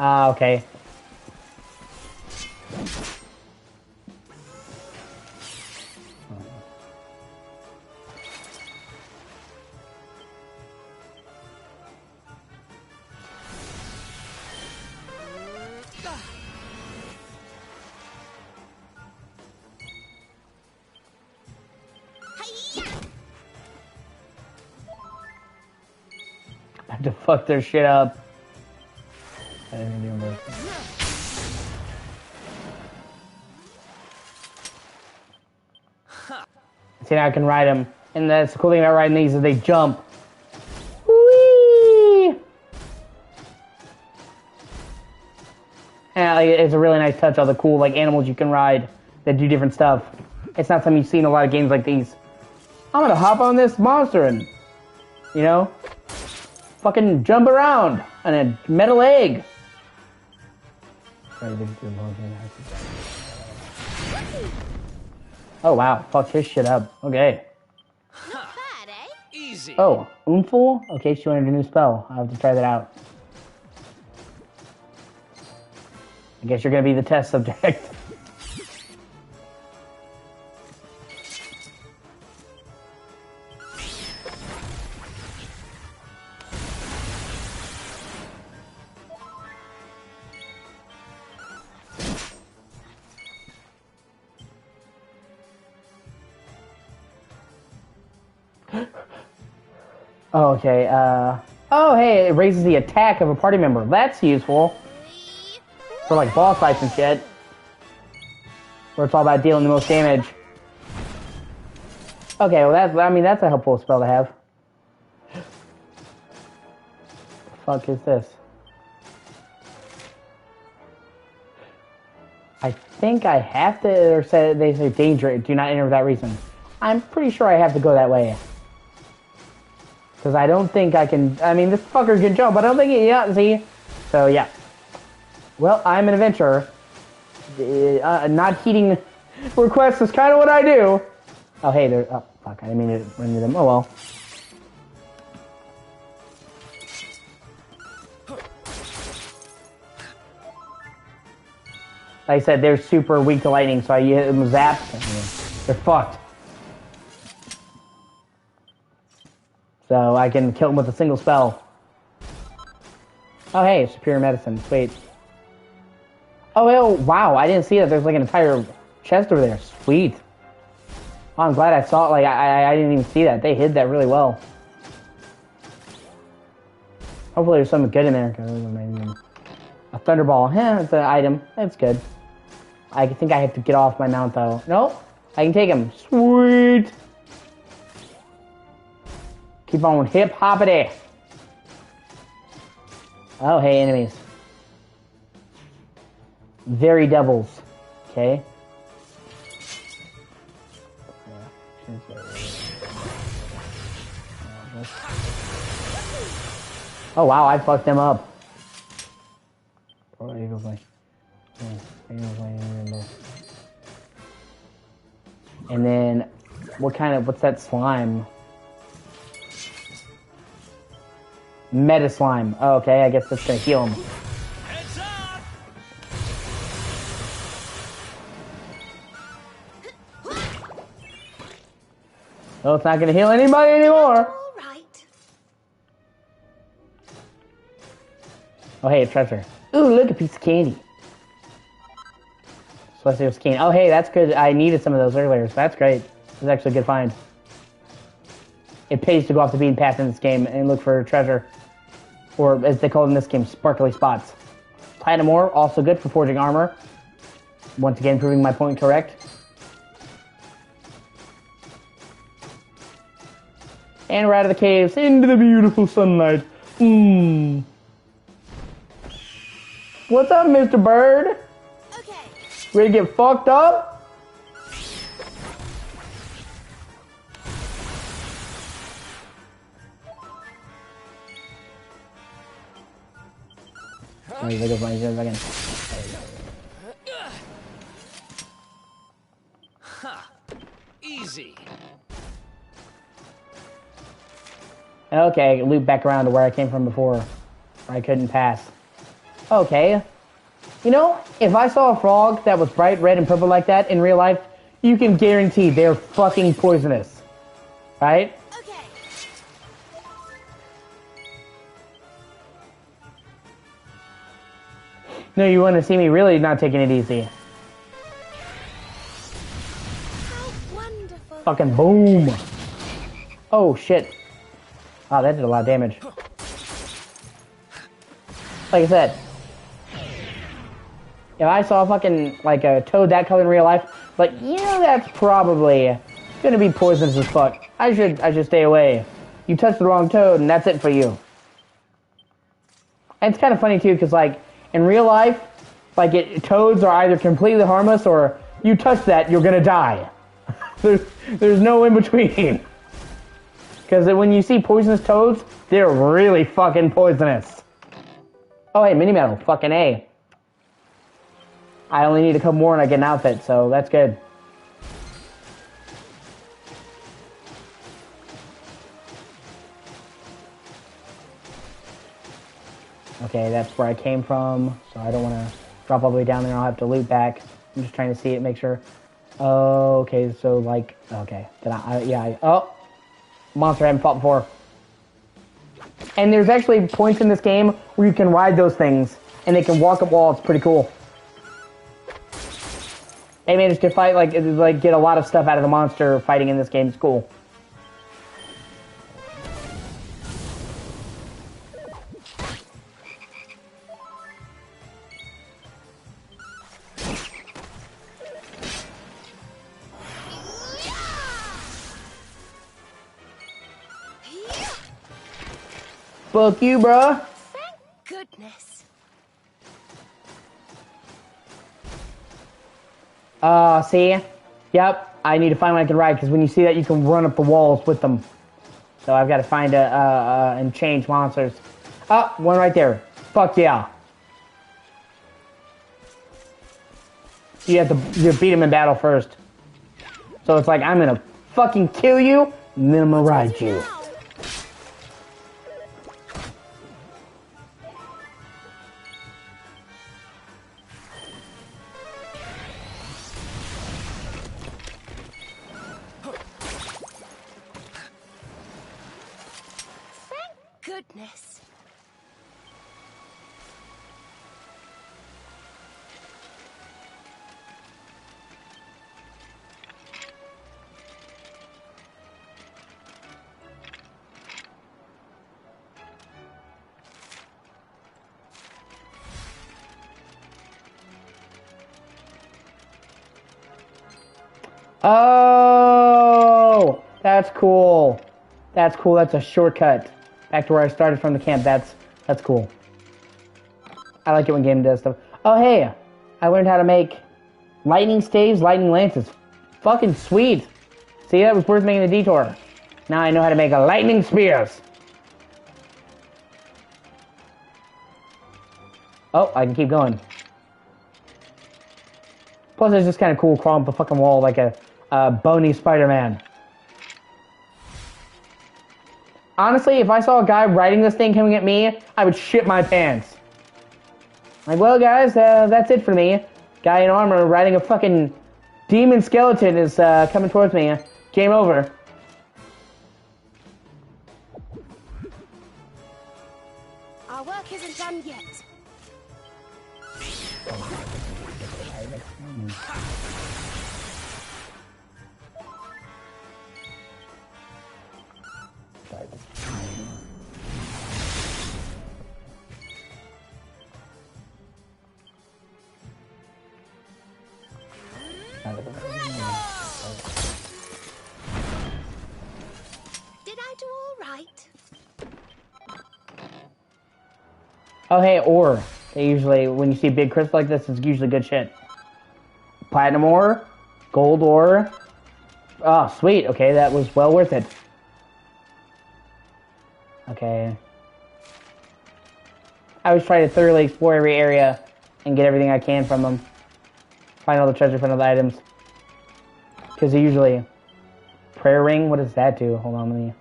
Ah, okay. I have to fuck their shit up. I didn't even do this. See, now I can ride them. And that's the cool thing about riding these is they jump. Whee! And like, it's a really nice touch, all the cool like animals you can ride that do different stuff. It's not something you see in a lot of games like these. I'm gonna hop on this monster and, you know, fucking jump around on a metal egg. Oh wow, fuck his shit up. Okay. Not bad, eh? Easy. Oh, Oomful? Okay, she wanted a new spell. I'll have to try that out. I guess you're gonna be the test subject. Okay, oh, hey, it raises the attack of a party member. That's useful. For, like, boss fights and shit. Where it's all about dealing the most damage. Okay, well, that's a helpful spell to have. The fuck is this? I think I have to, or they say danger, do not enter for that reason. I'm pretty sure I have to go that way. Because I don't think I can, I mean, this fucker can jump, but I don't think yeah, see? So, yeah. Well, I'm an adventurer. Not heeding requests is kind of what I do. Oh, hey, there, oh, fuck, I didn't mean to run into them. Oh, well. Like I said, they're super weak to lightning, so I hit them zap. They're fucked. So I can kill them with a single spell. Oh, hey, superior medicine. Sweet. Oh, wow, I didn't see that. There's like an entire chest over there. Sweet. Oh, I'm glad I saw it. Like, I didn't even see that. They hid that really well. Hopefully there's something good in there. A thunderball. It's an item. That's good. I think I have to get off my mount, though. Nope. I can take him. Sweet. Keep on hip-hoppity. Oh, hey, enemies. Very devils. Okay. Oh, wow, I fucked them up. And then, what's that slime? Meta slime. Oh, okay, I guess that's gonna heal him. Heads up! Well, it's not gonna heal anybody anymore. All right. Oh, hey, a treasure. Ooh, look, a piece of candy. Celestial's cane. Oh, hey, that's good. I needed some of those earlier, so that's great. It was actually a good find. It pays to go off the beaten path in this game and look for treasure. Or, as they call it in this game, sparkly spots. Platinum ore, also good for forging armor. Once again, proving my point correct. And we're out of the caves, into the beautiful sunlight. What's up, Mr. Bird? Okay. Ready to get fucked up? Oh, there goes my jump again. Ha! Easy. Okay, loop back around to where I came from before. Where I couldn't pass. Okay. You know, if I saw a frog that was bright red and purple like that in real life, you can guarantee they're fucking poisonous. Right? Okay. No, you want to see me really not taking it easy. How wonderful. Fucking boom. Oh, shit. Wow, that did a lot of damage. Like I said, if I saw fucking, like, a toad that color in real life, like, yeah, that's probably gonna be poisonous as fuck. I should stay away. You touched the wrong toad, and that's it for you. And it's kind of funny, too, because, like, in real life, like, toads are either completely harmless, or you touch that, you're gonna die. There's no in between. Because when you see poisonous toads, they're really fucking poisonous. Oh, hey, mini medal. Fucking A. I only need a couple more and I get an outfit, so that's good. Okay, that's where I came from, so I don't want to drop all the way down there. I'll have to loop back. I'm just trying to see it, make sure. Oh, okay, so like, okay. Oh, monster I haven't fought before. And there's actually points in this game where you can ride those things, and they can walk up walls. It's pretty cool. I managed to fight, like get a lot of stuff out of the monster fighting in this game. It's cool. Fuck you, bruh. Thank goodness. See? Yep, I need to find one I can ride, because when you see that, you can run up the walls with them. So I've got to find and change monsters. Oh, one right there. Fuck yeah. You have to beat him in battle first. So it's like, I'm gonna fucking kill you, and then I'm gonna ride you. Goodness. Oh, that's cool. That's cool. That's a shortcut back to where I started from the camp. That's cool. I like it when game does stuff. Oh, hey, I learned how to make lightning staves, lightning lances. Fucking sweet. See, that was worth making the detour. Now I know how to make a lightning spears. Oh, I can keep going. Plus, it's just kind of cool crawling up the fucking wall like a bony Spider-Man. Honestly, if I saw a guy riding this thing coming at me, I would shit my pants. Like, well, guys, that's it for me. Guy in armor riding a fucking demon skeleton is coming towards me. Game over. Our work isn't done yet. Did I do all right? Oh, hey, ore. They usually, when you see big crystals like this, it's usually good shit. Platinum ore, gold ore. Oh, sweet. Okay, that was well worth it. Okay. I always try to thoroughly explore every area and get everything I can from them. Find all the treasure, find all the items. Because they usually... Prayer ring? What does that do? Hold on, let me...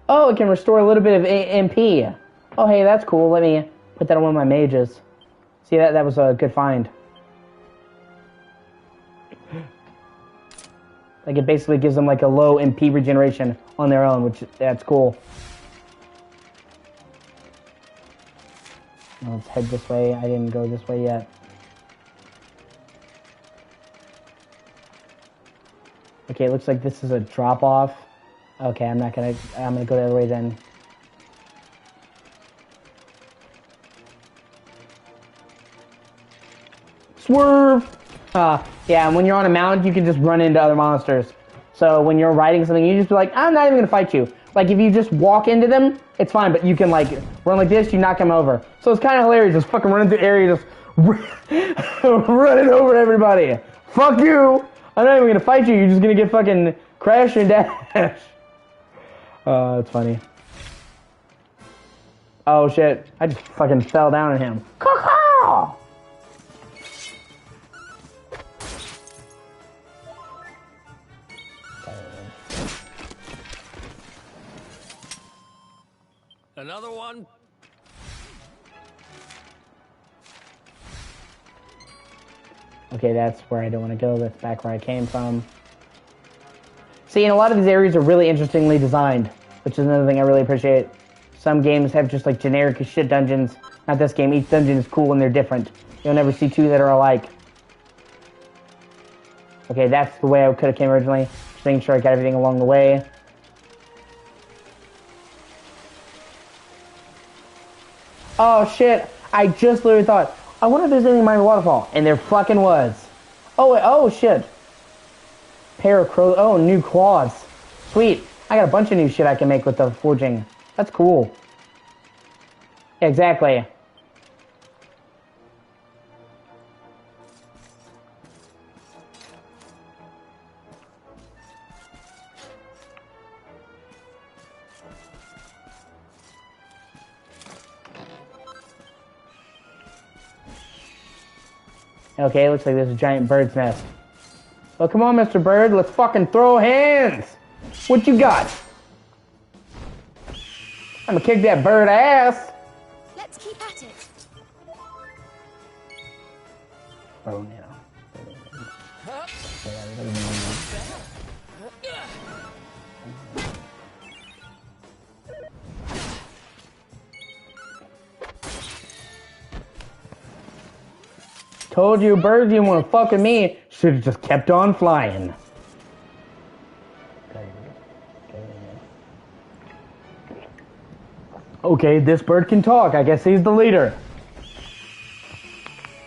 Oh, it can restore a little bit of MP. Oh, hey, that's cool. Let me put that on one of my mages. See, that was a good find. Like, it basically gives them, like, a low MP regeneration on their own, which, that's cool. Now let's head this way. I didn't go this way yet. Okay, it looks like this is a drop-off. Okay, I'm gonna go the other way then. Swerve! Yeah, and when you're on a mountain, you can just run into other monsters. So when you're riding something, you just be like, I'm not even gonna fight you. Like, if you just walk into them, it's fine, but you can, like, run like this, you knock them over. So it's kind of hilarious, just fucking running through the area, just running over everybody. Fuck you! I'm not even gonna fight you, you're just gonna get fucking crash and dash. Oh, that's funny. Oh, shit. I just fucking fell down on him. Caw-caw! Another one? Okay, that's where I don't want to go. That's back where I came from. See, and a lot of these areas are really interestingly designed, which is another thing I really appreciate. Some games have just like generic as shit dungeons. Not this game. Each dungeon is cool and they're different. You'll never see two that are alike. Okay, that's the way I could have came originally. Just making sure I got everything along the way. Oh shit, I just literally thought, I wonder if there's anything behind the waterfall. And there fucking was. Oh, wait, oh shit. Pair of crows, oh, new claws. Sweet. I got a bunch of new shit I can make with the forging. That's cool. Exactly. Okay, looks like there's a giant bird's nest. Well, come on, Mr. Bird, let's fucking throw hands! What you got? I'm gonna kick that bird ass! Let's keep at it. Oh, no. Told you, birds, you want to fuck with me. Should have just kept on flying. Okay, this bird can talk. I guess he's the leader.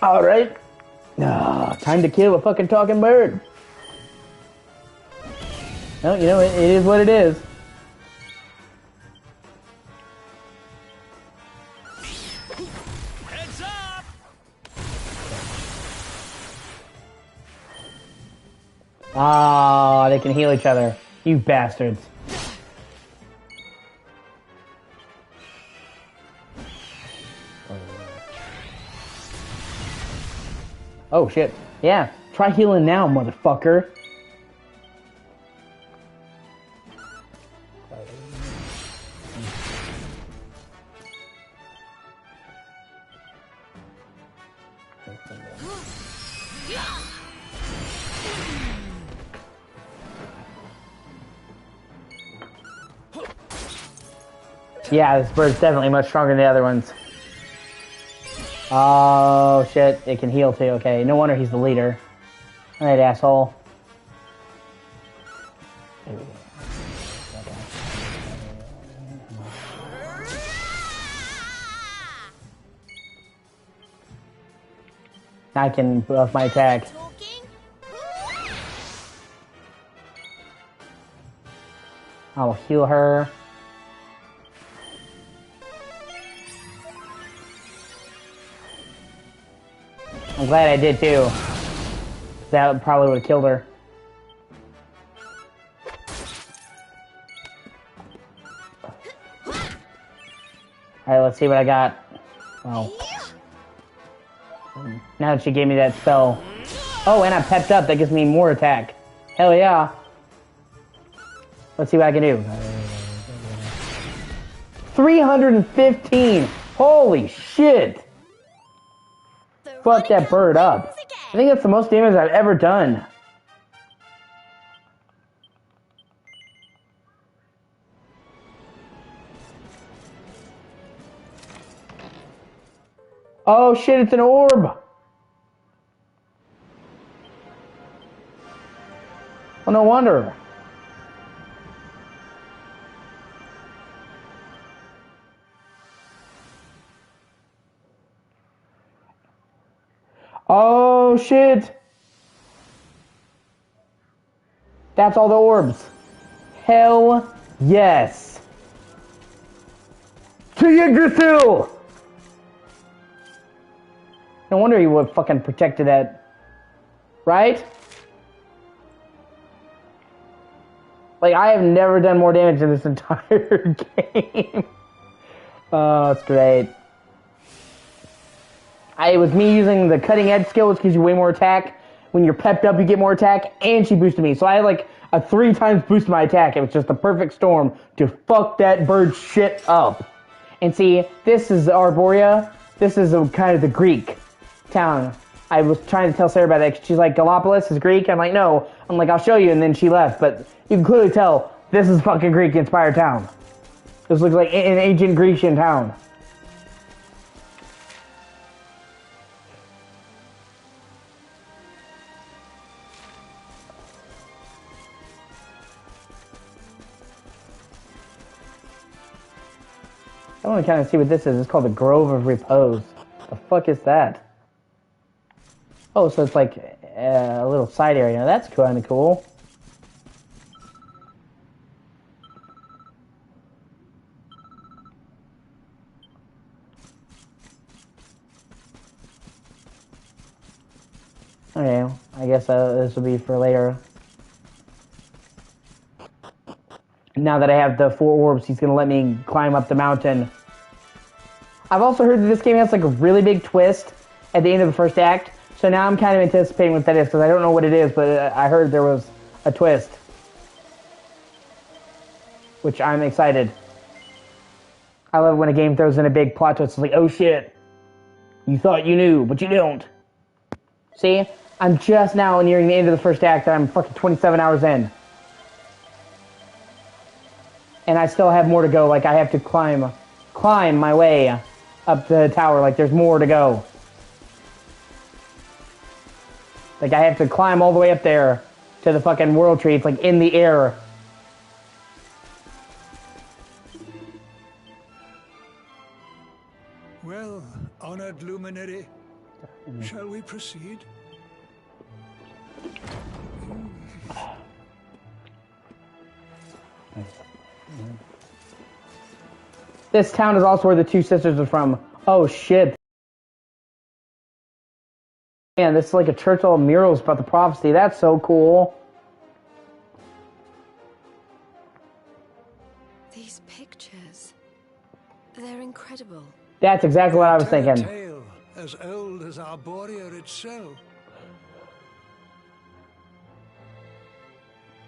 Alright. Time to kill a fucking talking bird. No, you know, it is what it is. Heads up! Ah, they can heal each other. You bastards. Oh shit. Yeah, try healing now, motherfucker. Yeah, this bird's definitely much stronger than the other ones. Oh shit, it can heal too. Okay, no wonder he's the leader. Alright, asshole. I can buff my attack. I'll heal her. I'm glad I did too. That probably would have killed her. Alright, let's see what I got. Oh. Now that she gave me that spell. Oh, and I pepped up. That gives me more attack. Hell yeah. Let's see what I can do. 315! Holy shit! Fuck that bird up. I think that's the most damage I've ever done. Oh shit, it's an orb! Well, no wonder. Oh shit! That's all the orbs. Hell yes! To Yggdrasil! No wonder he would fucking protected that. Right? Like, I have never done more damage in this entire game. Oh, it's great. It was me using the cutting edge skill, which gives you way more attack. When you're pepped up, you get more attack, and she boosted me. So I had like a 3 times boost to my attack. It was just the perfect storm to fuck that bird shit up. And see, this is Arborea. This is kind of the Greek town. I was trying to tell Sarah about that. She's like, Gallipolis is Greek? I'm like, no. I'm like, I'll show you. And then she left. But you can clearly tell this is fucking Greek-inspired town. This looks like an ancient Grecian town. I want to kind of see what this is. It's called the Grove of Repose. The fuck is that? Oh, so it's like a little side area. That's kind of cool. Okay, I guess this will be for later. Now that I have the 4 orbs, he's gonna let me climb up the mountain. I've also heard that this game has like a really big twist at the end of the first act, so now I'm kind of anticipating what that is, because I don't know what it is, but I heard there was a twist. Which I'm excited. I love when a game throws in a big plot twist. It's like, oh shit, you thought you knew, but you don't. See? I'm just now nearing the end of the first act, and I'm fucking 27 hours in. And I still have more to go. Like, I have to climb my way up the tower. Like, there's more to go. Like, I have to climb all the way up there to the fucking world tree. It's like in the air. Well, honored luminary, shall we proceed? This town is also where the 2 sisters are from. Oh shit. Man, this is like a church all murals about the prophecy. That's so cool. These pictures, they're incredible. That's exactly what I was thinking. A tale as old as Arborea itself.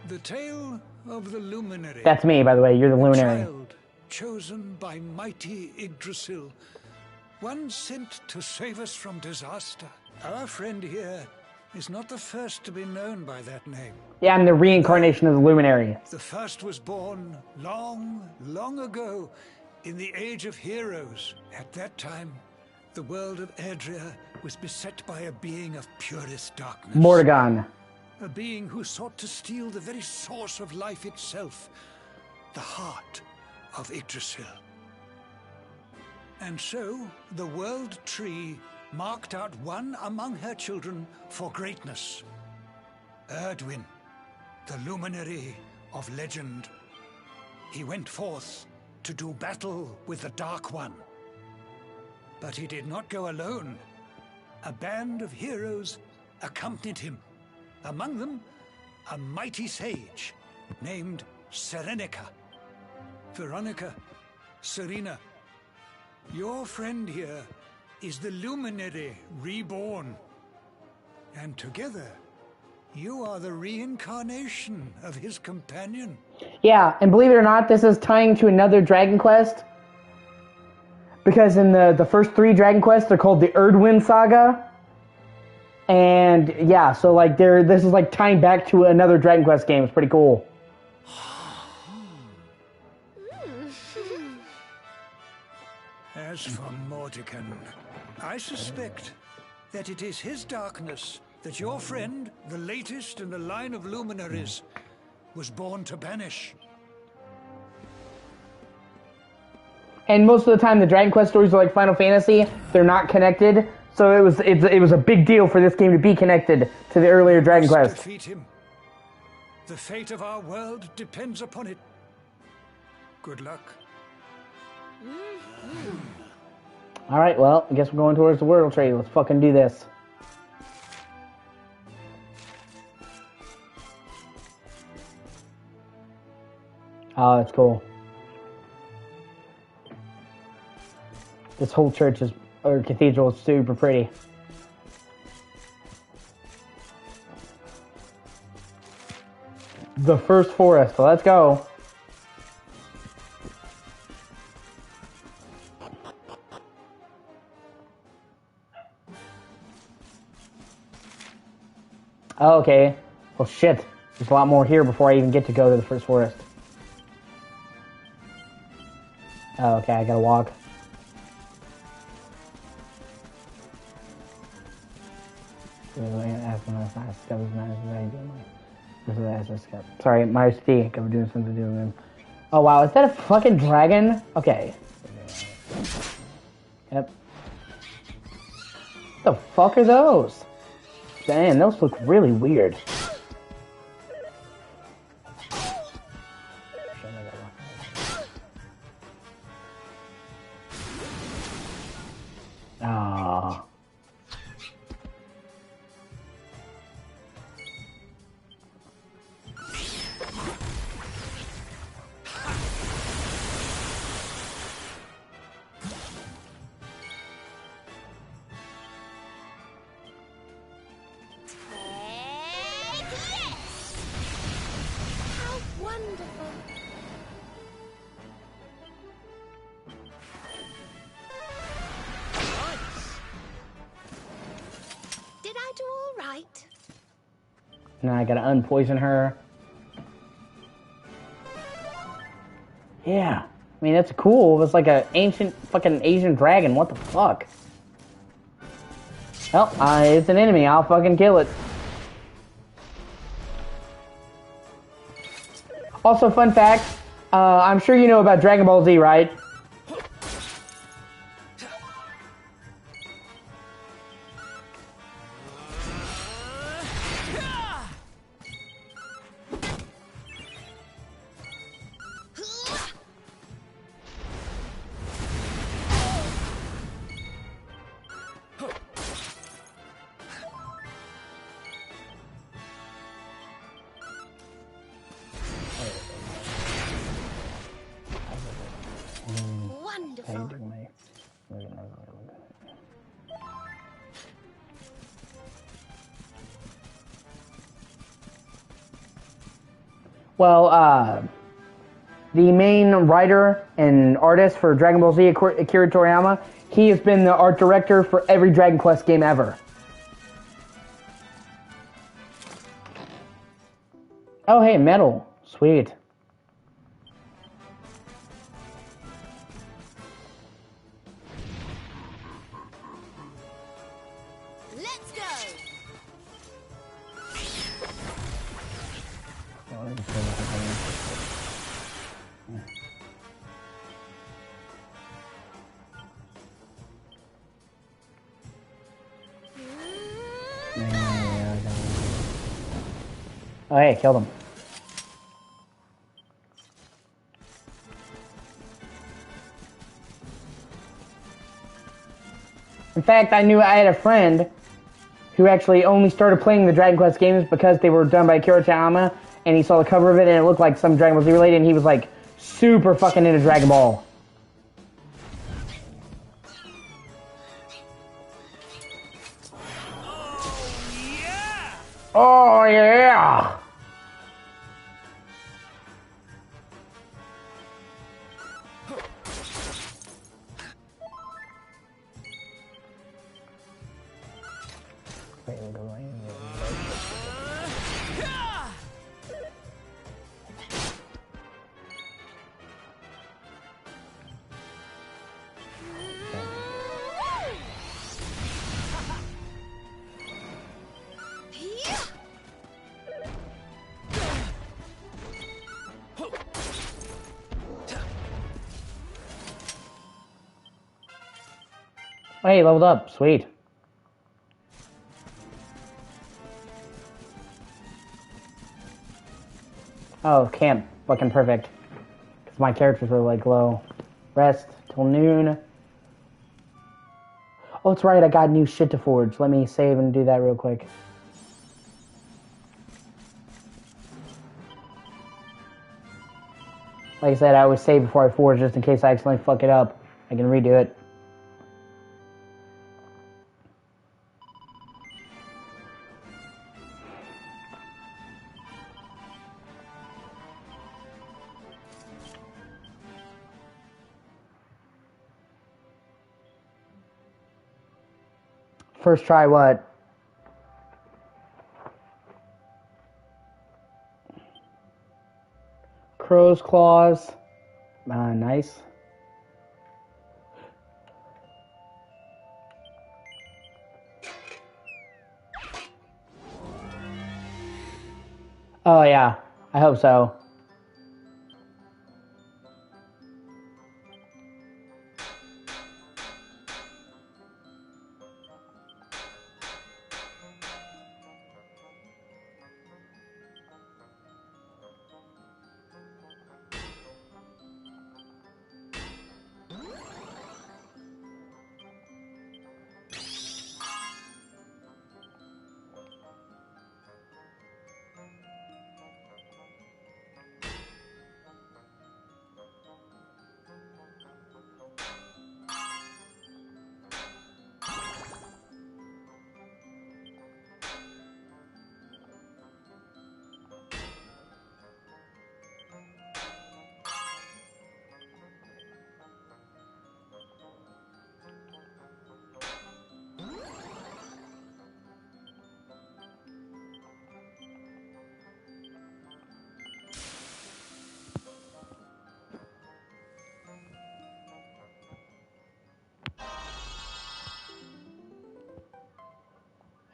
The tale of the luminary. That's me, by the way. You're the luminary. Child chosen by mighty Yggdrasil, one sent to save us from disaster. Our friend here is not the first to be known by that name. Yeah, I'm the reincarnation of the luminary. The first was born long, long ago in the Age of Heroes. At that time, the world of Erdrea was beset by a being of purest darkness. Mordegon. A being who sought to steal the very source of life itself, the heart of Yggdrasil. And so, the World Tree marked out one among her children for greatness. Erdwin, the luminary of legend. He went forth to do battle with the Dark One. But he did not go alone. A band of heroes accompanied him. Among them, a mighty sage named Serenica. Veronica, Serena, your friend here is the luminary reborn. And together, you are the reincarnation of his companion. Yeah, and believe it or not, this is tying to another Dragon Quest. Because in the first 3 Dragon Quests, they're called the Erdwin Saga. And yeah, so like this is like tying back to another Dragon Quest game. It's pretty cool. As for Mordegon, I suspect that it is his darkness that your friend, the latest in the line of luminaries, was born to banish. And most of the time, the Dragon Quest stories are like Final Fantasy. They're not connected. So it was a big deal for this game to be connected to the earlier Dragon Quest. Defeat him. The fate of our world depends upon it. Good luck. Alright, well, I guess we're going towards the World Trade. Let's fucking do this. Oh, that's cool. This whole church is, or cathedral is super pretty. The first forest, so let's go. Oh, okay. Well, shit. There's a lot more here before I even get to go to the first forest. Oh, okay, I gotta walk. Sorry, my stick. I'm doing something to do with him. Oh wow, is that a fucking dragon? Okay. Yep. What the fuck are those? Damn, those look really weird. Ah. wonderful. Did I do all right? Now I gotta unpoison her. Yeah. I mean, that's cool. It's like an ancient fucking Asian dragon. What the fuck? Well, it's an enemy. I'll fucking kill it. Also, fun fact. I'm sure you know about Dragon Ball Z, right? Wonderful. Well, the main writer and artist for Dragon Ball Z, Akira Toriyama, he has been the art director for every Dragon Quest game ever. Oh, hey, metal. Sweet. Let's go. Oh, hey, killed him. In fact, I had a friend who actually only started playing the Dragon Quest games because they were done by Akira Toriyama, and he saw the cover of it and it looked like some Dragon Ball Z related, and he was like super fucking into Dragon Ball. Oh yeah! Hey, leveled up. Sweet. Oh, camp. Fucking perfect. Because my characters are like low. Rest till noon. Oh, that's right. I got new shit to forge. Let me save and do that real quick. Like I said, I always save before I forge just in case I accidentally fuck it up. I can redo it. First try what? Crow's claws. Nice. Oh yeah, I hope so.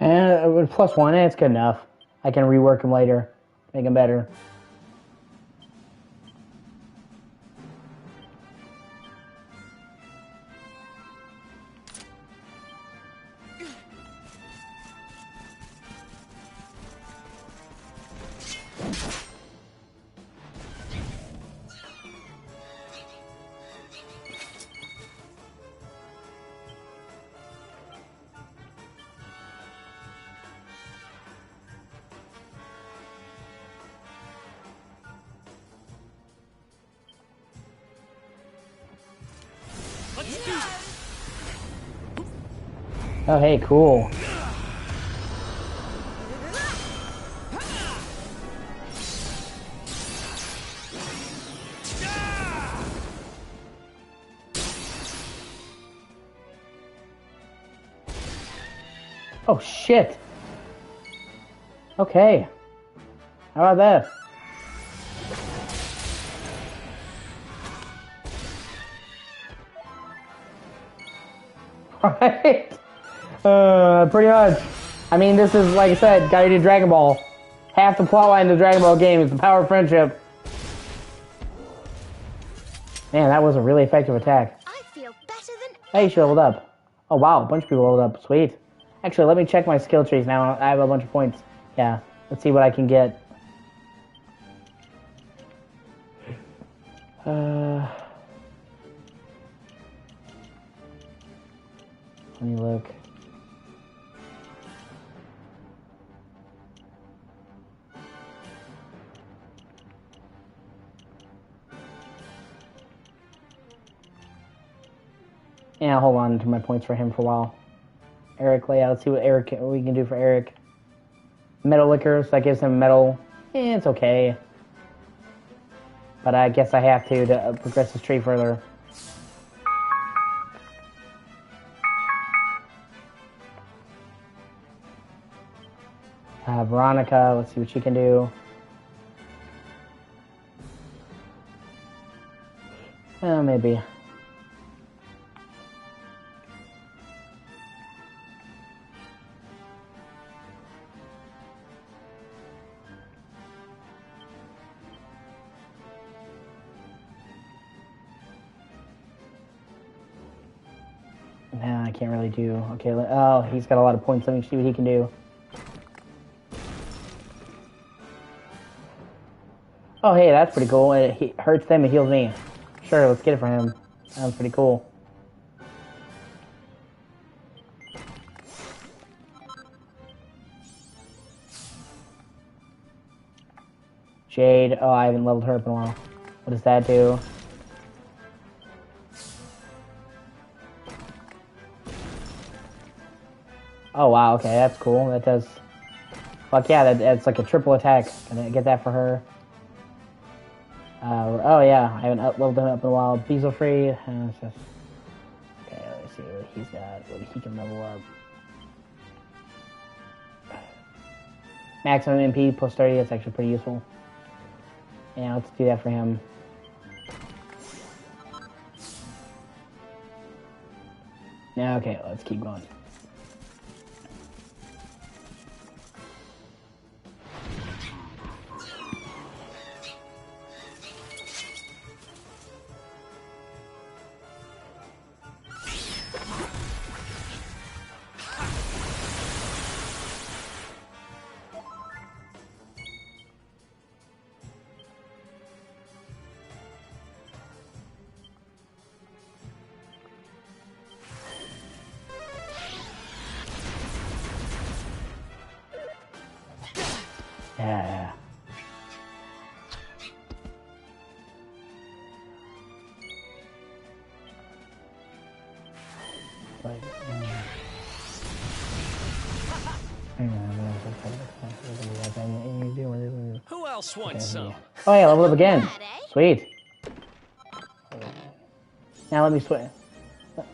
With +1, it's good enough. I can rework him later, make him better. Oh, hey, cool. Oh, shit. Okay. How about that? Right? Pretty much. I mean, this is, like I said, gotta do Dragon Ball. Half the plotline of the Dragon Ball game is the power of friendship. Man, that was a really effective attack. I feel better than Hey, she leveled up. Oh, wow, a bunch of people leveled up. Sweet. Actually, let me check my skill trees now. I have a bunch of points. Yeah, let's see what I can get. Let me look. Yeah, hold on to my points for him for a while. Eric layout. Let's see what we can do for Eric. Metal liquor, so that gives him metal. It's okay. But I guess I have to progress this tree further. Veronica, let's see what she can do. Maybe. Nah, I can't really do. Okay, oh, he's got a lot of points. Let me see what he can do. Oh, hey, that's pretty cool. It hurts them, it heals me. Sure, let's get it for him. Sounds pretty cool. Jade. Oh, I haven't leveled her up in a while. What does that do? Oh, wow, okay, that's cool. That does... Fuck yeah, that's like a triple attack. Can I get that for her? Oh yeah, I haven't leveled him up in a while. Bezel free. Okay, let's see what he's got. What he can level up. Maximum MP plus 30. That's actually pretty useful. Yeah, let's do that for him. Yeah, okay, let's keep going. Yeah. Who else wants some? Oh yeah, level up again. Sweet. Now let me switch.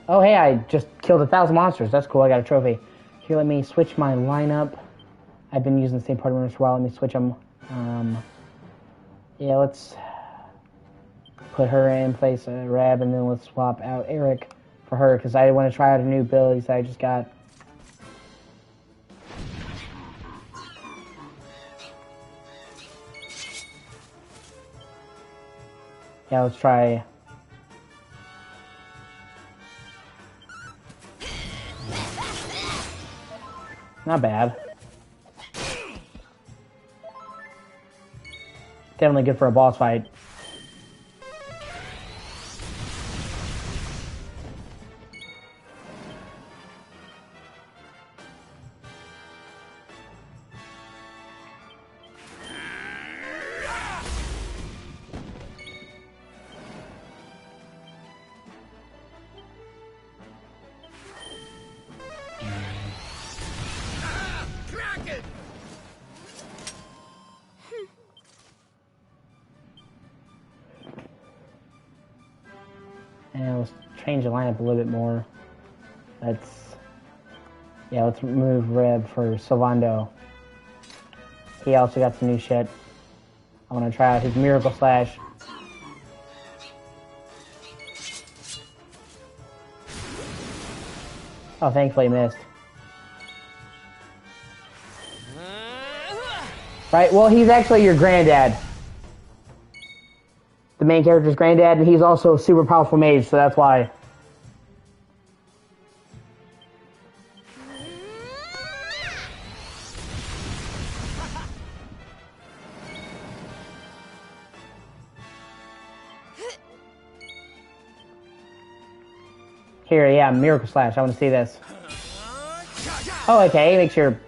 Oh hey, I just killed 1,000 monsters. That's cool. I got a trophy. Here, let me switch my lineup. I've been using the same party members for a while. Let me switch them. Yeah, let's put her in place of Rab, and then let's swap out Eric for her, because I want to try out a new ability that I just got. Yeah, let's try. Not bad. Definitely good for a boss fight. And let's change the lineup a little bit more. Let's move Reb for Sylvando. He also got some new shit. I want to try out his Miracle Slash. Oh, thankfully missed. Right, well, he's actually your granddad. The main character's granddad, and he's also a super powerful mage, so that's why. Here, yeah, Miracle Slash. I want to see this. Oh, okay. It makes your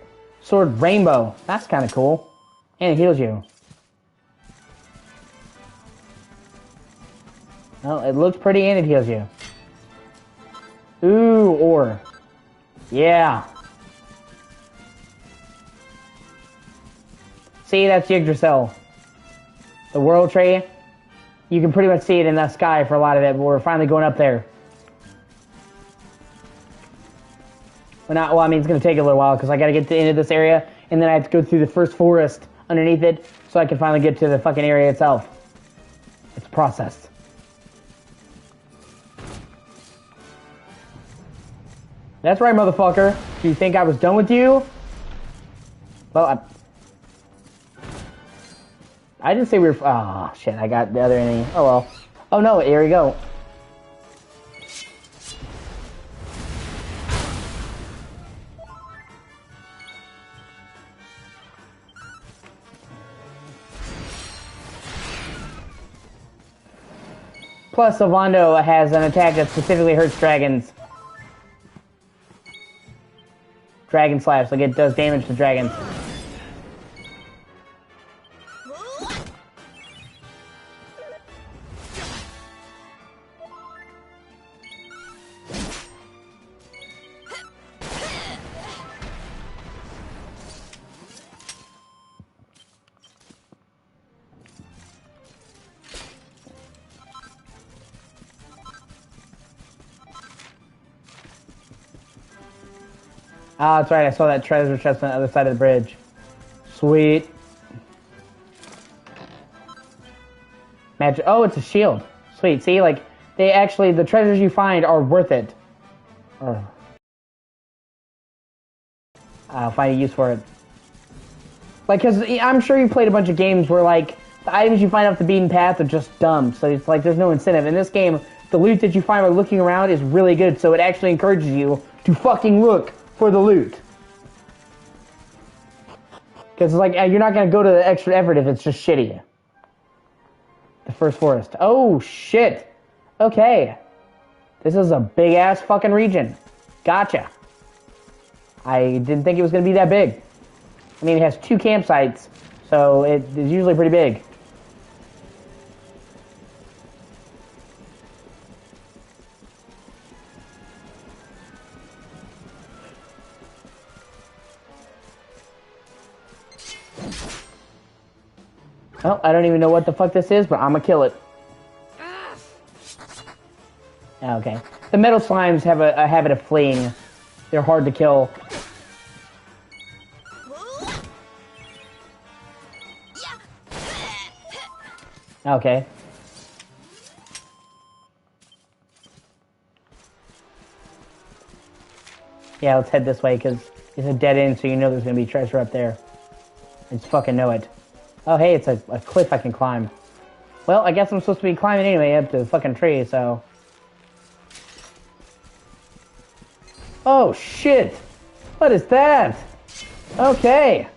sword rainbow. That's kind of cool. And it heals you. Well, it looks pretty and it heals you. Ooh, ore. Yeah. See, that's Yggdrasil. The World Tree. You can pretty much see it in the sky for a lot of it, but we're finally going up there. Well, I mean, it's going to take a little while because I got to get to the end of this area, and then I have to go through the first forest underneath it so I can finally get to the fucking area itself. It's a process. That's right, motherfucker. Do you think I was done with you? Well, I didn't say we were... Oh, shit, I got the other ending. Oh, well. Oh, no, here we go. Plus, Sylvando has an attack that specifically hurts dragons. Dragon Slash, like it does damage to dragons. Oh, that's right, I saw that treasure chest on the other side of the bridge. Sweet. Magic. Oh, it's a shield. Sweet. See, like, they actually, the treasures you find are worth it. Oh. I'll find a use for it. Like, because I'm sure you played a bunch of games where, like, the items you find off the beaten path are just dumb. So it's like there's no incentive. In this game, the loot that you find by looking around is really good. So it actually encourages you to fucking look for the loot. Because, like, you're not going to go to the extra effort if it's just shitty. The first forest. Oh, shit. Okay. This is a big-ass fucking region. Gotcha. I didn't think it was going to be that big. I mean, it has 2 campsites, so it is usually pretty big. Well, I don't even know what the fuck this is, but I'm gonna kill it. Okay. The metal slimes have a habit of fleeing. They're hard to kill. Okay. Yeah, let's head this way, because it's a dead end, so you know there's gonna be treasure up there. I just fucking know it. Oh, hey, it's a cliff I can climb. Well, I guess I'm supposed to be climbing anyway up to the fucking tree, so... Oh, shit! What is that? Okay.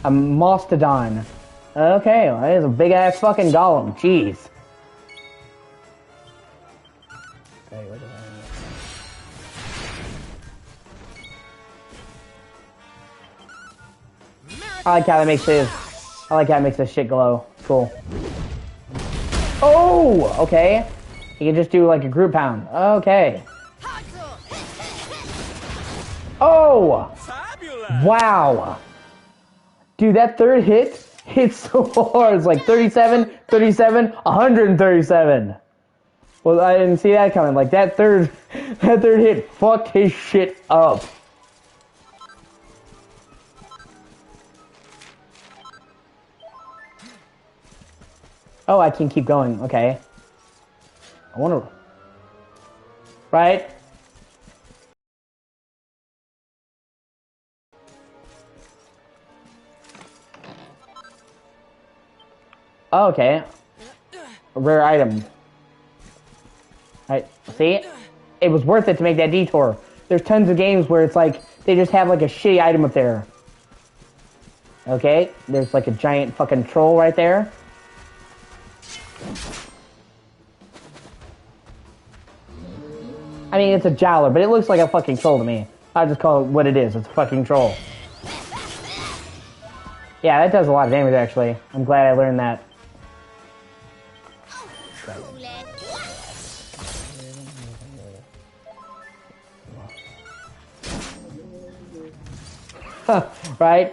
A mastodon. Okay, well, that is a big-ass fucking golem. Jeez. Okay, look at that. I like how it makes this shit glow. Cool. Oh, okay. You can just do like a group pound. Okay. Oh! Wow! Dude, that third hit hits so hard. It's like 37, 37, 137. Well, I didn't see that coming. Like that third hit fucked his shit up. Oh, I can keep going. Okay. I wonder. Right? Oh, okay. A rare item. Right. See? It was worth it to make that detour. There's tons of games where it's like, they just have like a shitty item up there. Okay. There's like a giant fucking troll right there. I mean, it's a jowler, but it looks like a fucking troll to me. I'll just call it what it is. It's a fucking troll. Yeah, that does a lot of damage, actually. I'm glad I learned that. Right?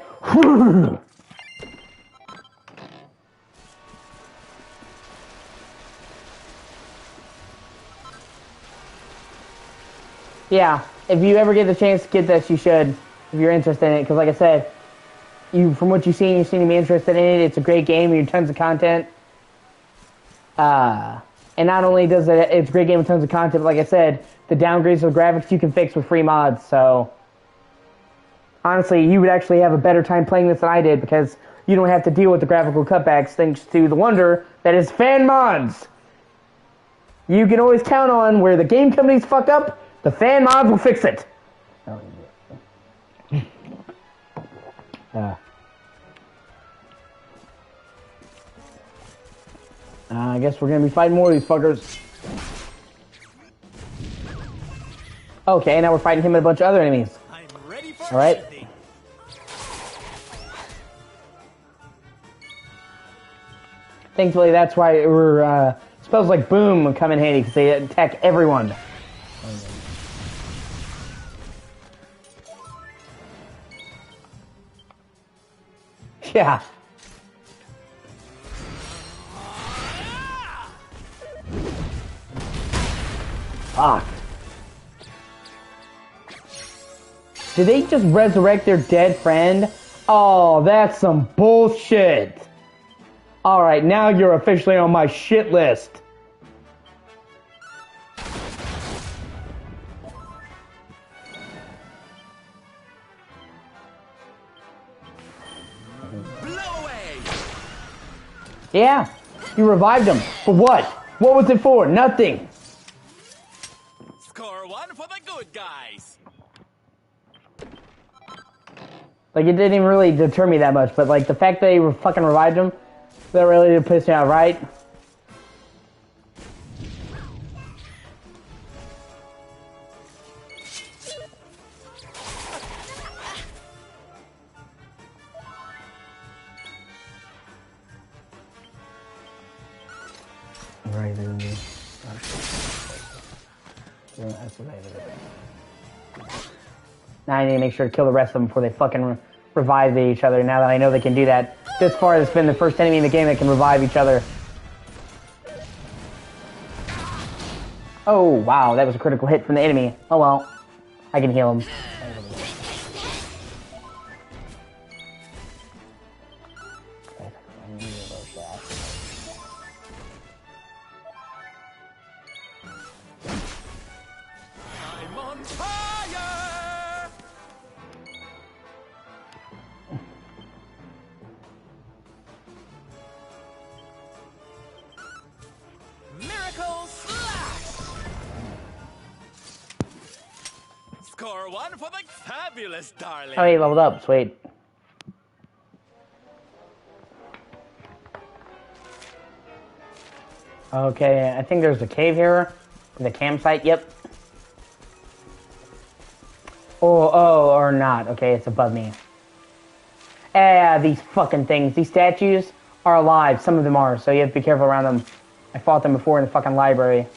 Yeah, if you ever get the chance to get this, you should, if you're interested in it, because like I said, from what you seem to be interested in it. It's a great game, you have tons of content. And not only does it's a great game with tons of content, but like I said, the downgrades of the graphics you can fix with free mods, so... Honestly, you would actually have a better time playing this than I did, because you don't have to deal with the graphical cutbacks thanks to the wonder that is fan mods! You can always count on where the game companies fuck up, the fan mods will fix it. I guess we're gonna be fighting more of these fuckers. Okay, now we're fighting him and a bunch of other enemies. Alright. Thankfully, that's why we're, spells like Boom come in handy, because they attack everyone. Yeah. Fuck. Did they just resurrect their dead friend? Oh, that's some bullshit. Alright, now you're officially on my shit list. Yeah, you revived him. For what? What was it for? Nothing. Score one for the good guys. Like, it didn't even really deter me that much, but like the fact that they fucking revived him, that really did piss me out, right? Right in the... Now I need to make sure to kill the rest of them before they fucking revive each other, now that I know they can do that. This far, it's been the first enemy in the game that can revive each other. Oh, wow, that was a critical hit from the enemy. Oh well, I can heal him. I'm on fire! for the fabulous, darling. Oh, he leveled up. Sweet. Okay, I think there's a cave here. The campsite, yep. Or not. Okay, it's above me. These fucking things. These statues are alive. Some of them are, so you have to be careful around them. I fought them before in the fucking library.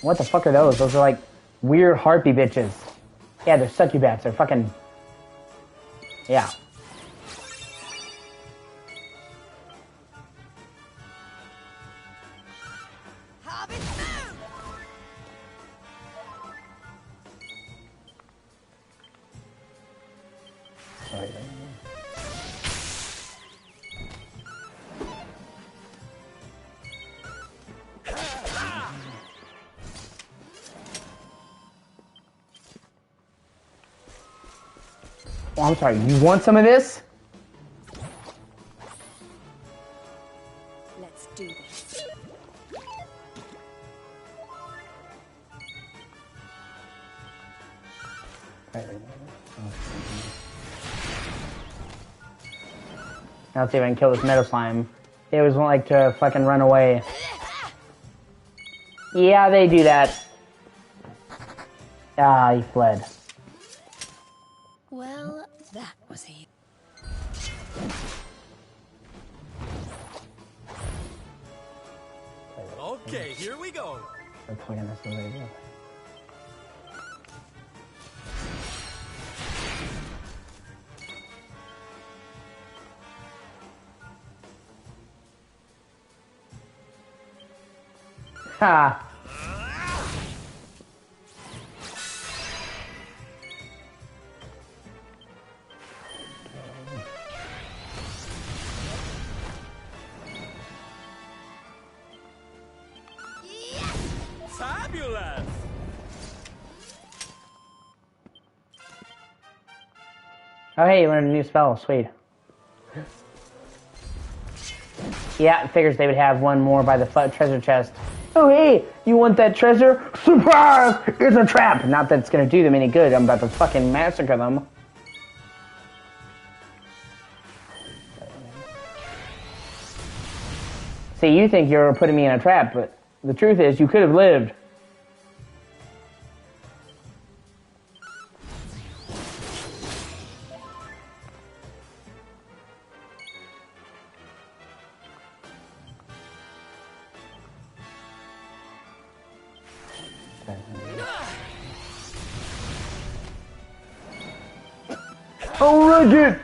What the fuck are those? Those are like weird harpy bitches. Yeah, they're succubats. They're fucking... Yeah. Sorry. Oh, I'm sorry. You want some of this? Let's do this. Now let's see if I can kill this metal slime. They always want like to fucking run away. Yeah, they do that. Ah, he fled. Well, that was easy. Okay, here we go. That's fucking that's the way to do it. Ha! Fabulous! Oh hey, you learned a new spell, sweet. Yeah, it figures they would have one more by the treasure chest. Oh hey, you want that treasure? Surprise! It's a trap! Not that it's gonna do them any good, I'm about to fucking massacre them. See, you think you're putting me in a trap, but the truth is you could have lived. Oh, legit!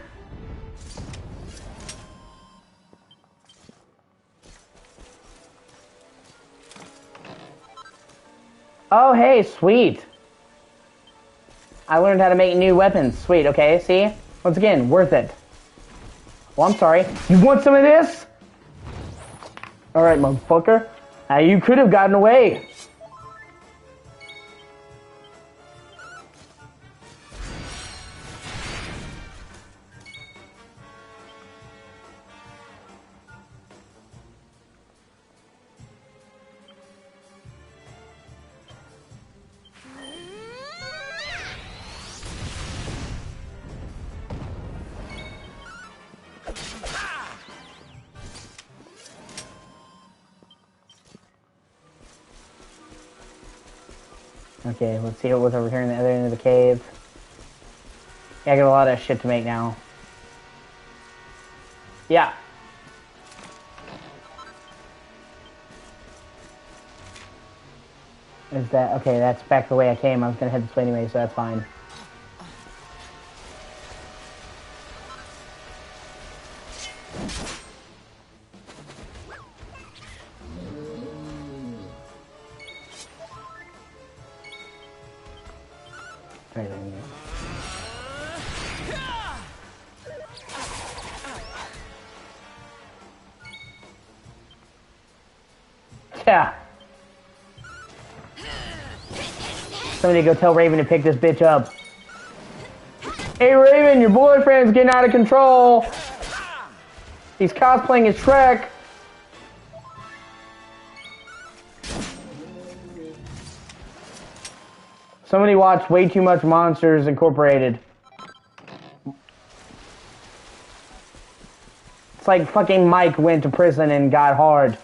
Oh, hey, sweet. I learned how to make new weapons. Sweet, okay, see? Once again, worth it. Oh, I'm sorry. You want some of this? Alright, motherfucker. You could have gotten away. Okay, let's see what was over here in the other end of the cave. Yeah, I got a lot of shit to make now. Yeah. Is that... Okay, that's back the way I came. I was gonna head this way anyway, so that's fine. Right there, yeah. Yeah. Somebody go tell Raven to pick this bitch up. Hey Raven, your boyfriend's getting out of control. He's cosplaying as Shrek. Somebody watched way too much Monsters Incorporated. It's like fucking Mike went to prison and got hard.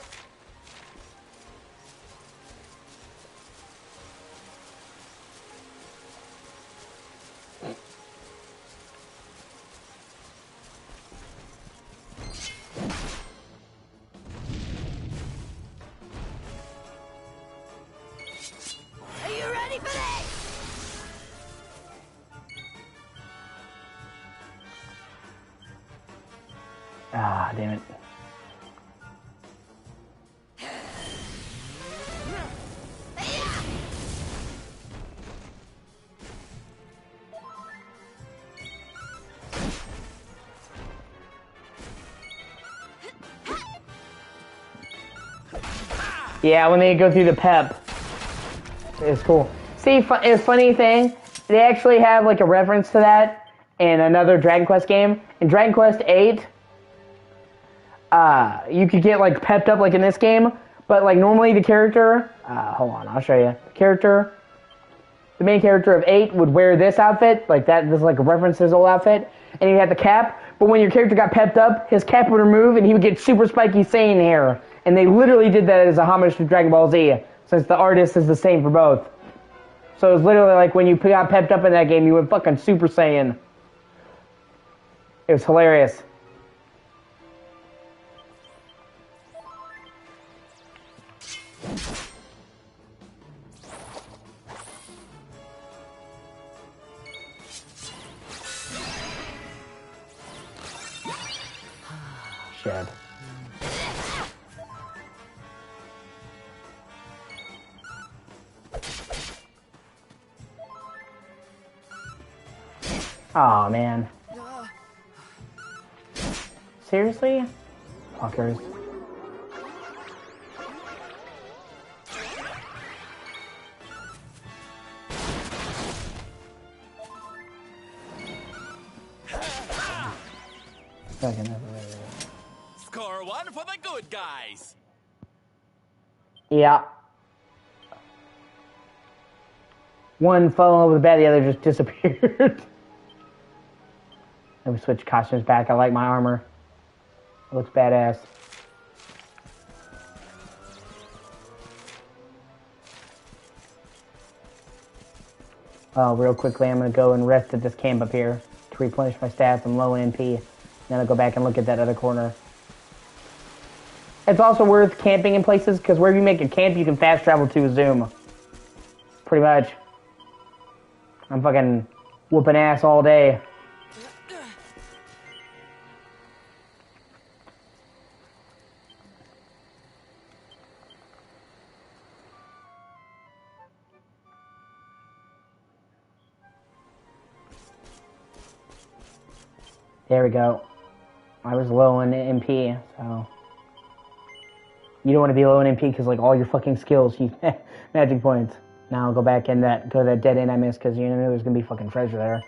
Are you ready for this? Ah, damn it. Yeah, when they go through the pep. It's cool. See, it's funny thing, they actually have like a reference to that in another Dragon Quest game. In Dragon Quest 8, you could get like pepped up like in this game, but like normally the character, hold on, I'll show you. The main character of 8 would wear this outfit, like that, this is like a reference to his old outfit, and he had the cap, but when your character got pepped up, his cap would remove and he would get super spiky Saiyan hair. And they literally did that as a homage to Dragon Ball Z, since the artist is the same for both. So it was literally like when you got pepped up in that game, you went fucking Super Saiyan. It was hilarious. Shit. Aw, man. Seriously? Fuckers. Score one for the good guys. Yeah. One fell in love with the bad, the other just disappeared. Let me switch costumes back. I like my armor. It looks badass. Real quickly, I'm going to go and rest at this camp up here to replenish my stats. I'm low in MP. Then I'll go back and look at that other corner. It's also worth camping in places, because wherever you make a camp, you can fast travel to a Zoom. Pretty much. I'm fucking whooping ass all day. There we go. I was low in MP, so... You don't want to be low in MP because, like, all your fucking skills, you magic points. Now I'll go back in go to that dead end I missed because you know there's going to be fucking treasure there.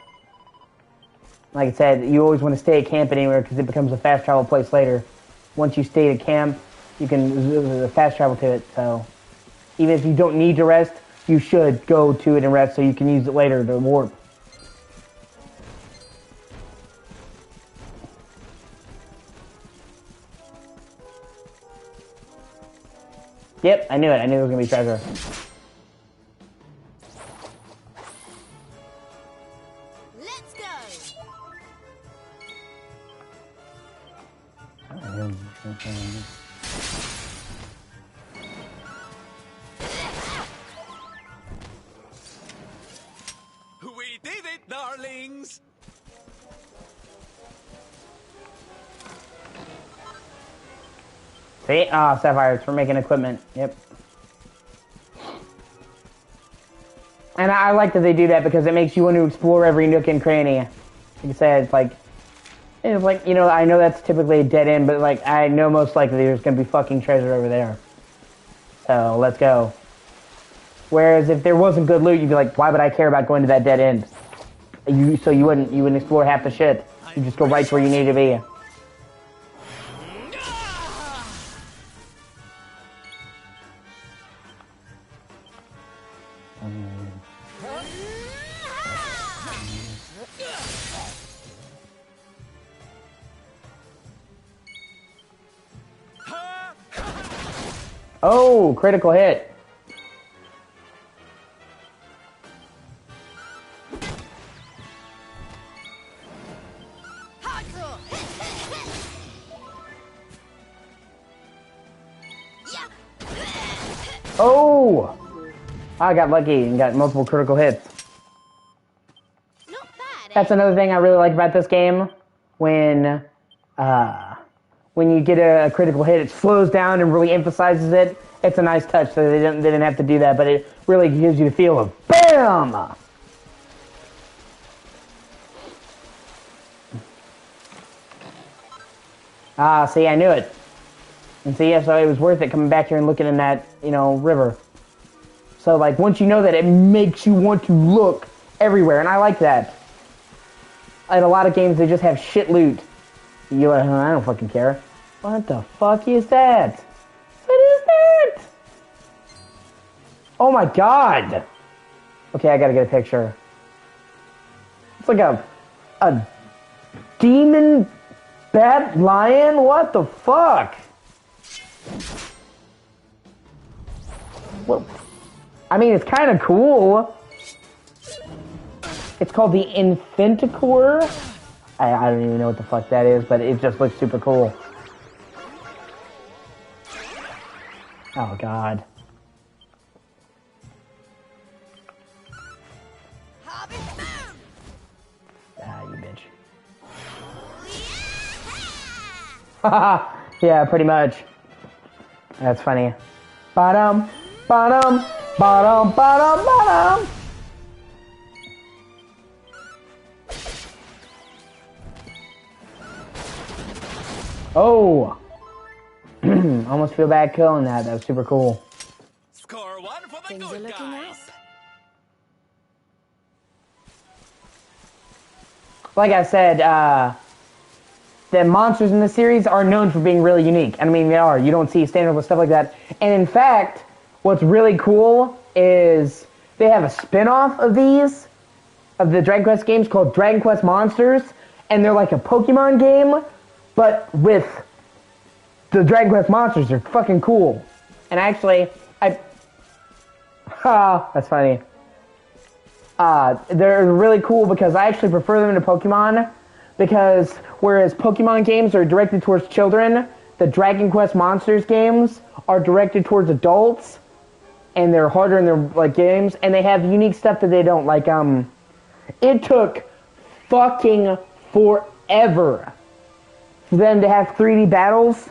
Like I said, you always want to stay at camp anywhere because it becomes a fast travel place later. Once you stay at camp, you can fast travel to it, so... Even if you don't need to rest, you should go to it and rest so you can use it later to warp. Yep, I knew it. I knew there was going to be treasure. Let's go. We did it, darlings. See? Ah, sapphires for making equipment. Yep. And I like that they do that because it makes you want to explore every nook and cranny. Like I said, it's like, you know, I know that's typically a dead end, but like, I know most likely there's going to be fucking treasure over there. So, let's go. Whereas if there wasn't good loot, you'd be like, why would I care about going to that dead end? So you wouldn't explore half the shit. You just go right to where you need to be. Oh, critical hit. Oh! I got lucky and got multiple critical hits. Not bad, That's another thing I really like about this game. When you get a critical hit, it slows down and really emphasizes it. It's a nice touch, so they didn't have to do that, but it really gives you the feel of BAM! Ah, see, I knew it. And see, yeah, so it was worth it coming back here and looking in that, river. So, like, once you know that, it makes you want to look everywhere, and I like that. In a lot of games, they just have shit loot. You're like, I don't fucking care. What the fuck is that? What is that? Oh my god! Okay, I gotta get a picture. It's like a demon bat lion? What the fuck? Well, I mean, it's kind of cool. It's called the Infanticore. I don't even know what the fuck that is, but it just looks super cool. Oh, God. Ah, you bitch. Haha, yeah, pretty much. That's funny. Bottom, bottom, bottom, bottom, bottom. Oh! Almost feel bad killing that. That was super cool. Score one for the Things are good looking guys. up. Like I said, the monsters in the series are known for being really unique. I mean, they are. You don't see standard with stuff like that. And in fact, what's really cool is they have a spin-off of these, of the Dragon Quest games called Dragon Quest Monsters, and they're like a Pokemon game, but with the Dragon Quest monsters. They're fucking cool. And actually, that's funny. They're really cool because I actually prefer them to Pokemon, because whereas Pokemon games are directed towards children, the Dragon Quest Monsters games are directed towards adults, and they're harder in their like games, and they have unique stuff that they don't. Like, it took fucking forever for them to have 3D battles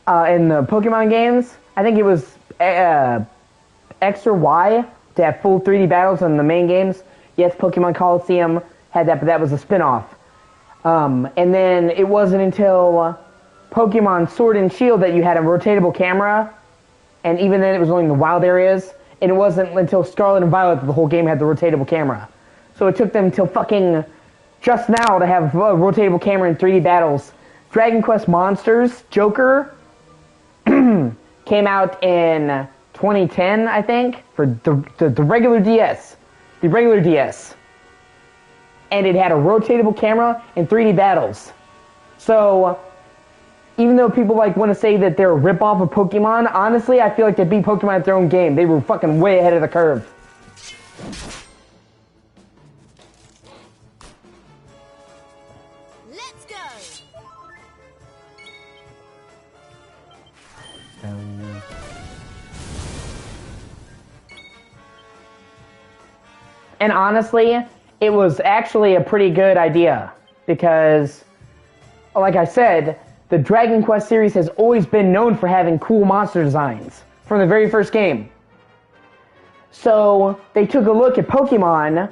in the Pokemon games. I think it was X or Y to have full 3D battles in the main games. Yes, Pokemon Coliseum had that, but that was a spin-off. And then it wasn't until Pokemon Sword and Shield that you had a rotatable camera, and even then it was only in the wild areas, and it wasn't until Scarlet and Violet that the whole game had the rotatable camera. So it took them till fucking just now to have a rotatable camera in 3D battles. Dragon Quest Monsters Joker came out in 2010, I think, for the regular DS. The regular DS. And it had a rotatable camera and 3D battles. So, even though people want to say that they're a ripoff of Pokemon, honestly, I feel like they beat Pokemon at their own game. They were fucking way ahead of the curve. Let's go. And honestly, it was actually a pretty good idea, because, like I said, the Dragon Quest series has always been known for having cool monster designs from the very first game. So they took a look at Pokemon.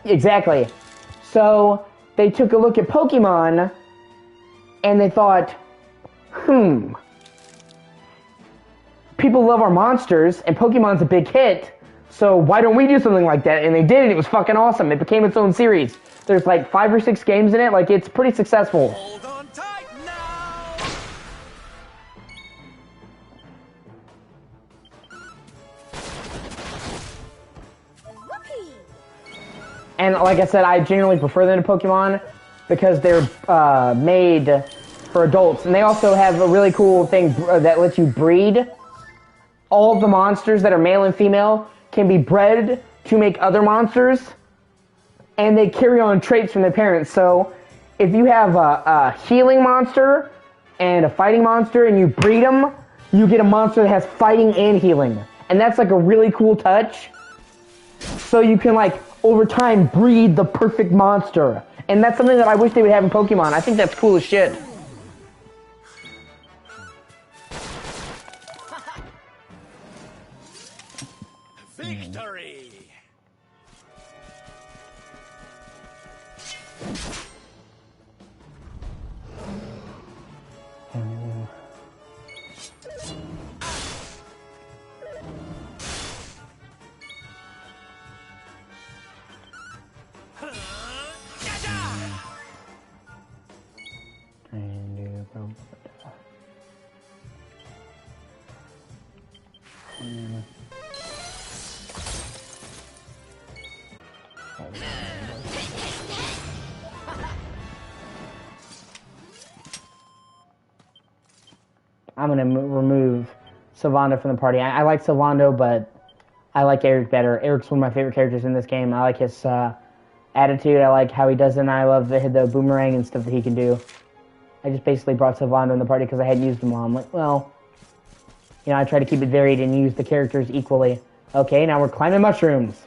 Exactly. So they took a look at Pokemon and they thought, people love our monsters and Pokemon's a big hit. So why don't we do something like that? And they did, and it was fucking awesome. It became its own series. There's like 5 or 6 games in it. Like, it's pretty successful. Hold on tight now. And like I said, I genuinely prefer them to Pokemon because they're made for adults. And they also have a really cool thing that lets you breed. All of the monsters that are male and female can be bred to make other monsters, and they carry on traits from their parents. So if you have a healing monster and a fighting monster and you breed them, you get a monster that has fighting and healing. And that's like a really cool touch. So you can like over time breed the perfect monster. And that's something that I wish they would have in Pokemon. I think that's cool as shit. Victory! I'm gonna remove Sylvando from the party. I like Sylvando, but I like Eric better. Eric's one of my favorite characters in this game. I like his attitude. I like how he does it, and I love the boomerang and stuff that he can do. I just basically brought Sylvando in the party because I hadn't used him all. I'm like, well, you know, I try to keep it varied and use the characters equally. Okay, now we're climbing mushrooms.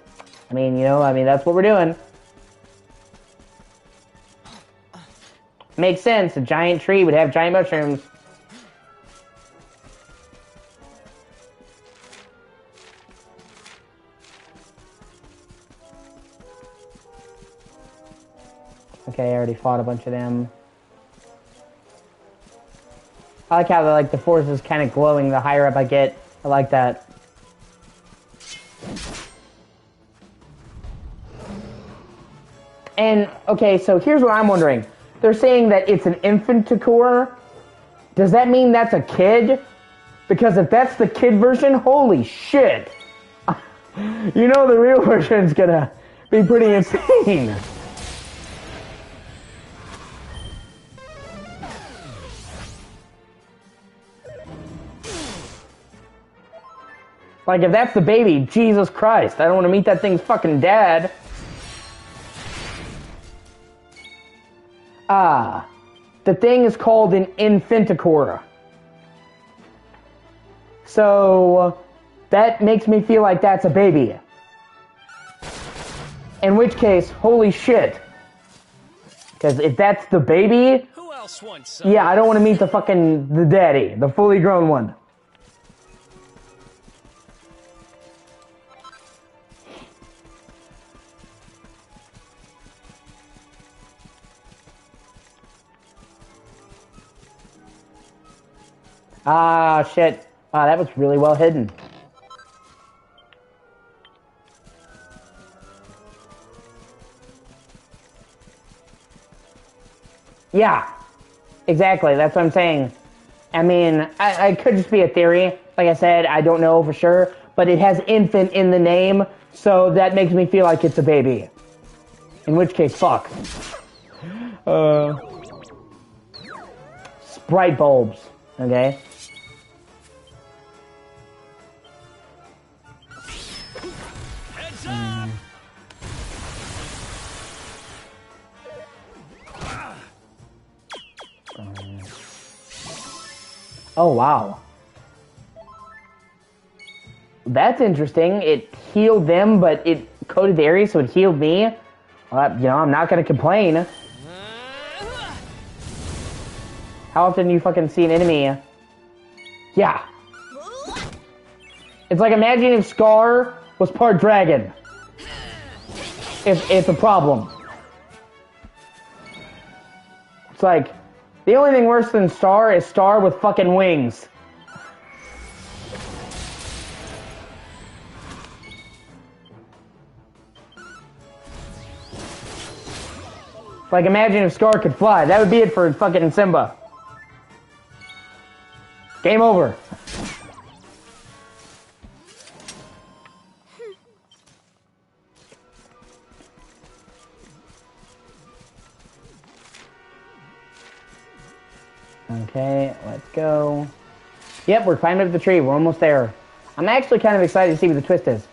I mean, you know, that's what we're doing. Makes sense. A giant tree would have giant mushrooms. Okay, I already fought a bunch of them. I like how the forest is kind of glowing the higher up I get. I like that. And, okay, so here's what I'm wondering. They're saying that it's an Infanticore. Does that mean that's a kid? Because if that's the kid version, holy shit. You know the real version's gonna be pretty insane. Like, if that's the baby, Jesus Christ, I don't want to meet that thing's fucking dad. The thing is called an Infanticora. So, that makes me feel like that's a baby. In which case, holy shit. Because if that's the baby, who else wants some? Yeah, I don't want to meet the daddy, the fully grown one. Ah, shit. Wow, that was really well hidden. Yeah, exactly. That's what I'm saying. I mean, I could just be a theory. Like I said, I don't know for sure. But it has infant in the name, so that makes me feel like it's a baby. In which case, fuck. Sprite bulbs. Okay. Heads up! Oh, wow. That's interesting. It healed them, but it coated the area, so it healed me. Well, you know, I'm not going to complain. How often do you fucking see an enemy? Yeah. It's like, imagine if Scar was part dragon. It's a problem. It's like, the only thing worse than Star is Star with fucking wings. Like, imagine if Scar could fly. That would be it for fucking Simba. Game over. Okay, let's go. Yep, we're climbing up the tree. We're almost there. I'm actually kind of excited to see what the twist is.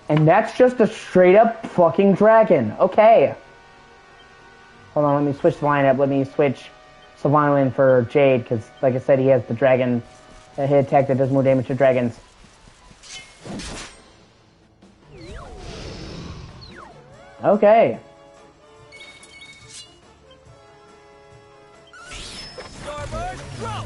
And that's just a straight up fucking dragon. Okay. Hold on, let me switch the lineup. Let me switch Sylvano in for Jade, because like I said, he has the dragon hit attack that does more damage to dragons. Okay. Starboard, row!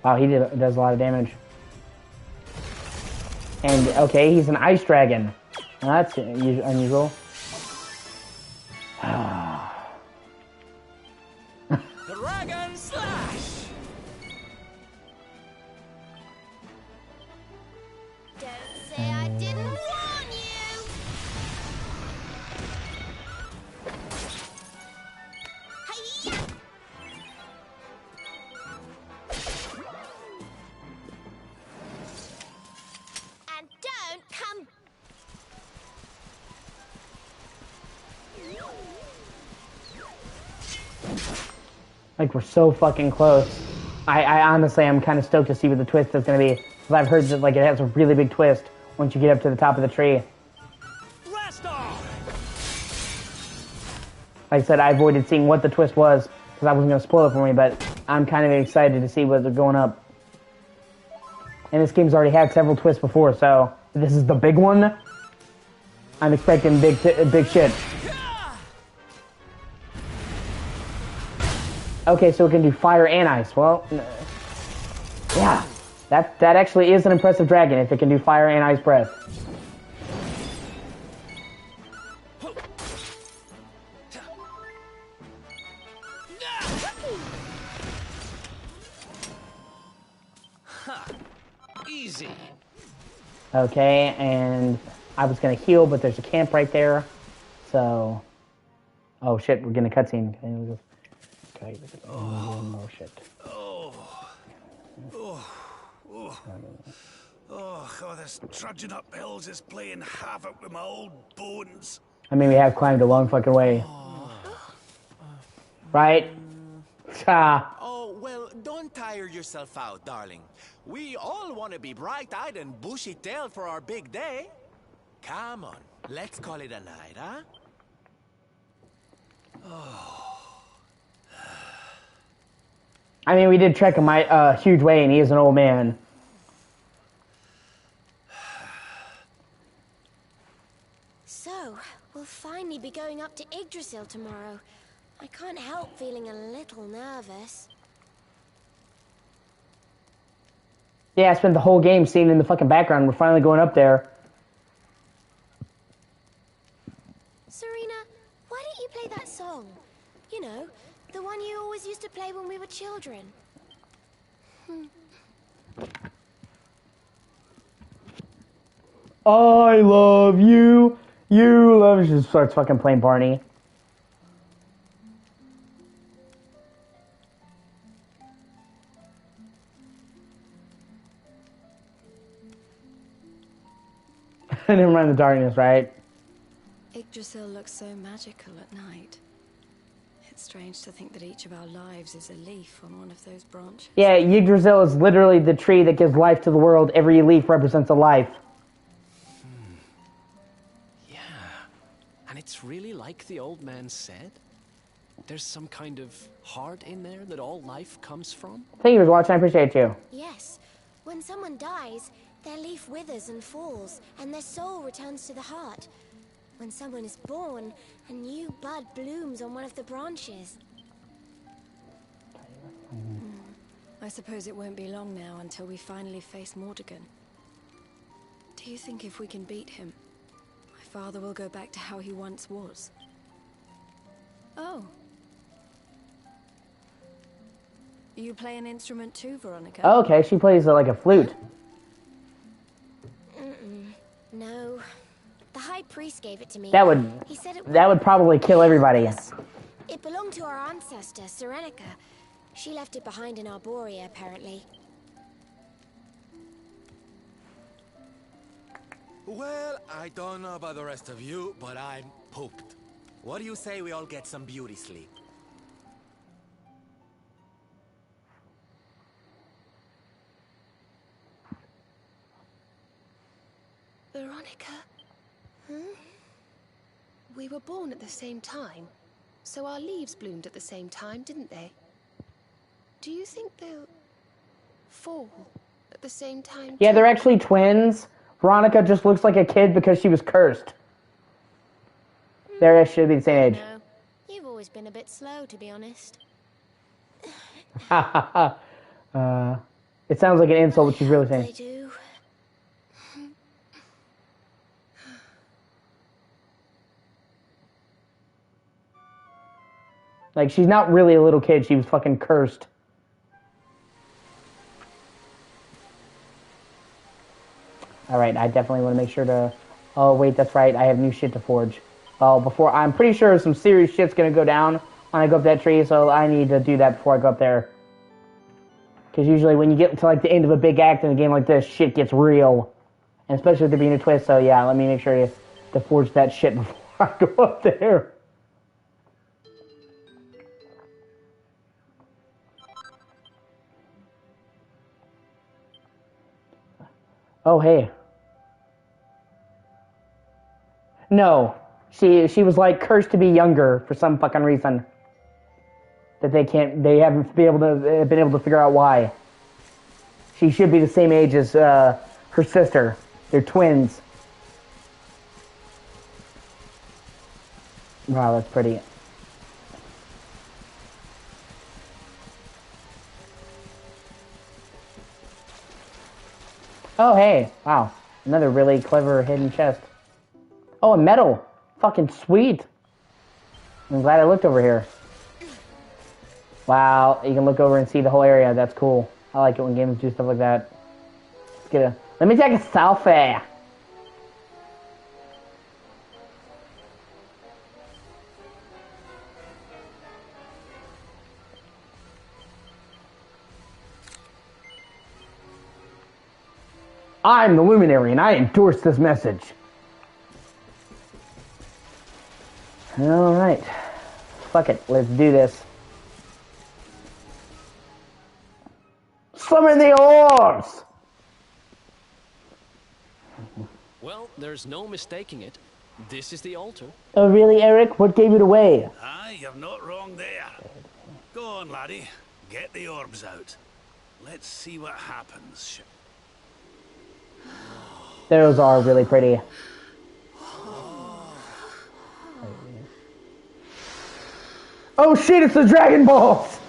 Wow, he does a lot of damage. And, okay, he's an ice dragon. Well, that's unusual. Dragon slash! Don't say I didn't warn you! Hi-ya! And don't come... Like, we're so fucking close. I honestly, I'm kind of stoked to see what the twist is going to be. Because I've heard that, like, it has a really big twist once you get up to the top of the tree. Blast off! Like I said, I avoided seeing what the twist was because I wasn't going to spoil it for me, but I'm kind of excited to see what's going up. And this game's already had several twists before, so if this is the big one, I'm expecting big shit. Okay, so it can do fire and ice. Well, yeah, that actually is an impressive dragon if it can do fire and ice breath. Easy. Okay, and I was gonna heal, but there's a camp right there, so. Oh shit, we're getting a cutscene. Okay, oh shit. Oh, this trudging up hills is playing havoc with my old bones. I mean, we have climbed a long fucking way. Right? Oh, well, don't tire yourself out, darling. We all want to be bright-eyed and bushy-tailed for our big day. Come on, let's call it a night, huh? I mean, we did trek a huge way, and he is an old man. So, we'll finally be going up to Yggdrasil tomorrow. I can't help feeling a little nervous. Yeah, I spent the whole game seeing in the fucking background. We're finally going up there. Serena, why don't you play that song? You know, the one you always used to play when we were children. I love you. You love me. She just starts fucking playing Barney. Never mind the darkness, right? Yggdrasil looks so magical at night. It's strange to think that each of our lives is a leaf on one of those branches. Yeah, Yggdrasil is literally the tree that gives life to the world. Every leaf represents a life. Yeah. And it's really like the old man said? There's some kind of heart in there that all life comes from? Thank you for watching. I appreciate you. Yes, when someone dies, their leaf withers and falls, and their soul returns to the heart. When someone is born, a new bud blooms on one of the branches. I suppose it won't be long now until we finally face Mordegon. Do you think if we can beat him, my father will go back to how he once was? Oh. You play an instrument too, Veronica? Oh, okay, she plays like a flute. No. The High Priest gave it to me. That would He said that would probably kill everybody. It belonged to our ancestor, Serenica. She left it behind in Arborea, apparently. Well, I don't know about the rest of you, but I'm pooped. What do you say we all get some beauty sleep? Veronica? We were born at the same time, so our leaves bloomed at the same time, didn't they? Do you think they'll fall at the same time? Yeah, they're actually twins. Veronica just looks like a kid because she was cursed. They should be the same age. No, you've always been a bit slow, to be honest. It sounds like an insult, what she's really saying. They do. Like, she's not really a little kid. She was fucking cursed. Alright, I definitely want to make sure to... Oh, wait, that's right. I have new shit to forge. Oh, before... I'm pretty sure some serious shit's going to go down when I go up that tree, so I need to do that before I go up there. Because usually when you get to, like, the end of a big act in a game like this, shit gets real. And especially with there being a twist, so yeah, let me make sure to forge that shit before I go up there. Oh, hey. No. She was, like, cursed to be younger for some fucking reason. That they haven't been able to figure out why. She should be the same age as, her sister. They're twins. Wow, that's pretty. Oh, hey. Wow. Another really clever hidden chest. Oh, a medal. Fucking sweet. I'm glad I looked over here. Wow, you can look over and see the whole area. That's cool. I like it when games do stuff like that. Let me take a selfie. I'm the Luminary, and I endorse this message. Alright. Fuck it, let's do this. Summon the orbs! Well, there's no mistaking it. This is the altar. Oh, really, Eric? What gave it away? Aye, you're not wrong there. Go on, laddie. Get the orbs out. Let's see what happens. Those are really pretty. Oh shit, it's the Dragon Balls!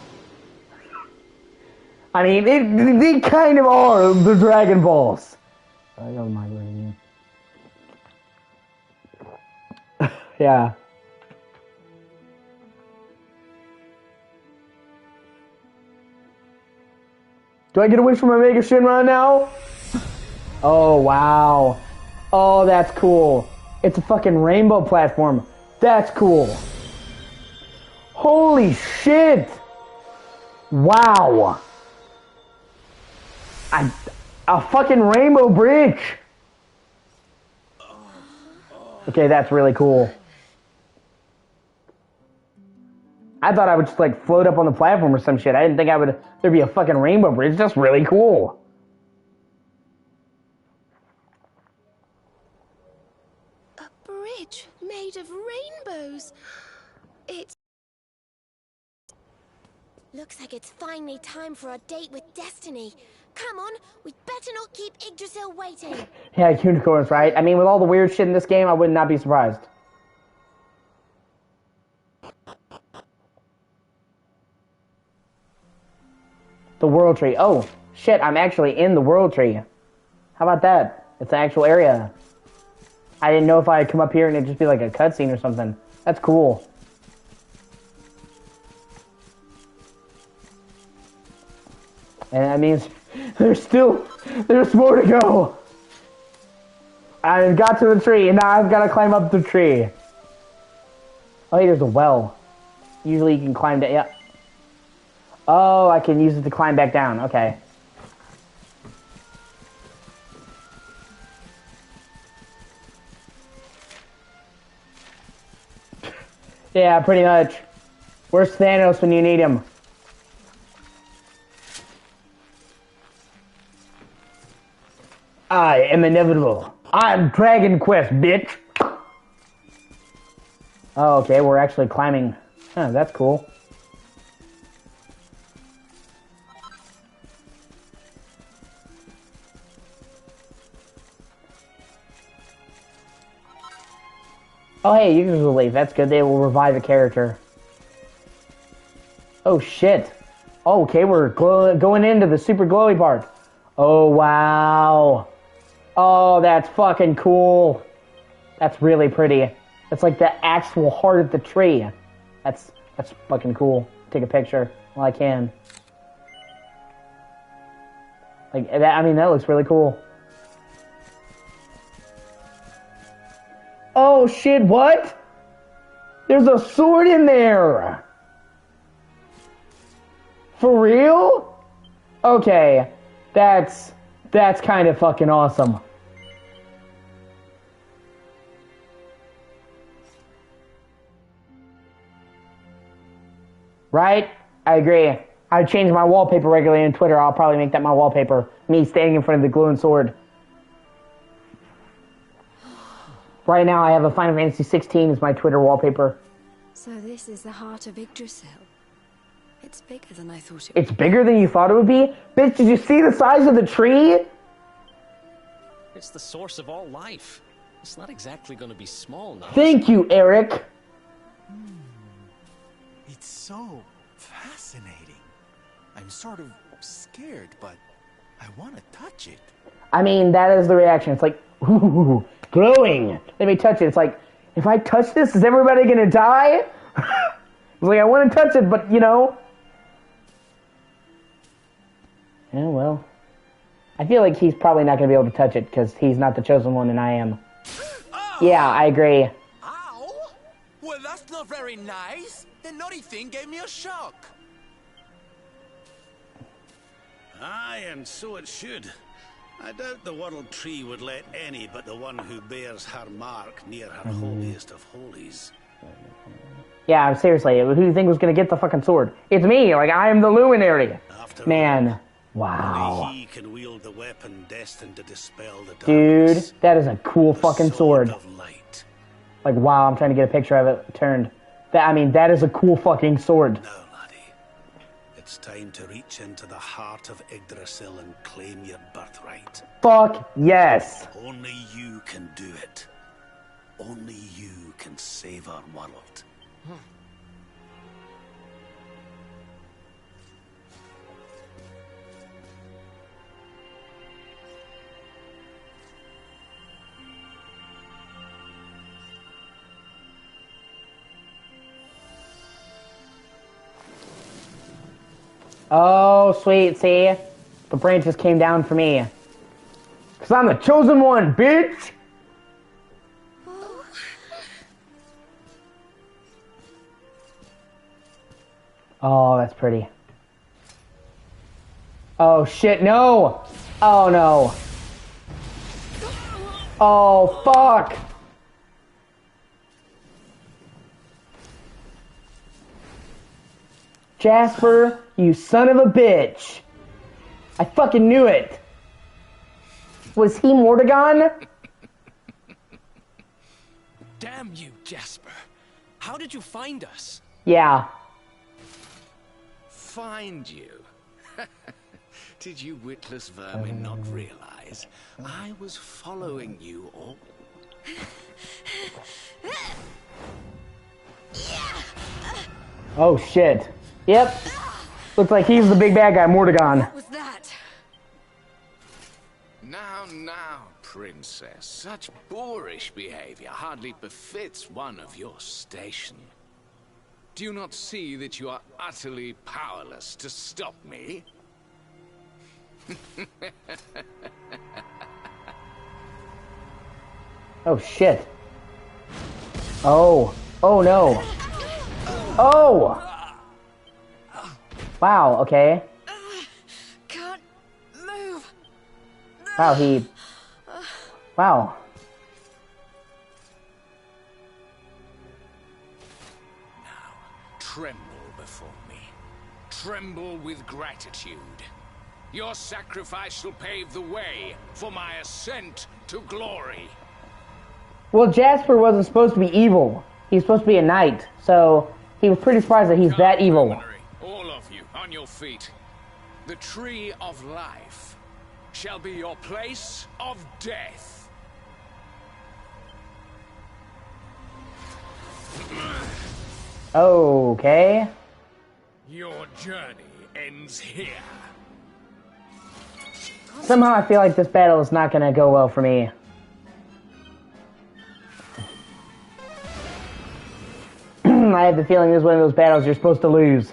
I mean, they kind of are the Dragon Balls. I don't mind running in. Yeah. Do I get a wish from my Mega Shinron now? Oh, wow. Oh, that's cool. It's a fucking rainbow platform. That's cool. Holy shit. Wow. A fucking rainbow bridge. Okay, that's really cool. I thought I would just like float up on the platform or some shit. I didn't think there'd be a fucking rainbow bridge. That's really cool. A bridge made of rainbows. It's... Looks like it's finally time for a date with Destiny. Come on, we'd better not keep Yggdrasil waiting. Yeah, unicorns, right? I mean, with all the weird shit in this game, I would not be surprised. The World Tree. Oh, shit, I'm actually in the World Tree. How about that? It's an actual area. I didn't know if I'd come up here and it'd just be like a cutscene or something. That's cool. And that means there's more to go. I got to the tree, and now I've got to climb up the tree. Oh, hey, there's a well. Usually you can climb down. Yeah. Oh, I can use it to climb back down. Okay. Yeah, pretty much. Where's Thanos when you need him? I am inevitable. I'm Dragon Quest, bitch. Oh, okay, we're actually climbing. Huh, that's cool. Oh, hey, user relief. That's good. They will revive a character. Oh, shit. Oh, okay, we're going into the super glowy part. Oh, wow. Oh, that's fucking cool. That's really pretty. That's like the actual heart of the tree. That's fucking cool. Take a picture while I can. Like that. I mean, that looks really cool. Oh shit! What? There's a sword in there. For real? Okay, that's kind of fucking awesome. Right? I agree. I change my wallpaper regularly on Twitter. I'll probably make that my wallpaper. Me standing in front of the glowing sword. Right now I have a Final Fantasy 16 as my Twitter wallpaper. So this is the heart of Yggdrasil. It's bigger than I thought it would. It's bigger than you thought it would be? Bitch, did you see the size of the tree? It's the source of all life. It's not exactly going to be small now. Thank you, Eric. It's so fascinating. I'm sort of scared, but I want to touch it. I mean, that is the reaction. It's like, ooh, glowing. Let me touch it. It's like, if I touch this, is everybody going to die? It's like, I want to touch it, but, you know. Yeah, well. I feel like he's probably not going to be able to touch it, because he's not the chosen one and I am. Oh! Yeah, I agree. Ow! Well, that's not very nice. The naughty thing gave me a shock. Aye, and so it should. I doubt the World Tree would let any but the one who bears her mark near her holiest of holies. Yeah, seriously, who do you think was going to get the fucking sword? It's me, like, I am the luminary. Man, wow. Only he can wield the weapon destined to dispel the Dude, darkness. that is a cool fucking sword. Of light. Like, wow, I'm trying to get a picture of it turned. That is a cool fucking sword. Now, laddie, it's time to reach into the heart of Yggdrasil and claim your birthright. Fuck yes. Only you can do it. Only you can save our world. Oh, sweet, see? The branches came down for me. Because I'm the chosen one, bitch! Oh, that's pretty. Oh, shit, no! Oh, no. Oh, fuck! Jasper, you son of a bitch! I fucking knew it! Was he Mordegon? Damn you, Jasper. How did you find us? Yeah. Find you? Did you witless vermin not realize? I was following you all. Oh shit. Yep. Looks like he's the big bad guy, Mordegon. What was that? Now, princess. Such boorish behavior hardly befits one of your station. Do you not see that you are utterly powerless to stop me? Oh shit. Oh. Oh no. Oh! Wow, okay. Can't move. Wow, he... Wow. tremble before me. Tremble with gratitude. Your sacrifice will pave the way for my ascent to glory. Well, Jasper wasn't supposed to be evil. He's supposed to be a knight, so he was pretty surprised that he's that evil. Luminary, all of you, on your feet. The tree of life shall be your place of death. Okay. Your journey ends here. Somehow I feel like this battle is not gonna go well for me. I have the feeling this is one of those battles you're supposed to lose.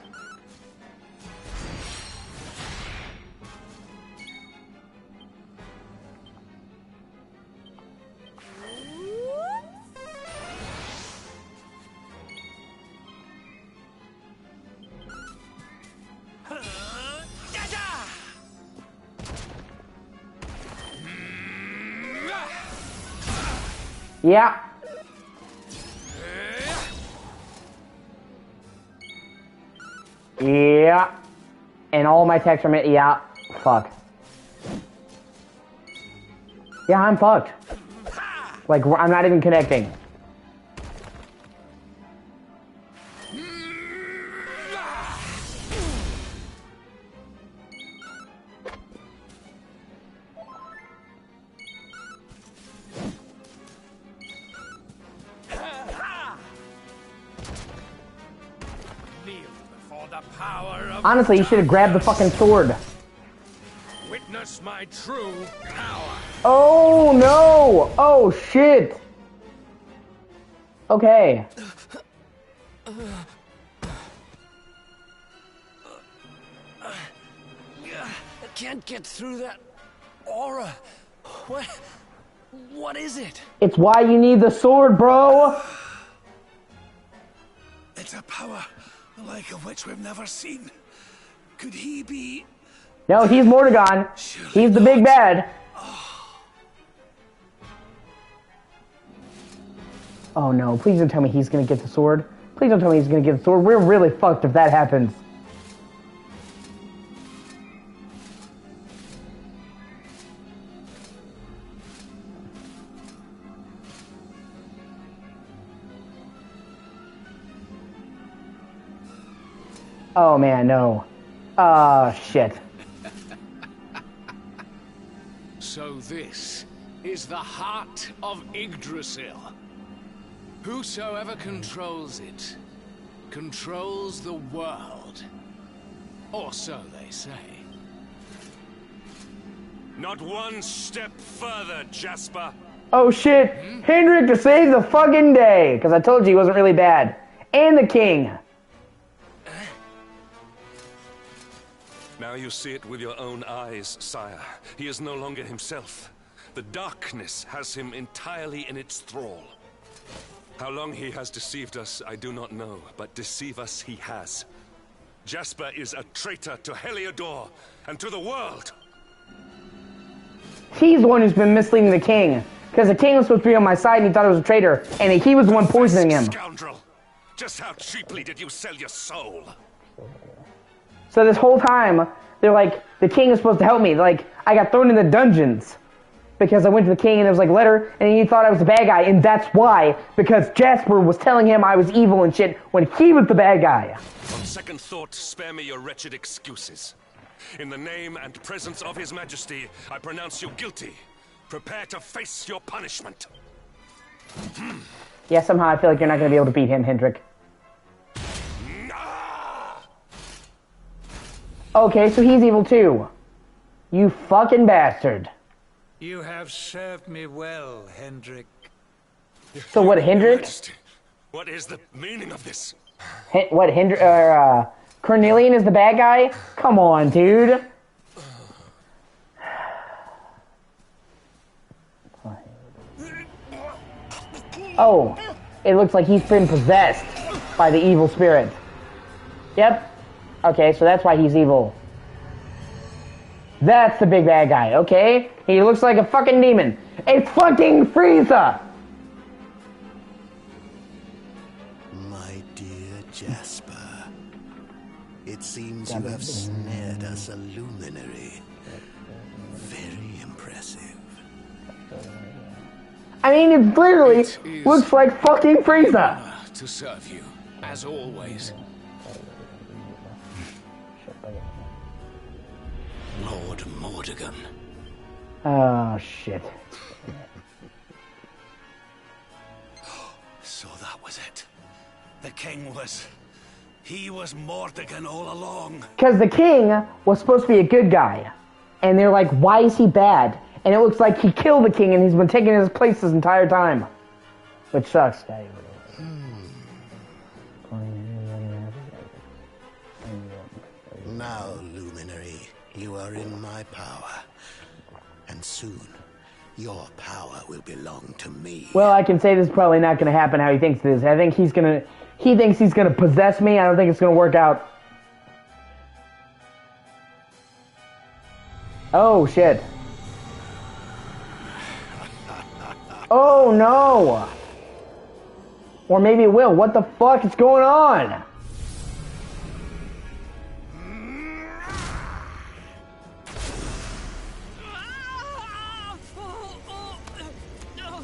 Yeah. Yeah. And all my attacks are made. Yeah. Fuck. Yeah, I'm fucked. Like, I'm not even connecting. Honestly, you should have grabbed the fucking sword. Witness my true power. Oh no! Oh shit! Okay. I can't get through that aura. What is it? It's why you need the sword, bro! It's a power like of which we've never seen. Could he be... No, he's Mordegon. He's the big bad. Oh no, please don't tell me he's gonna get the sword. Please don't tell me he's gonna get the sword. We're really fucked if that happens. Oh man, no. Shit. So this is the heart of Yggdrasil. Whosoever controls it, controls the world. Or so they say. Not one step further, Jasper. Oh shit! Hendrik to save the fucking day! Because I told you he wasn't really bad. And the king! Now you see it with your own eyes, sire. He is no longer himself. The darkness has him entirely in its thrall. How long he has deceived us, I do not know, but deceive us he has. Jasper is a traitor to Heliodor and to the world. He's the one who's been misleading the king. Because the king was supposed to be on my side and he thought I was a traitor. And he was the one poisoning him. Scoundrel! Just how cheaply did you sell your soul? So this whole time, they're like, the king is supposed to help me. Like, I got thrown in the dungeons. Because I went to the king and there was like, letter, and he thought I was the bad guy. And that's why. Because Jasper was telling him I was evil and shit when he was the bad guy. On second thought, spare me your wretched excuses. In the name and presence of His Majesty, I pronounce you guilty. Prepare to face your punishment. Yeah, somehow I feel like you're not going to be able to beat him, Hendrik. Okay, so he's evil too. You fucking bastard. You have served me well, Hendrik. So what, Hendrik? What is the meaning of this? What, Hendrik, Cornelian is the bad guy? Come on, dude. Oh, it looks like he's been possessed by the evil spirit. Yep. Okay, so that's why he's evil. That's the big bad guy, okay? He looks like a fucking demon. It's fucking Frieza! My dear Jasper. It seems you have snared us a luminary. Very impressive. I mean, it literally looks like fucking Frieza. To serve you, as always. Lord Mordegon. Oh, shit. So that was it. The king was... He was Mordegon all along. Because the king was supposed to be a good guy. And they're like, why is he bad? And it looks like he killed the king and he's been taking his place this entire time. Which sucks. Now, Luminary, you are in my power. And soon, your power will belong to me. Well, I can say this is probably not going to happen how he thinks it is. I think he thinks he's going to possess me. I don't think it's going to work out. Oh, shit. Oh, no. Or maybe it will. What the fuck is going on?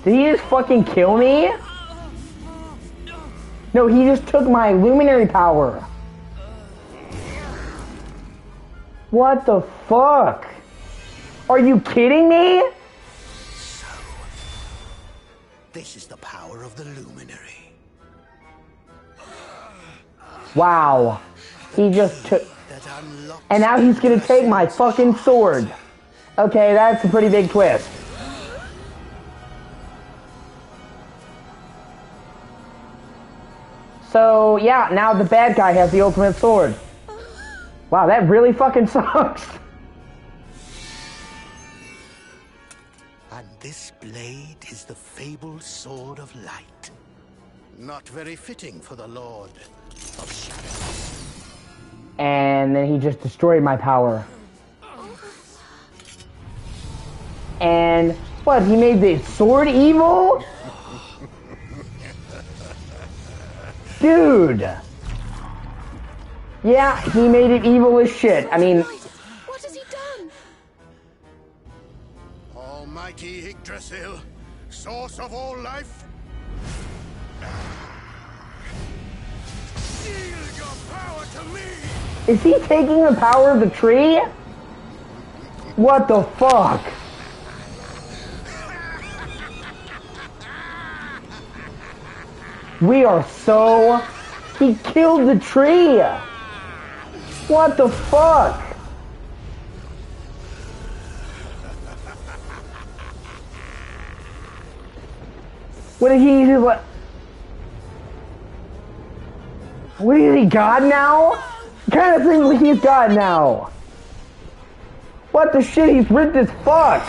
Did he just fucking kill me? No, he just took my luminary power. What the fuck? Are you kidding me? So, this is the power of the luminary. Wow. He just took... And now he's gonna take my fucking sword. Okay, that's a pretty big twist. So, yeah, now the bad guy has the ultimate sword. Wow, that really fucking sucks. And this blade is the fabled sword of light. Not very fitting for the Lord of Shadows. And then he just destroyed my power. And what, he made the sword evil? Dude. Yeah, he made it evil as shit. I mean... What has he done? Almighty Yggdrasil, source of all life. Yield your power to me. Is he taking the power of the tree? What the fuck? We are so... He killed the tree! What the fuck? What did he do? What is he, God now? Kind of thing like he's God now. What the shit, he's ripped as fuck.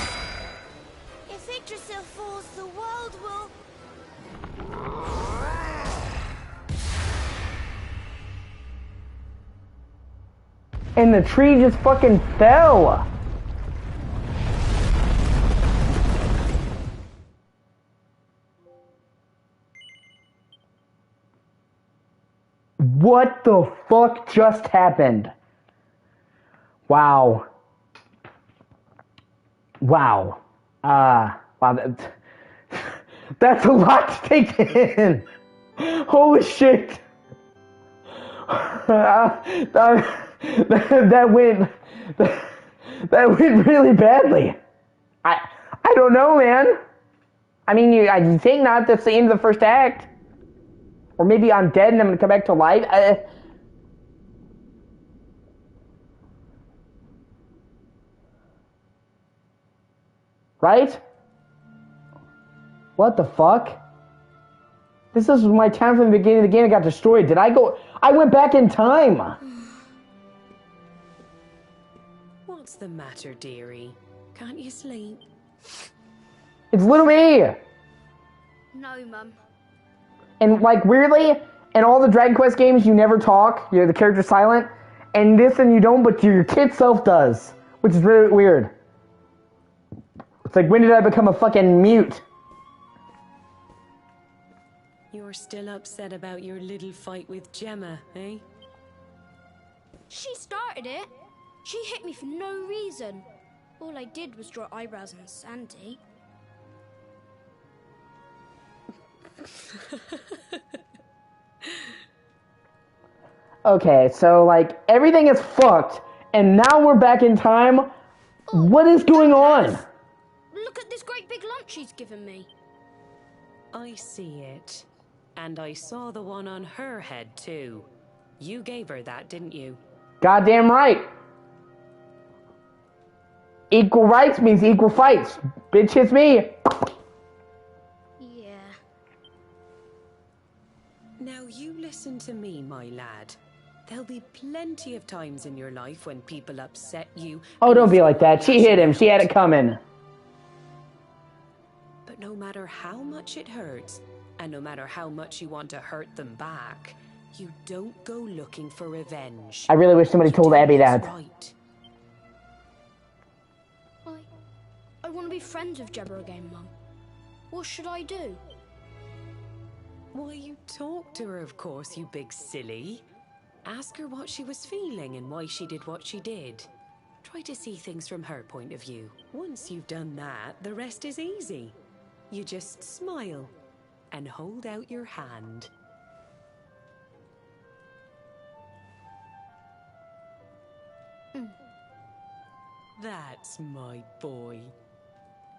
If Yggdrasil falls, the world will... And the tree just fucking fell. What the fuck just happened? Wow. Wow. Wow. That's a lot to take in. Holy shit. That went really badly. I don't know, man. I mean, I think not. That's the end of the first act. Or maybe I'm dead and I'm gonna come back to life. Right? What the fuck? This is my time from the beginning of the game. I got destroyed. Did I go? I went back in time. What's the matter, dearie? Can't you sleep? It's little me. No, Mum. And like weirdly, in all the Dragon Quest games, you never talk. You're the character silent. And this, and you don't, but your kid self does, which is really weird. It's like, when did I become a fucking mute? You're still upset about your little fight with Gemma, eh? She started it. She hit me for no reason. All I did was draw eyebrows and Sandy. Okay, so, like, everything is fucked, and now we're back in time. What is going on? Look at this great big lunch she's given me. I see it. And I saw the one on her head, too. You gave her that, didn't you? Goddamn right. Equal rights means equal fights. Bitch hits me. Yeah. Now you listen to me, my lad. There'll be plenty of times in your life when people upset you. Oh, don't be like that. She hit him. She had it coming. But no matter how much it hurts, and no matter how much you want to hurt them back, you don't go looking for revenge. I really wish somebody told Abby that. Right. I want to be friends with Jebba again, Mum. What should I do? Why, you talk to her, of course, you big silly. Ask her what she was feeling and why she did what she did. Try to see things from her point of view. Once you've done that, the rest is easy. You just smile and hold out your hand. That's my boy.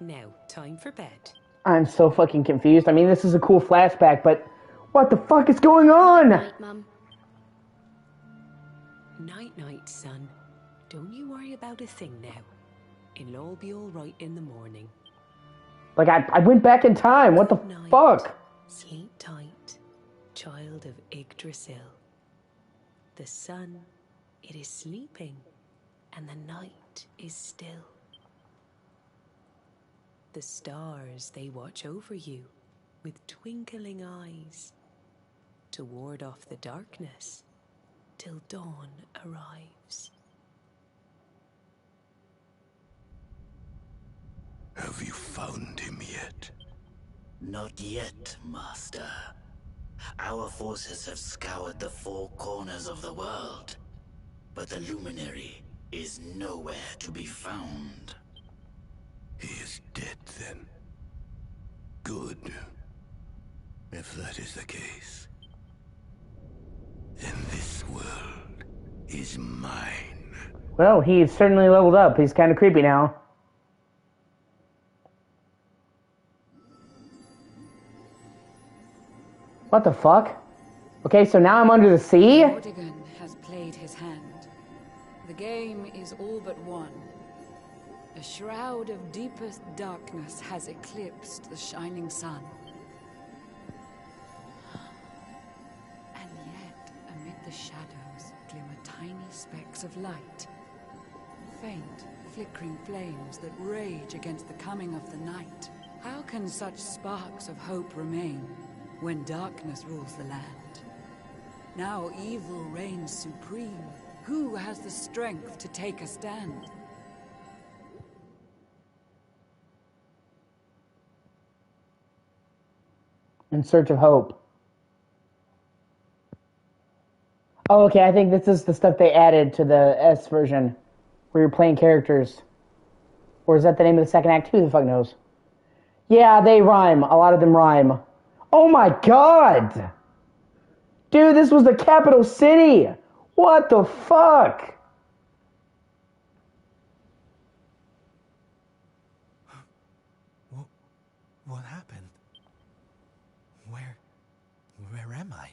Now, time for bed. I'm so fucking confused. I mean, this is a cool flashback, but what the fuck is going on? Night, Mum. Night-night, son. Don't you worry about a thing now. It'll all be all right in the morning. Like, I went back in time. What the fuck? Sleep tight, child of Yggdrasil. The sun, it is sleeping, and the night is still. The stars, they watch over you with twinkling eyes to ward off the darkness till dawn arrives. Have you found him yet? Not yet, Master. Our forces have scoured the four corners of the world, but the luminary is nowhere to be found. He is dead, then. Good. If that is the case, then this world is mine. Well, he's certainly leveled up. He's kind of creepy now. What the fuck? Okay, so now I'm under the sea? Vortigern has played his hand. The game is all but won. A shroud of deepest darkness has eclipsed the shining sun. And yet, amid the shadows, glimmer tiny specks of light. Faint, flickering flames that rage against the coming of the night. How can such sparks of hope remain when darkness rules the land? Now evil reigns supreme. Who has the strength to take a stand? In search of hope. Oh, okay, I think this is the stuff they added to the S version, where you're playing characters. Or is that the name of the second act? Who the fuck knows? Yeah, they rhyme. A lot of them rhyme. Oh my god! Dude, this was the capital city! What the fuck? What happened? Where am I?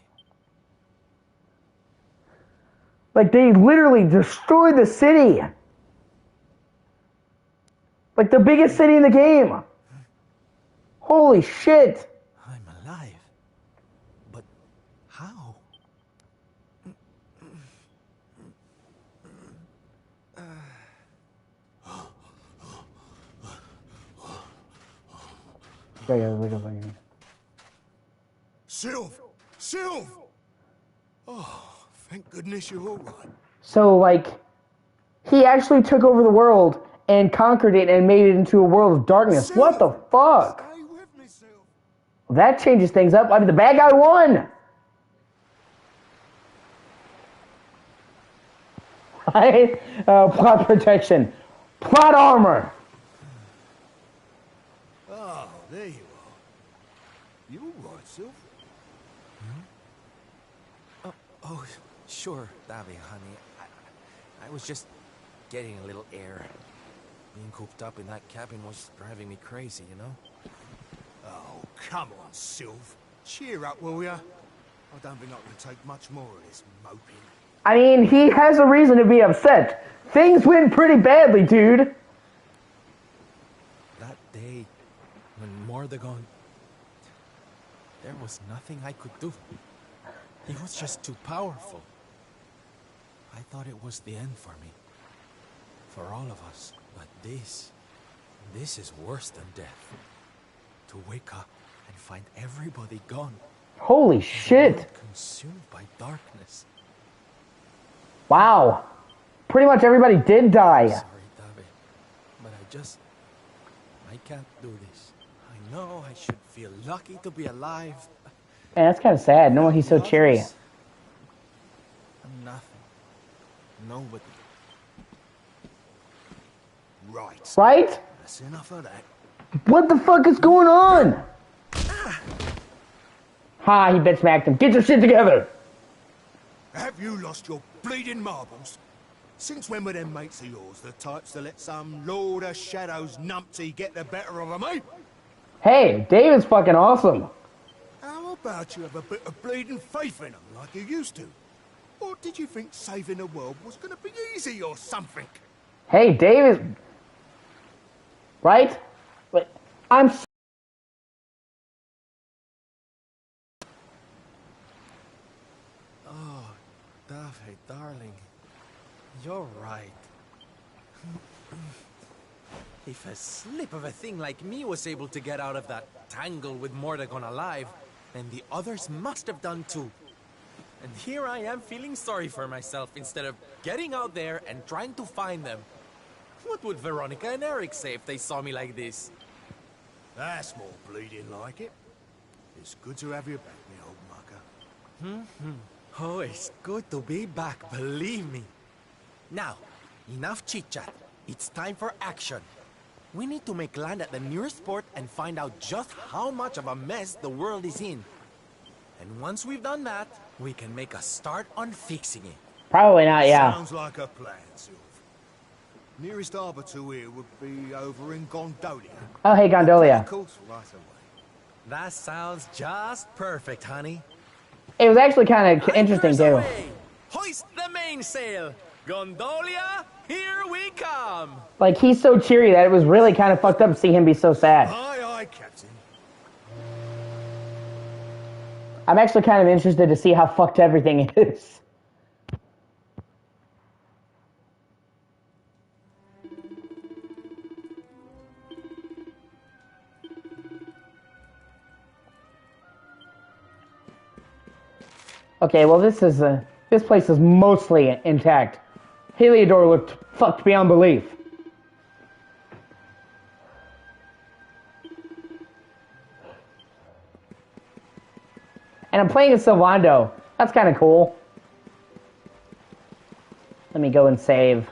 Like, they literally destroyed the city! Like, the biggest city in the game! Holy shit! I'm alive. But how? Sylv! Sylv! Oh, thank goodness you're all right. So, like, he actually took over the world and conquered it and made it into a world of darkness. What the fuck? That changes things up. I mean, the bad guy won! Right? Plot protection. Plot armor. Oh, there you are. You all right, Sylph? Oh, sure, Davy, honey. I was just getting a little air. Being cooped up in that cabin was driving me crazy, you know? Oh, come on, Sylph. Cheer up, will ya? I don't think I can take much more of this moping. I mean, he has a reason to be upset. Things went pretty badly, dude. That day, when Mordegon... There was nothing I could do. He was just too powerful. I thought it was the end for me. For all of us. But this is worse than death. To wake up and find everybody gone. Holy shit. Consumed by darkness. Wow. Pretty much everybody did die. Sorry, David, but I can't do this. I know I should feel lucky to be alive. Man, that's kind of sad. No, he's so cheery. I'm nothing. Nobody. Right. Right? That's enough of that. What the fuck is going on? Ha, he bitch smacked him. Get your shit together. Have you lost your bleeding marbles? Since when were them mates of yours the types to let some Lord of Shadows numpty get the better of them, eh? Hey, David's fucking awesome. How about you have a bit of bleeding faith in them like you used to? Or did you think saving the world was going to be easy or something? Hey, David. Right? But I'm... Oh, David, darling. You're right. If a slip of a thing like me was able to get out of that tangle with Mordegon alive, then the others must have done too. And here I am feeling sorry for myself instead of getting out there and trying to find them. What would Veronica and Eric say if they saw me like this? That's more bleeding like it. It's good to have you back, me old mucker. Oh, it's good to be back, believe me. Now, enough chit-chat. It's time for action. We need to make land at the nearest port and find out just how much of a mess the world is in. And once we've done that, we can make a start on fixing it. Probably not, yeah. Sounds like a plan, Sylph. Nearest harbour to here would be over in Gondolia. Oh, hey, Gondolia. Of course, right away. That sounds just perfect, honey. It was actually kind of interesting, too. Away. Hoist the mainsail! Gondolia, here we come! Like, he's so cheery that it was really kind of fucked up to see him be so sad. Aye, aye, Captain. I'm actually kind of interested to see how fucked everything is. Okay, well this place is mostly intact. Heliodor looked fucked beyond belief. And I'm playing as Sylvando. That's kind of cool. Let me go and save.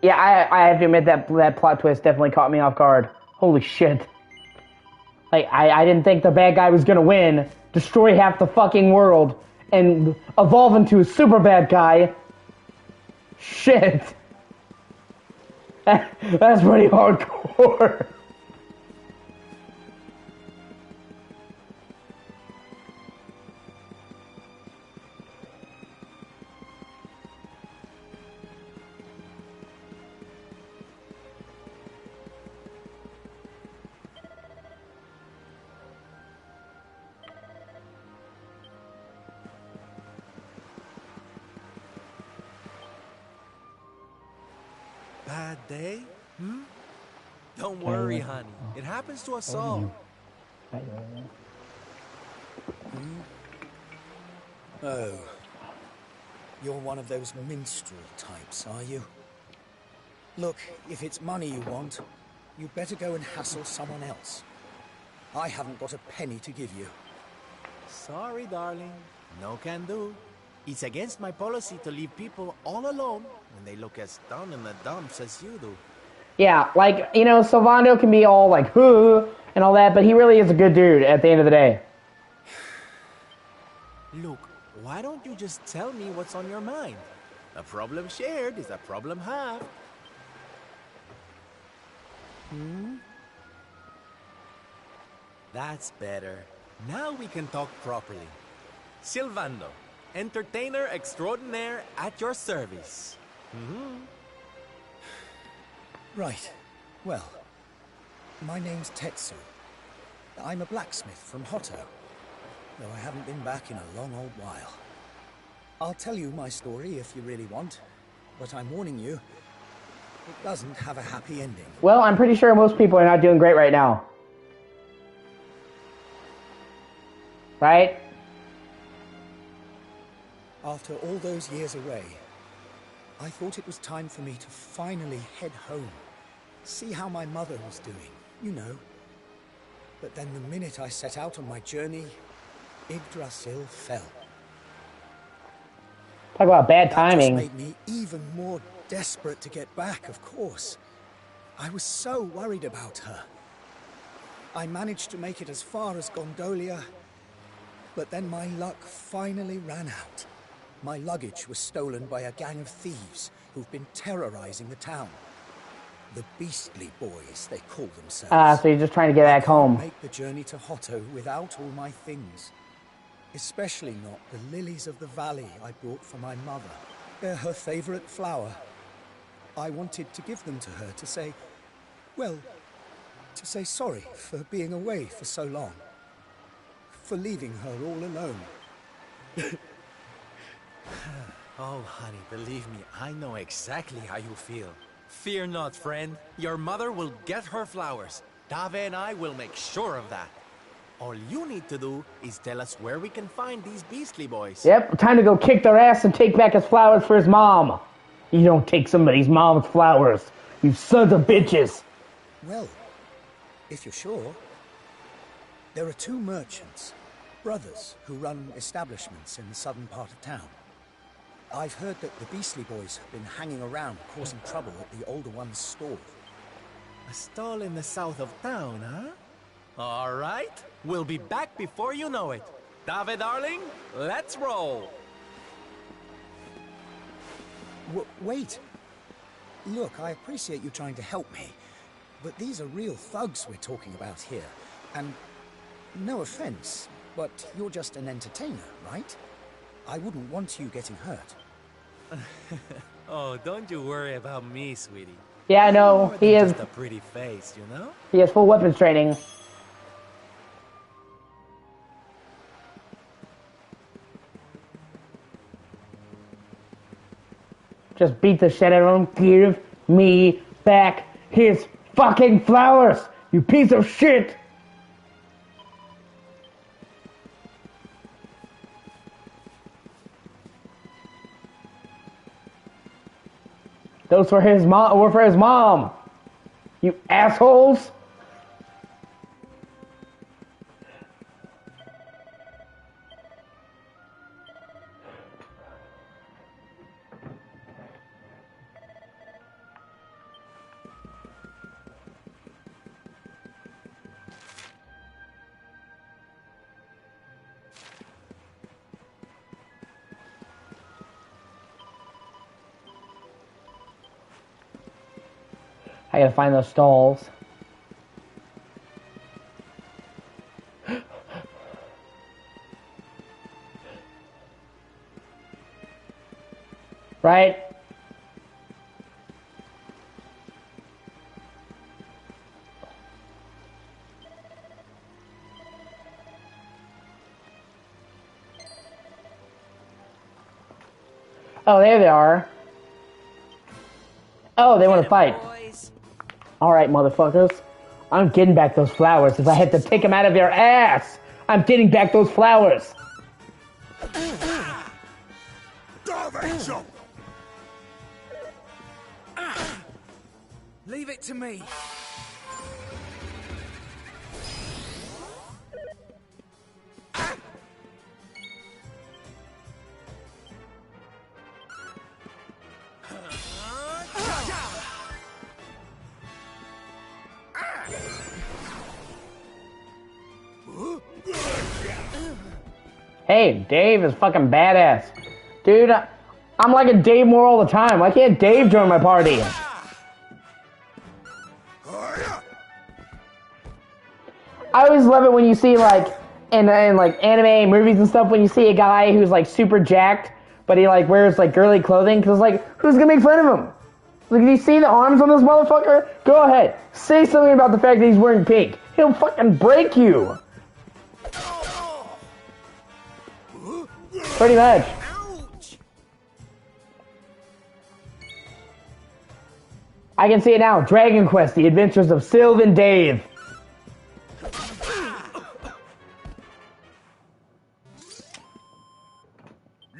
Yeah, I have to admit that plot twist definitely caught me off guard. Holy shit. Like, I didn't think the bad guy was gonna win, destroy half the fucking world, and evolve into a super bad guy. Shit. That's pretty hardcore. Bad day? Don't worry, honey. It happens to us all. Oh. You're one of those minstrel types, are you? Look, if it's money you want, you'd better go and hassle someone else. I haven't got a penny to give you. Sorry, darling. No can do. It's against my policy to leave people all alone when they look as down in the dumps as you do. Yeah, like, you know, Sylvando can be all like, huh, and all that, but he really is a good dude at the end of the day. Look, why don't you just tell me what's on your mind? A problem shared is a problem halved. That's better. Now we can talk properly. Sylvando, entertainer extraordinaire at your service. Right. Well, my name's Tetsu. I'm a blacksmith from Hotto, though I haven't been back in a long old while. I'll tell you my story if you really want, but I'm warning you, it doesn't have a happy ending. Well, I'm pretty sure most people are not doing great right now. Right? After all those years away, I thought it was time for me to finally head home. See how my mother was doing, you know. But then the minute I set out on my journey, Yggdrasil fell. Talk about bad timing. That just made me even more desperate to get back, of course. I was so worried about her. I managed to make it as far as Gondolia, but then my luck finally ran out. My luggage was stolen by a gang of thieves who've been terrorizing the town. The Beastly Boys, they call themselves. So you're just trying to get back home. I can't make the journey to Hotto without all my things. Especially not the lilies of the valley I brought for my mother. They're her favorite flower. I wanted to give them to her to say, well, to say sorry for being away for so long. For leaving her all alone. Oh, honey, believe me, I know exactly how you feel. Fear not, friend. Your mother will get her flowers. Dave and I will make sure of that. All you need to do is tell us where we can find these Beastly Boys. Yep, time to go kick their ass and take back his flowers for his mom. You don't take somebody's mom's flowers, you sons of bitches. Well, if you're sure, there are two merchants, brothers, who run establishments in the southern part of town. I've heard that the Beastly Boys have been hanging around causing trouble at the older one's stall. A stall in the south of town, huh? All right, we'll be back before you know it. Dave, darling, let's roll. Wait. Look, I appreciate you trying to help me, but these are real thugs we're talking about here. And no offense, but you're just an entertainer, right? I wouldn't want you getting hurt. Oh, don't you worry about me, sweetie. Yeah, I know. He is just a pretty face, you know? He has full weapons training. Just beat the shit out of him. Give me back his fucking flowers, you piece of shit! Those were for his mom. You assholes. I gotta find those stalls. Right? Oh, there they are. Oh, they want to fight. Alright, motherfuckers. I'm getting back those flowers if I had to take them out of your ass. I'm getting back those flowers. Die! Avenge them! Leave it to me. Hey, Dave is fucking badass. Dude, I'm like a Dave Moore all the time. Why can't Dave join my party? I always love it when you see, like, in like anime movies and stuff, when you see a guy who's like super jacked, but he like wears like girly clothing, because like, who's gonna make fun of him? Like, do you see the arms on this motherfucker? Go ahead, say something about the fact that he's wearing pink. He'll fucking break you. Pretty much. I can see it now. Dragon Quest: The Adventures of Sylvan Dave.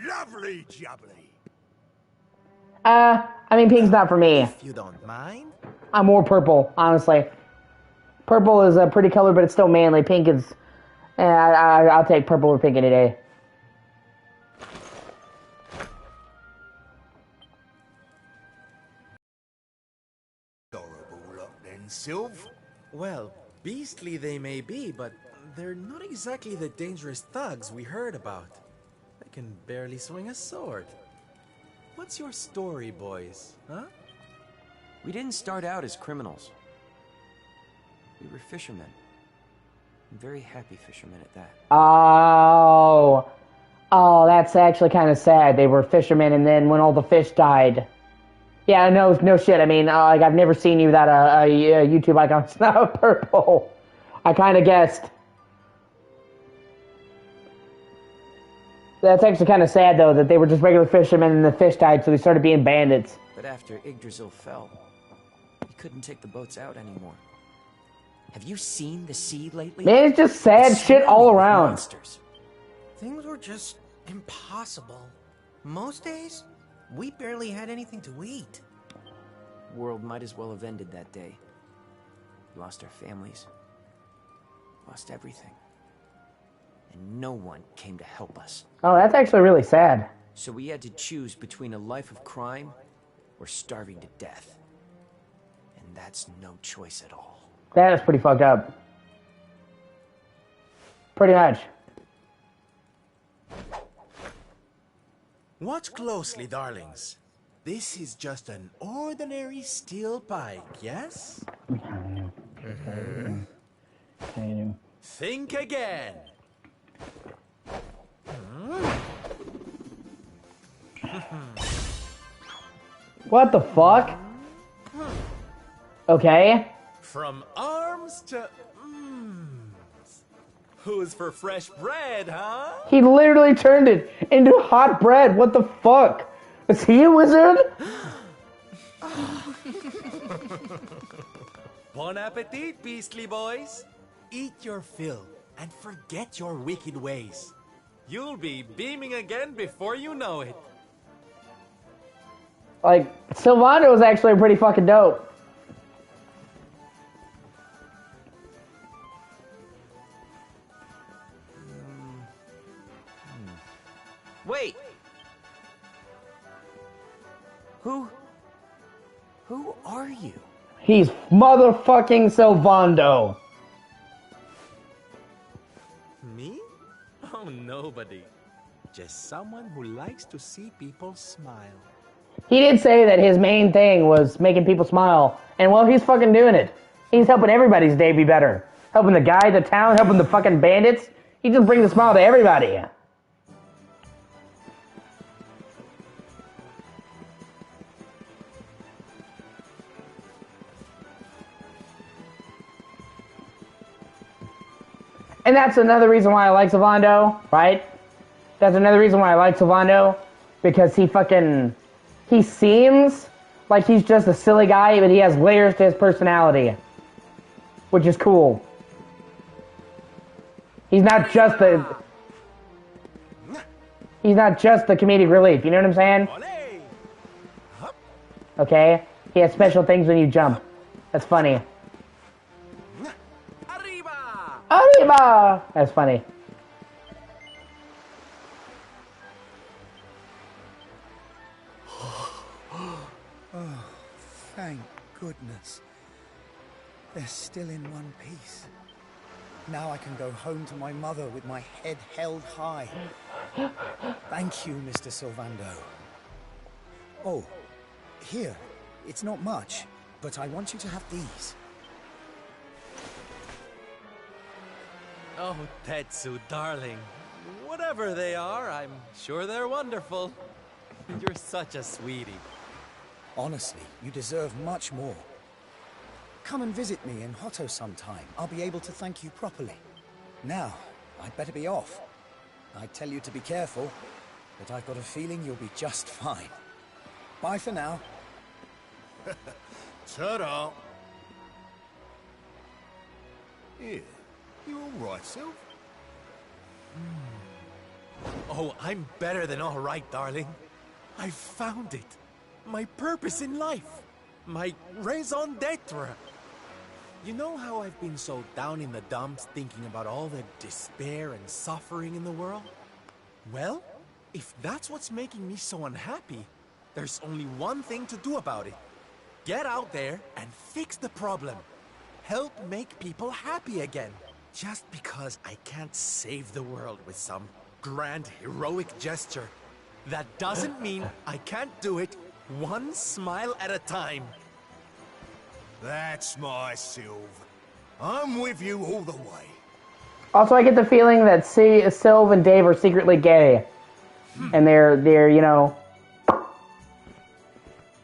Lovely jubbly. I mean, pink's not for me. If you don't mind. I'm more purple, honestly. Purple is a pretty color, but it's still manly. Pink is... I'll take purple or pink any day. Adorable lot then, Sylv. Well, beastly they may be, but they're not exactly the dangerous thugs we heard about. They can barely swing a sword. What's your story, boys, huh? We didn't start out as criminals. We were fishermen. Very happy fishermen at that. Oh, that's actually kind of sad. They were fishermen, and then when all the fish died. Yeah, no shit. I mean, like, I've never seen you without a YouTube icon. It's not purple. I kind of guessed. That's actually kind of sad, though, that they were just regular fishermen and the fish died, so they started being bandits. But after Yggdrasil fell, we couldn't take the boats out anymore. Have you seen the sea lately? Man, it's just sad shit all around. Monsters. Things were just impossible. Most days, we barely had anything to eat. The world might as well have ended that day. We lost our families. Lost everything. And no one came to help us. Oh, that's actually really sad. So we had to choose between a life of crime or starving to death. And that's no choice at all. That is pretty fucked up. Pretty much. Watch closely, darlings. This is just an ordinary steel pike, yes? Think again. What the fuck? Okay. From arms to... Who's for fresh bread, huh? He literally turned it into hot bread. What the fuck? Is he a wizard? Bon appetit, beastly boys. Eat your fill and forget your wicked ways. You'll be beaming again before you know it. Like, Sylvando is actually pretty fucking dope. Wait! Who are you? He's motherfucking Sylvando. Me? Oh, nobody. Just someone who likes to see people smile. He did say that his main thing was making people smile. And, well, he's fucking doing it. He's helping everybody's day be better. Helping the guy, the town, helping the fucking bandits. He just brings a smile to everybody. And that's another reason why I like Sylvando, right? That's another reason why I like Sylvando. Because he seems like he's just a silly guy, but he has layers to his personality. Which is cool. He's not just a... He's not just the comedic relief. You know what I'm saying? Okay. He has special things when you jump. That's funny. Arriba! That's funny. Oh, thank goodness. They're still in one piece. Now I can go home to my mother with my head held high. Thank you, Mr. Sylvando. Oh, here. It's not much, but I want you to have these. Oh, Tetsu, darling. Whatever they are, I'm sure they're wonderful. You're such a sweetie. Honestly, you deserve much more. Come and visit me in Hotto sometime. I'll be able to thank you properly. Now, I'd better be off. I tell you to be careful, but I've got a feeling you'll be just fine. Bye for now. Ta-da! Here, you all right, Sylv? Oh, I'm better than all right, darling. I found it. My purpose in life. My raison d'etre. You know how I've been so down in the dumps thinking about all the despair and suffering in the world? Well, if that's what's making me so unhappy, there's only one thing to do about it. Get out there and fix the problem. Help make people happy again. Just because I can't save the world with some grand heroic gesture, that doesn't mean I can't do it one smile at a time. That's my Sylv. I'm with you all the way. Also, I get the feeling that Sylv and Dave are secretly gay. And they're, you know...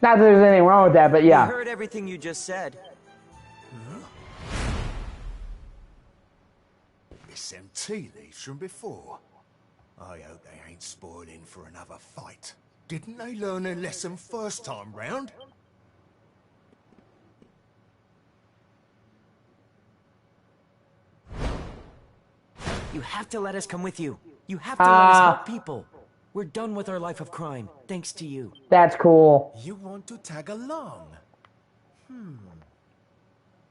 Not that there's anything wrong with that, but yeah. I heard everything you just said. It's them tea leaves from before. I hope they ain't spoiling for another fight. Didn't they learn their lesson first time round? You have to let us come with you. You have to let us help people. We're done with our life of crime, thanks to you. That's cool. You want to tag along?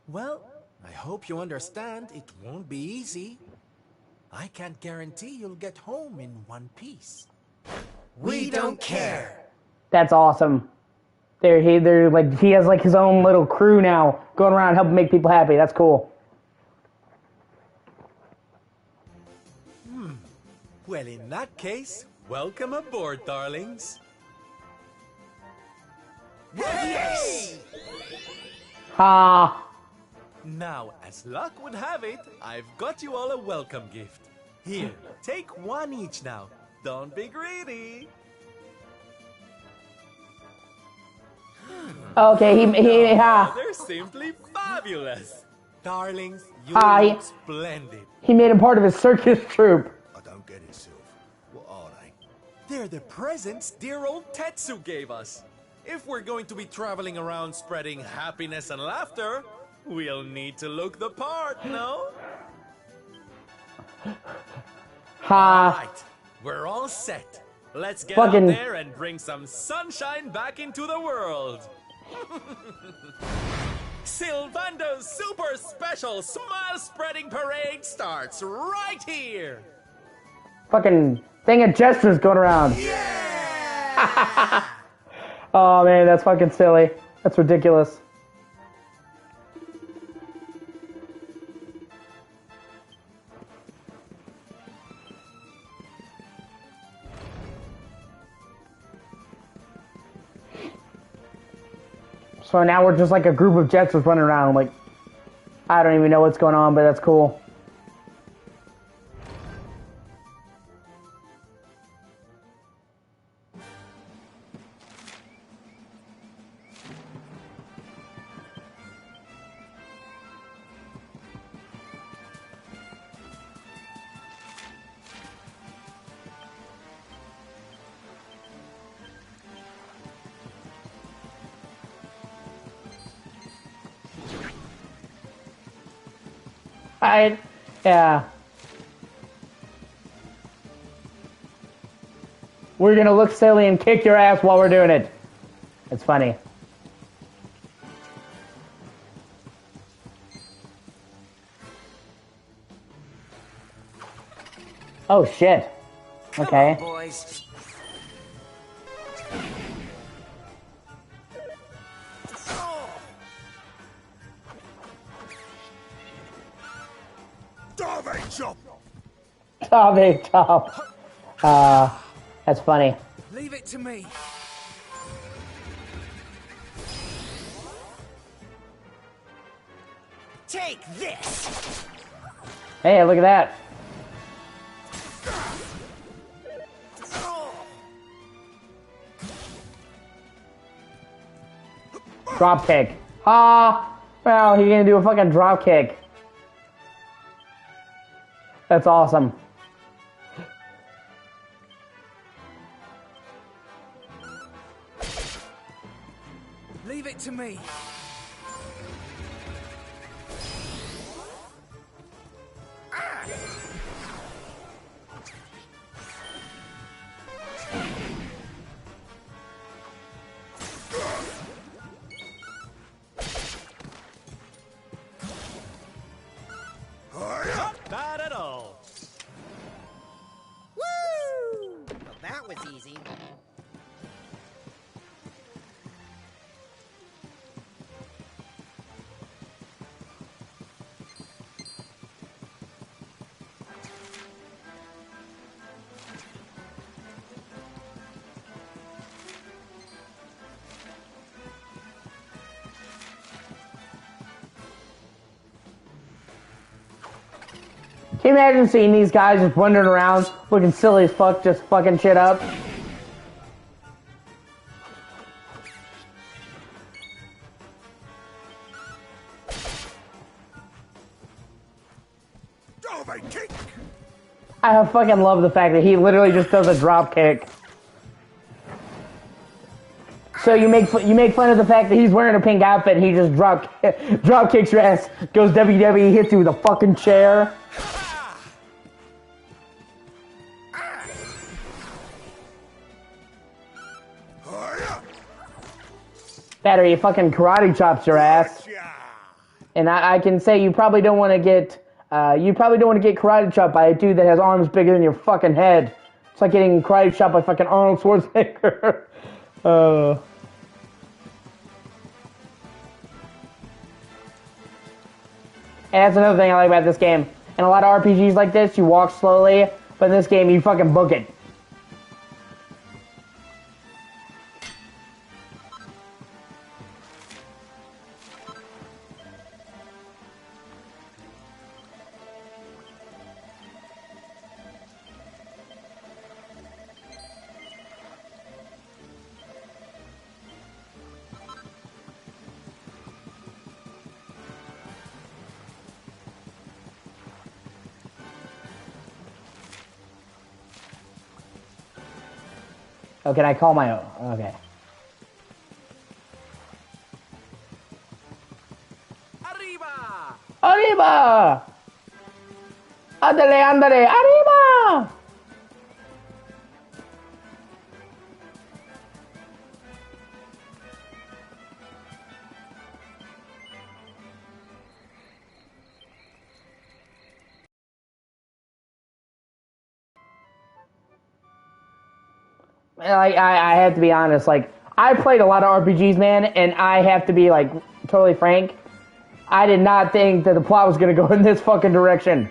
Well, I hope you understand it won't be easy. I can't guarantee you'll get home in one piece. We don't care. That's awesome. They're like, he has like his own little crew now going around helping make people happy. That's cool. Well, in that case, welcome aboard, darlings. Yes! Ha! Now, as luck would have it, I've got you all a welcome gift. Here, take one each now. Don't be greedy. Okay, They're simply fabulous. Darlings, you look splendid. He made him part of his circus troupe. I don't get it, Sylv. What are they? They're the presents dear old Tetsu gave us. If we're going to be traveling around spreading happiness and laughter, we'll need to look the part, no? Ha! Alright, we're all set. Let's get Fucking- out there and bring some sunshine back into the world. Sylvando's super special smile-spreading parade starts right here. Fucking thing of gestures going around. Yeah! Oh man, that's fucking silly. That's ridiculous. So now we're just like a group of jesters running around. Like, I don't even know what's going on, but that's cool. Yeah. we're gonna look silly and kick your ass while we're doing it. It's funny. Oh shit. Okay. Come on, boys. Top. That's funny. Leave it to me. Take this. Hey, look at that. Drop kick. Well, he's gonna do a fucking drop kick. That's awesome. Leave it to me. Not bad at all. Woo! Well, that was easy. Can you imagine seeing these guys just wandering around, looking silly as fuck, just fucking shit up? I fucking love the fact that he literally just does a drop kick. So you make fun of the fact that he's wearing a pink outfit and he just drop kicks your ass, goes WWE, hits you with a fucking chair. That or he fucking karate chops your ass. And I can say you probably don't want to get karate chopped by a dude that has arms bigger than your fucking head. It's like getting karate chopped by fucking Arnold Schwarzenegger. And that's another thing I like about this game. In a lot of RPGs like this, you walk slowly, but in this game, you fucking book it. Oh, can I call my own? Okay. Arriba! Arriba! Andale, andale, arriba! I have to be honest, like, I played a lot of RPGs, man, and I have to be, like, totally frank. I did not think that the plot was going to go in this fucking direction.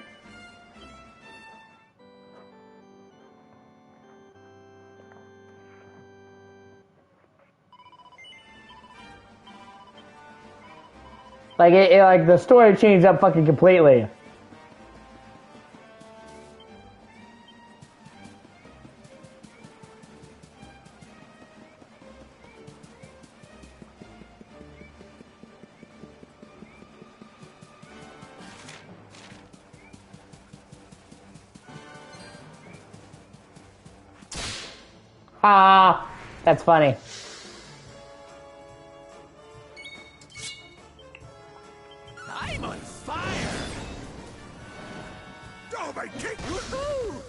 Like, like, the story changed up fucking completely. That's funny. I'm on fire! Oh my kick! Woohoo!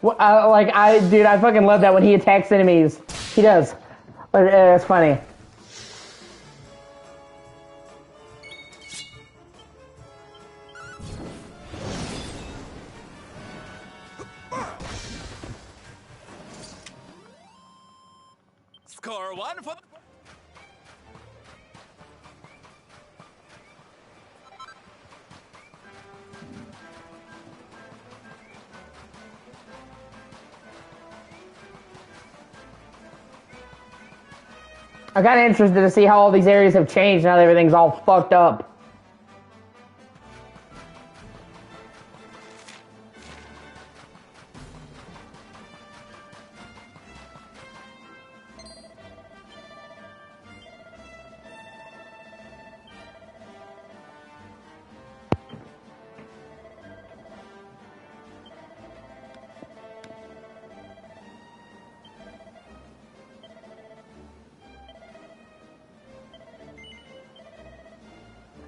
Dude, I fucking love that when he attacks enemies. He does. It's funny. Score one for the... I'm kind of interested to see how all these areas have changed now that everything's all fucked up.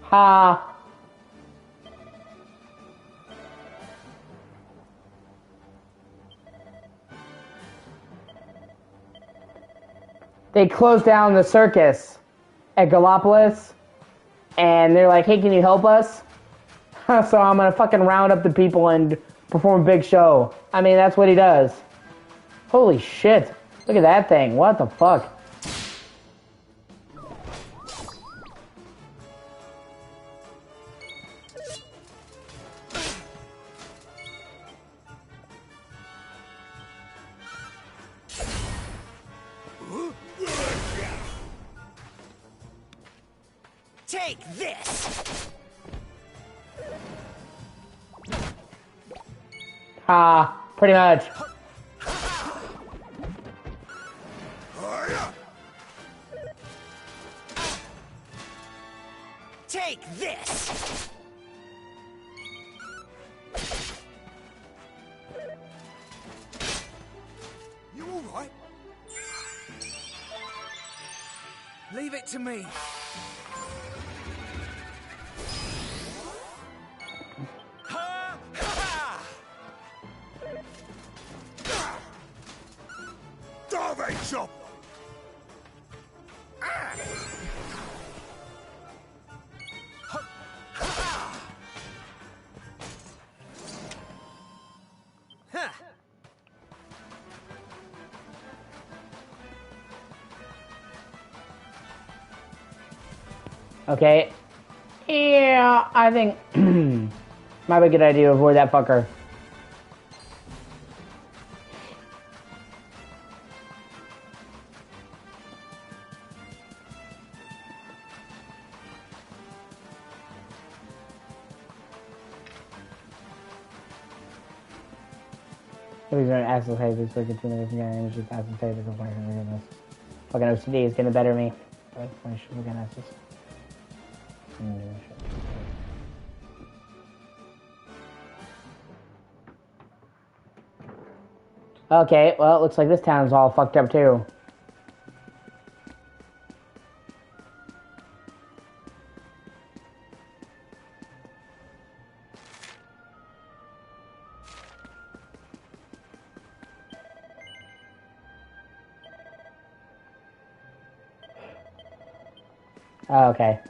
Ha. They closed down the circus at Gallipolis, and they're like, hey, can you help us? So I'm gonna fucking round up the people and perform a big show. I mean, that's what he does. Holy shit. Look at that thing. What the fuck? Take this! Pretty much. Take this! You all right? Leave it to me. Starvation! Okay. Yeah, I think might be a good idea to avoid that fucker. He's gonna acid take this like 2 minutes again, it's just acid take this like this. Fucking O.C.G is getting the better of me. I should look at acid. Okay, well, it looks like this town's all fucked up too. Oh, okay.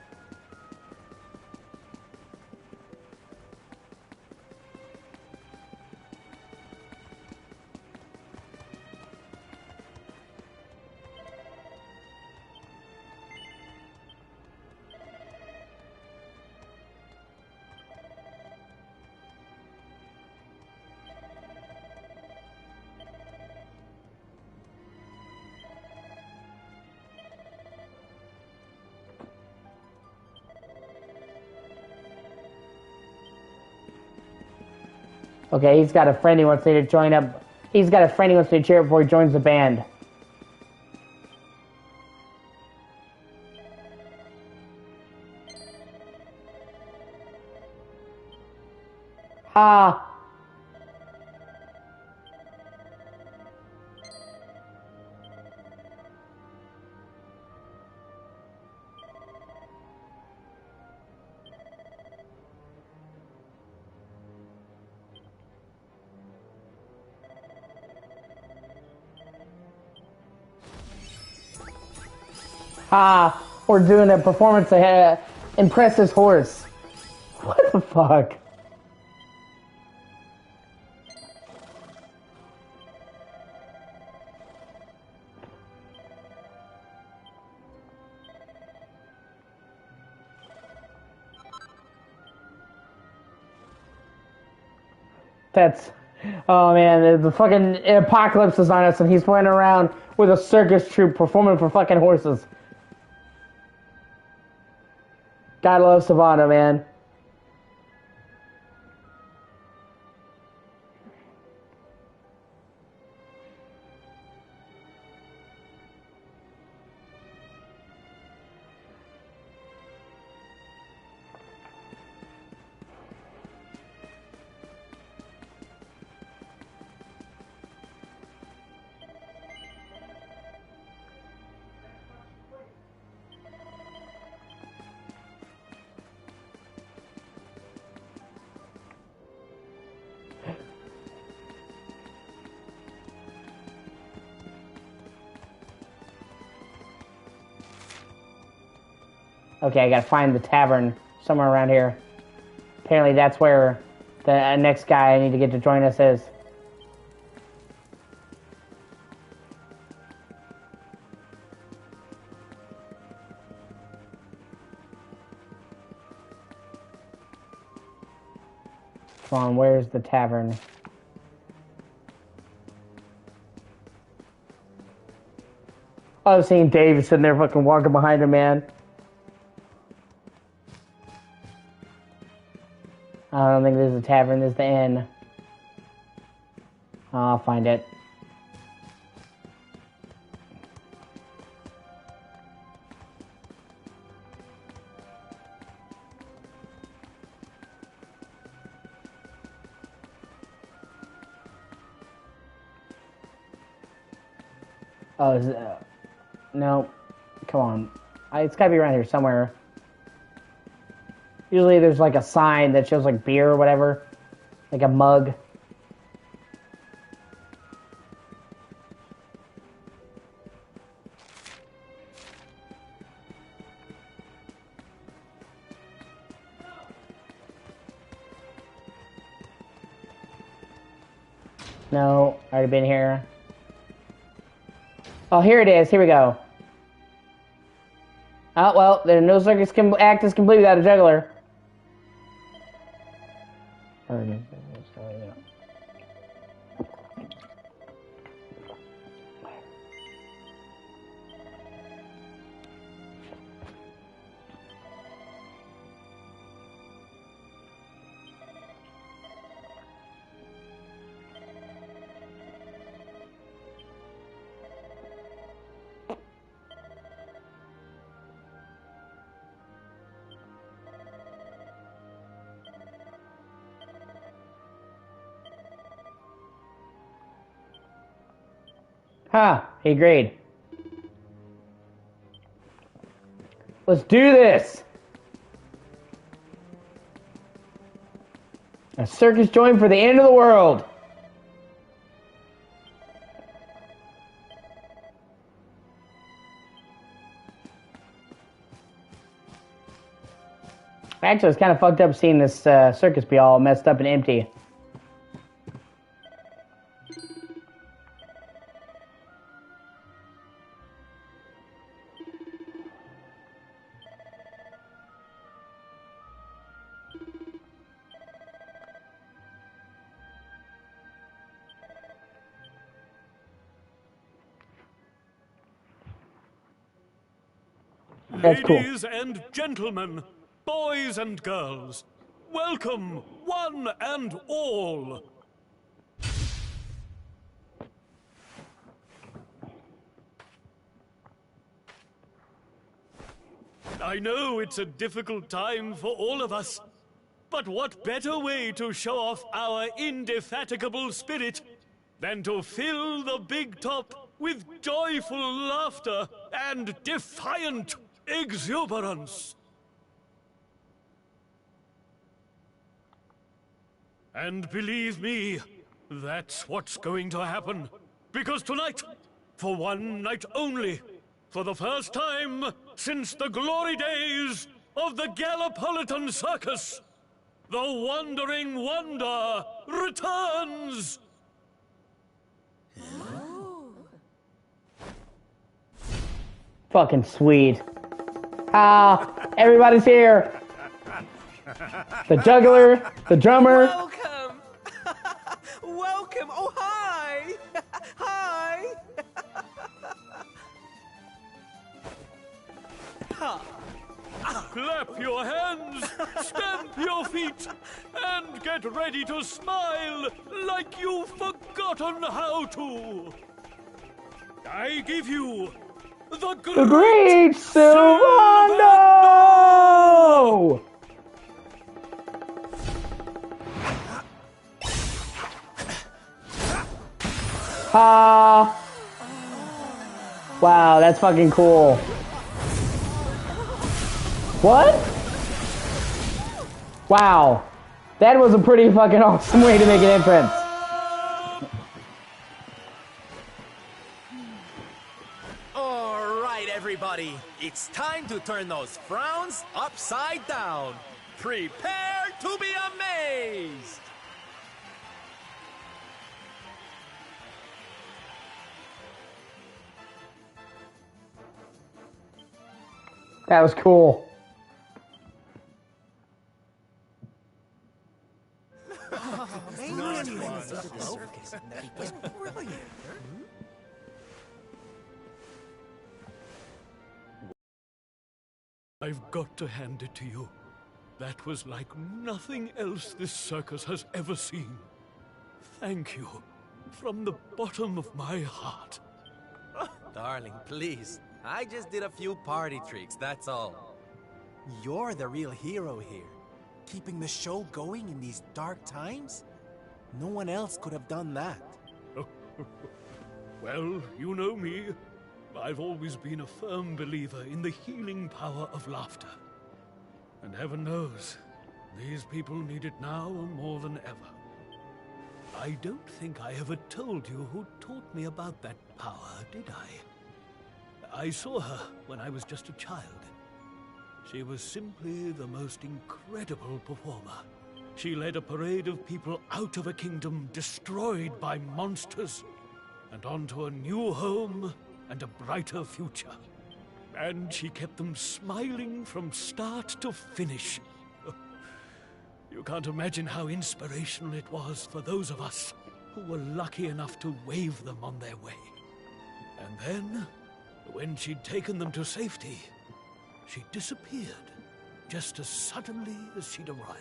Okay, he's got a friend he wants me to join up. He's got a friend he wants me to cheer before he joins the band. Or doing a performance to impress his horse. What the fuck? That's... Oh man, the fucking apocalypse is on us and he's running around with a circus troupe performing for fucking horses. Gotta love Savannah, man. Okay, I gotta find the tavern somewhere around here. Apparently that's where the next guy I need to get to join us is. Come on, where's the tavern? I was seeing Dave sitting there fucking walking behind him, man. I don't think there's a tavern, there's the inn. I'll find it. Oh, is it, no. Come on. It's gotta be around here somewhere. Usually there's like a sign that shows like beer or whatever. Like a mug. No, already been here. Oh, here it is. Here we go. Oh, well, no circus can act as complete without a juggler. He agreed. Let's do this! A circus joined for the end of the world! Actually, it's kind of fucked up seeing this circus be all messed up and empty. That's cool. Ladies and gentlemen, boys and girls, welcome, one and all. I know it's a difficult time for all of us, but what better way to show off our indefatigable spirit than to fill the big top with joyful laughter and defiant exuberance. And believe me, that's what's going to happen. Because tonight, for one night only, for the first time, since the glory days of the Gallipolitan Circus. The Wandering Wonder returns! Fucking sweet. Everybody's here. The juggler, the drummer. Welcome! Welcome! Oh, hi! Hi! Clap your hands, stamp your feet, and get ready to smile like you've forgotten how to. I give you the Great Sylvando! Wow, that's fucking cool. What? Wow. That was a pretty fucking awesome way to make an entrance. All right, everybody. It's time to turn those frowns upside down. Prepare to be amazed. That was cool. I've got to hand it to you. That was like nothing else this circus has ever seen. Thank you, from the bottom of my heart. Darling, please. I just did a few party tricks, that's all. You're the real hero here. Keeping the show going in these dark times? No one else could have done that. Well, you know me. I've always been a firm believer in the healing power of laughter. And heaven knows, these people need it now more than ever. I don't think I ever told you who taught me about that power, did I? I saw her when I was just a child. She was simply the most incredible performer. She led a parade of people out of a kingdom destroyed by monsters and onto a new home and a brighter future. And she kept them smiling from start to finish. You can't imagine how inspirational it was for those of us who were lucky enough to wave them on their way. And then, when she'd taken them to safety, she disappeared, just as suddenly as she'd arrived.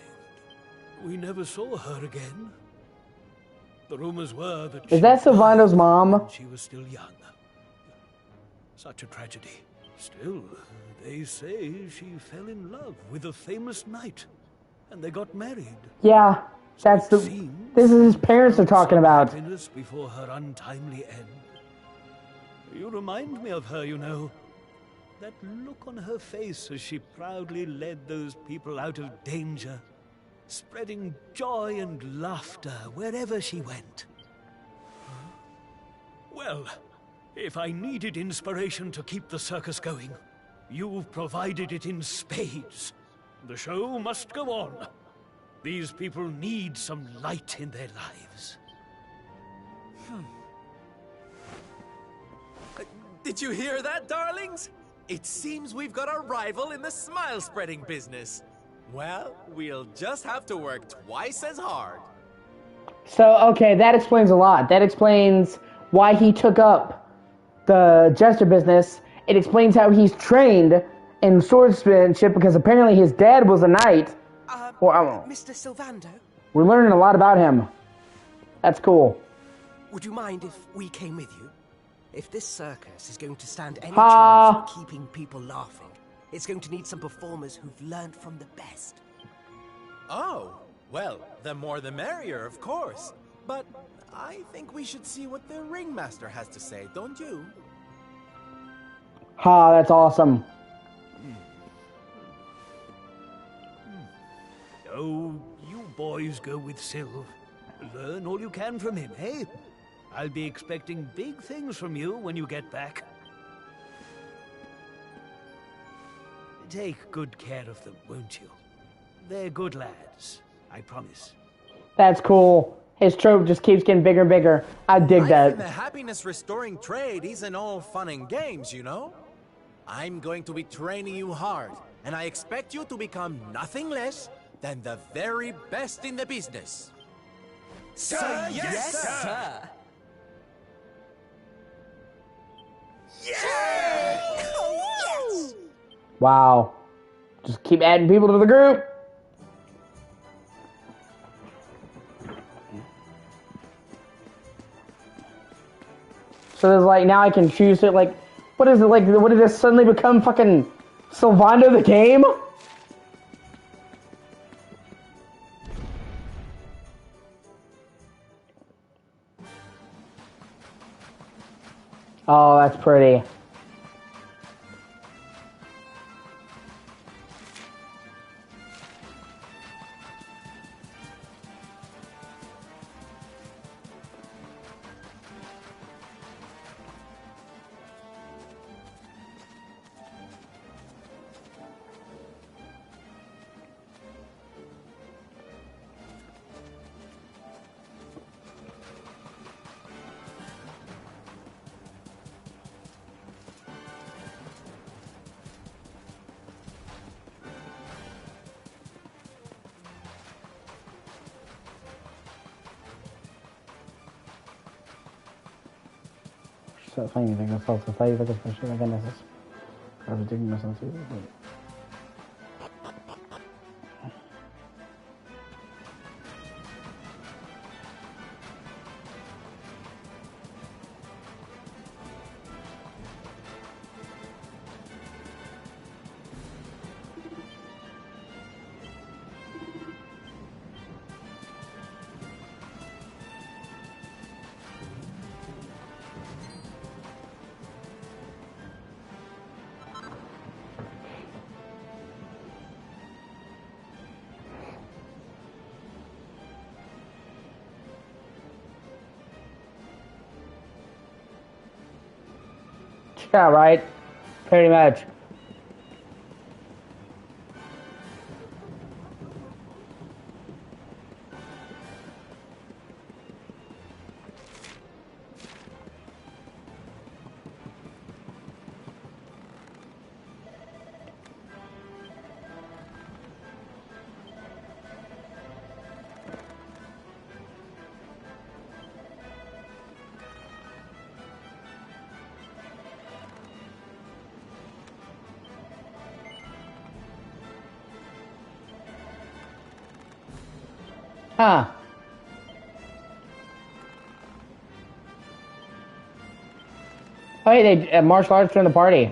We never saw her again. The rumors were that Is that Sylvando's mom? she was still young. Such a tragedy. Still, they say she fell in love with a famous knight, and they got married. Yeah, that's the. This is his parents are talking about. Happiness before her untimely end. You remind me of her, you know. That look on her face as she proudly led those people out of danger, spreading joy and laughter wherever she went. Well, if I needed inspiration to keep the circus going, you've provided it in spades. The show must go on. These people need some light in their lives. Did you hear that, darlings? It seems we've got a rival in the smile-spreading business. Well, we'll just have to work twice as hard. So, okay, that explains a lot. That explains why he took up the jester business. It explains how he's trained in swordsmanship, because apparently his dad was a knight. Mr. Sylvando? We're learning a lot about him. That's cool. Would you mind if we came with you? If this circus is going to stand any Ha. chance of keeping people laughing, it's going to need some performers who've learned from the best. Oh, well, the more the merrier, of course. But I think we should see what the ringmaster has to say, don't you? Ha, that's awesome. Oh, you boys go with Syl. Learn all you can from him, eh? I'll be expecting big things from you when you get back. take good care of them, won't you? They're good lads, I promise. That's cool. His trope just keeps getting bigger and bigger. I dig Life that. in the happiness-restoring trade isn't all fun and games, you know? I'm going to be training you hard, and I expect you to become nothing less than the very best in the business. Sir, yes, sir. Yes! Wow. Just keep adding people to the group. So there's like, now I can choose it, like, what is it, like, what did this suddenly become fucking Sylvando the game? Oh, that's pretty. So fajnie tego salsa staje, tego smacznego genesis. Prawie dzięki na sensu. Yeah, right. Pretty much. Huh. Oh, hey, they martial arts during the party.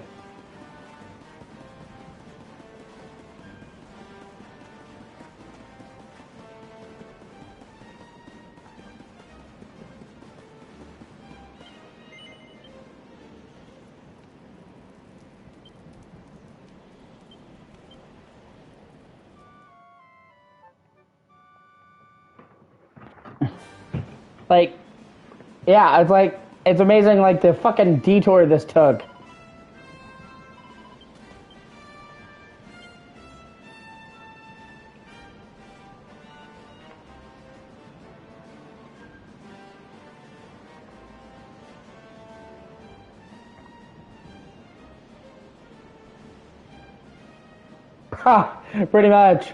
Like, yeah, it's like, it's amazing, like, the fucking detour this took. Ha, pretty much.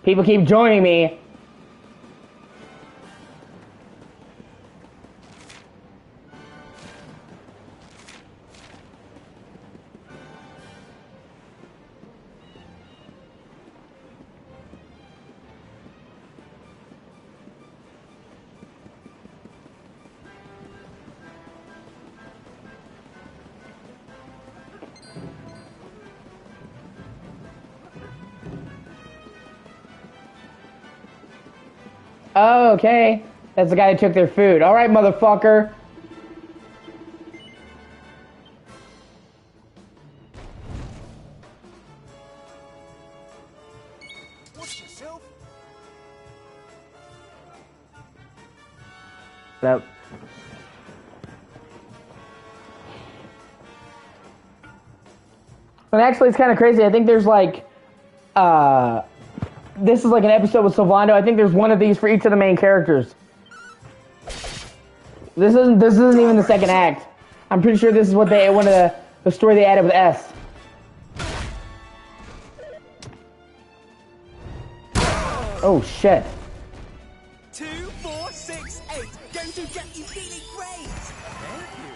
People keep joining me. Oh, okay. That's the guy who took their food. All right, motherfucker. Watch yourself. Yep. And actually, it's kind of crazy. I think there's like, this is like an episode with Sylvando. I think there's one of these for each of the main characters. This isn't even the second act. I'm pretty sure this is what one of the story they added with S. Oh shit. 2, 4, 6, 8. Going to get you feeling great. Thank you.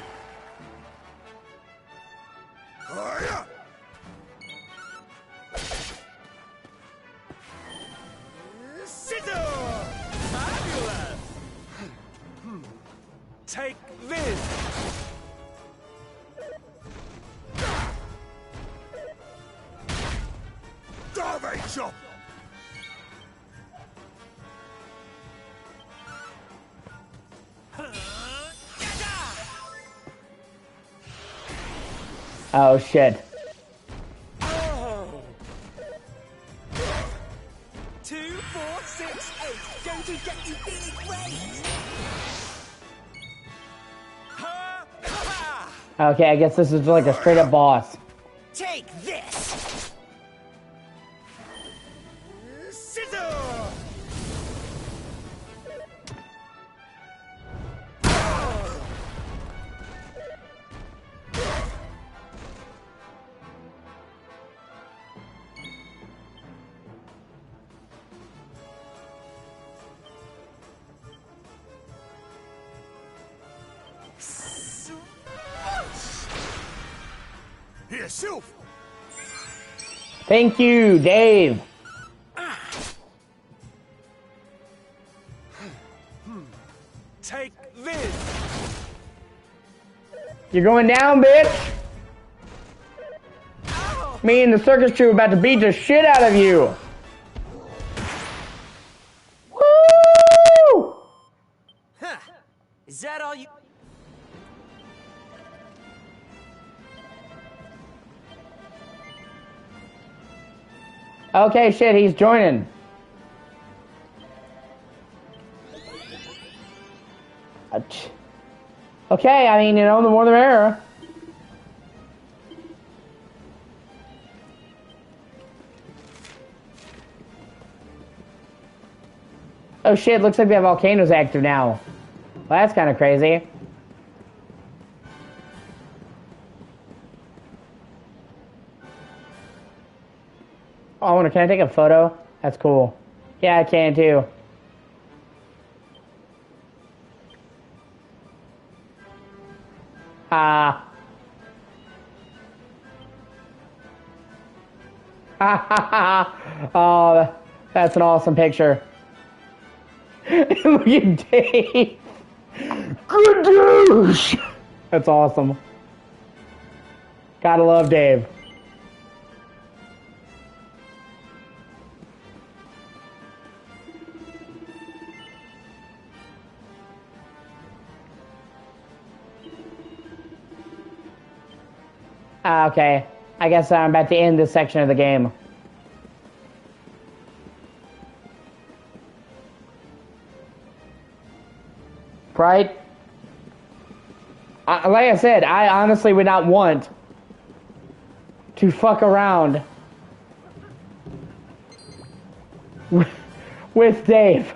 Scissor! Fabulous! Take this! Starvation! Oh shit. 2, 4, 6, 8. Going to get you feeling great. Okay, I guess this is like a straight up boss. Take this. Scissor. Here, Sylph! Thank you, Dave. Take this. You're going down, bitch. Me and the circus troupe about to beat the shit out of you. Woo! Huh. Is that all you... Okay, shit, he's joining. Okay, I mean, you know, the more the merrier. Oh shit, looks like they have volcanoes active now. Well, that's kind of crazy. Oh, can I take a photo? That's cool. Yeah, I can too. Ha ha ha. Oh, that's an awesome picture. Look at Dave. Good douche. That's awesome. Gotta love Dave. Okay, I guess I'm about to end this section of the game. Right? Like I said, I honestly would not want to fuck around with Dave.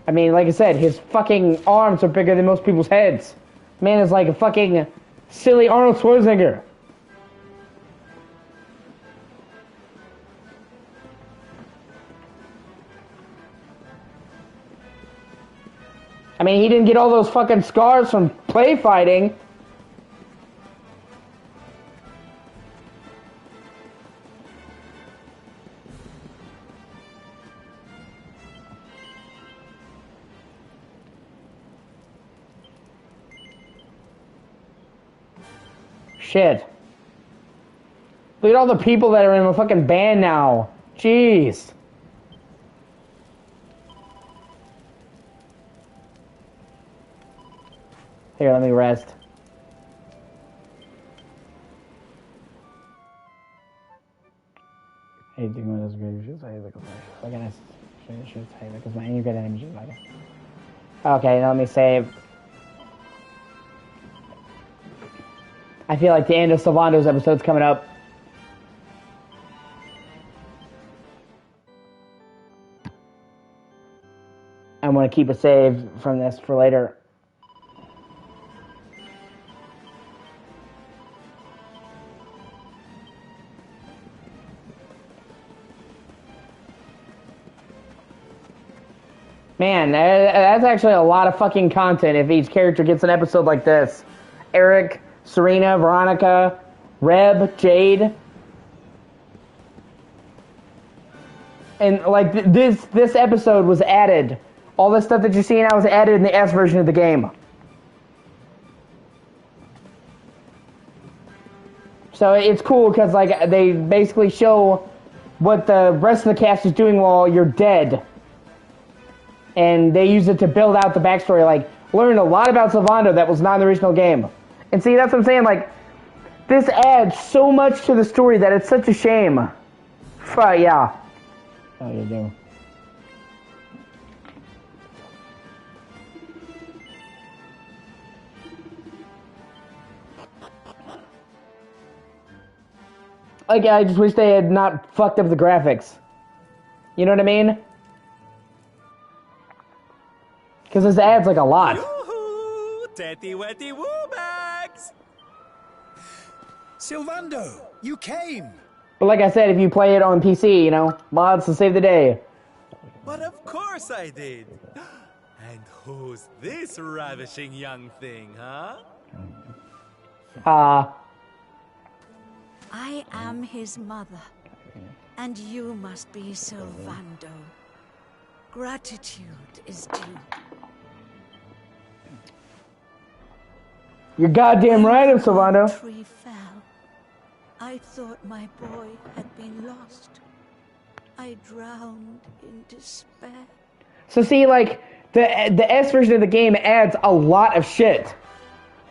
I mean, like I said, his fucking arms are bigger than most people's heads. Man is like a fucking silly Arnold Schwarzenegger. I mean, he didn't get all those fucking scars from play fighting. Shit. Look at all the people that are in the fucking band now. Jeez. Here, let me rest. Hey, do you want those great shit? I look at this. Because my you get images like it. Okay, now let me save. I feel like the end of Sylvando's episode's coming up. want to keep a save from this for later. Man, that's actually a lot of fucking content if each character gets an episode like this. Eric, Serena, Veronica, Reb, Jade. And like this episode was added. All this stuff that you're seeing now was added in the S version of the game. So it's cool because like they basically show what the rest of the cast is doing while you're dead. And they use it to build out the backstory, like, learn a lot about Sylvando that was not in the original game. And see, that's what I'm saying, like, this adds so much to the story that it's such a shame. Yeah. How you doing? Like, I just wish they had not fucked up the graphics. You know what I mean? Because this adds like a lot. Yoo-hoo! Tetty wetty woo-bags! Sylvando, you came! But like I said, if you play it on PC, you know, mods to save the day. But of course I did! And who's this ravishing young thing, huh? I am his mother, and you must be Sylvando. Gratitude is due. You're goddamn right, I'm Sylvando. The tree fell. I thought my boy had been lost. I drowned in despair. So see, like, the S version of the game adds a lot of shit.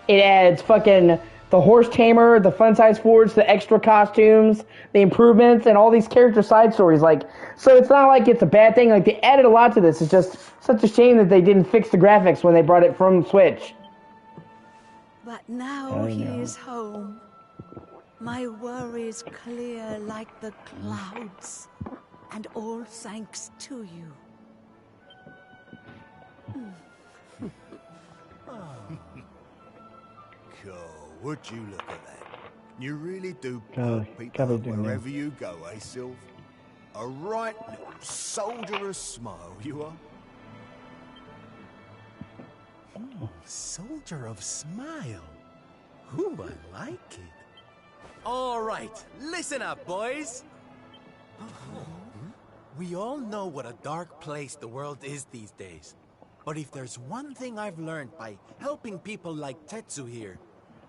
It adds fucking the horse tamer, the fun-size forge, the extra costumes, the improvements, and all these character side stories. Like, so it's not like it's a bad thing. Like, they added a lot to this. It's just such a shame that they didn't fix the graphics when they brought it from Switch. But now he is home. My worries clear like the clouds, and all thanks to you. Cool, would you look at that? You really do Oh, put people gotta up do wherever you go, eh, Sylv? A right little soldierous smile, you are. Soldier of Smile. Ooh, I like it. All right, listen up, boys. We all know what a dark place the world is these days. But if there's one thing I've learned by helping people like Tetsu here,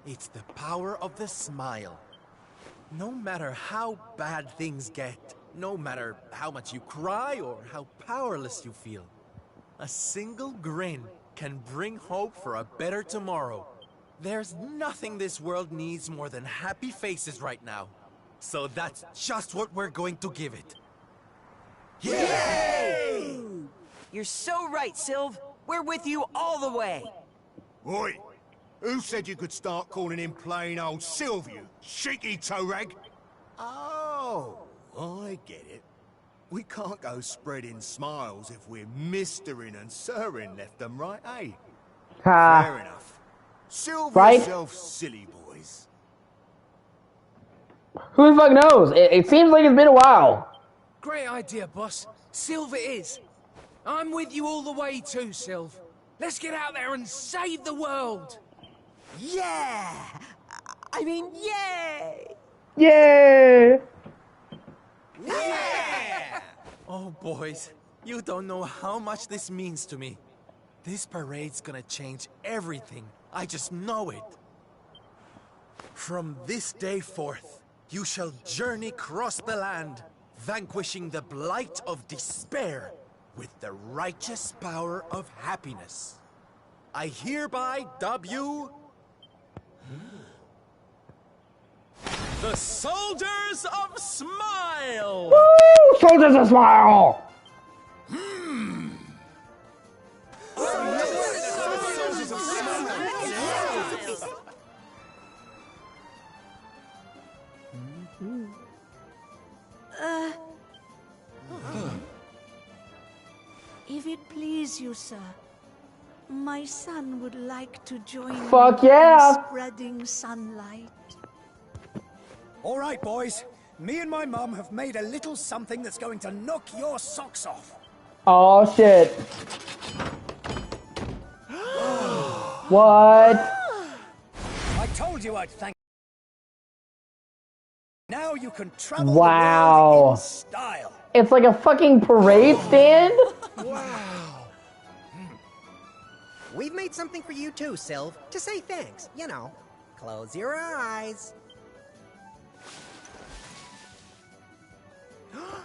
it's the power of the smile. No matter how bad things get, no matter how much you cry or how powerless you feel, a single grin can bring hope for a better tomorrow. There's nothing this world needs more than happy faces right now. So that's just what we're going to give it. Yay! You're so right, Sylv. We're with you all the way. Oi! Who said you could start calling him plain old Sylv, you cheeky toe rag? Oh, I get it. We can't go spreading smiles if we're mistering and sirring left and right, eh? Fair enough. Sylv Right? yourself silly, boys. Who the fuck knows? It seems like it's been a while. Great idea, boss. Sylv it is. I'm with you all the way too, Sylv. Let's get out there and save the world. Yeah! I mean, yay! Yay! Yeah! Oh, boys, you don't know how much this means to me. This parade's gonna change everything. I just know it. From this day forth, you shall journey across the land, vanquishing the blight of despair with the righteous power of happiness. I hereby dub you the Soldiers of Smile! Woo! Soldiers of Smile! If it please you, sir, my son would like to join Fuck you yeah. in spreading sunlight. All right, boys. Me and my mum have made a little something that's going to knock your socks off. Oh shit. What? I told you I'd thank. Now you can travel the world Wow. in style. It's like a fucking parade stand? Wow. We've made something for you too, Sylv. To say thanks, you know. Close your eyes.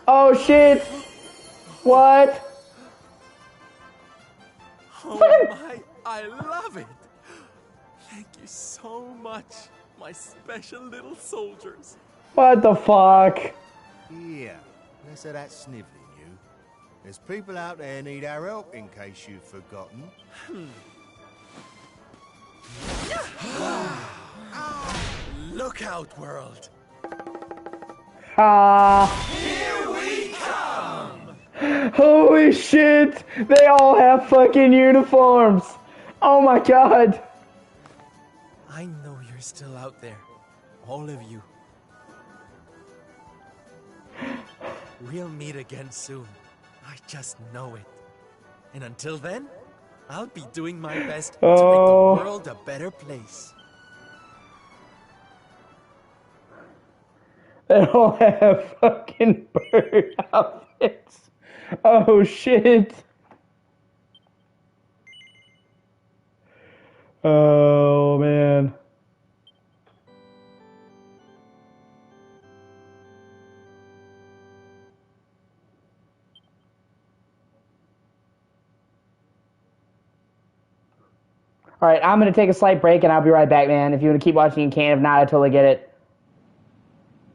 Oh shit. What? Oh my, I love it. Thank you so much, my special little soldiers. What the fuck? Yeah, less of that sniveling, you. There's people out there need our help, in case you've forgotten. Look out, world. Here we come! Holy shit! They all have fucking uniforms! Oh my god! I know you're still out there. All of you. We'll meet again soon. I just know it. And until then, I'll be doing my best to make the world a better place. They all have fucking bird outfits. Oh shit. Oh man. Alright, I'm gonna take a slight break and I'll be right back, man. If you want to keep watching, you can. If not, I totally get it.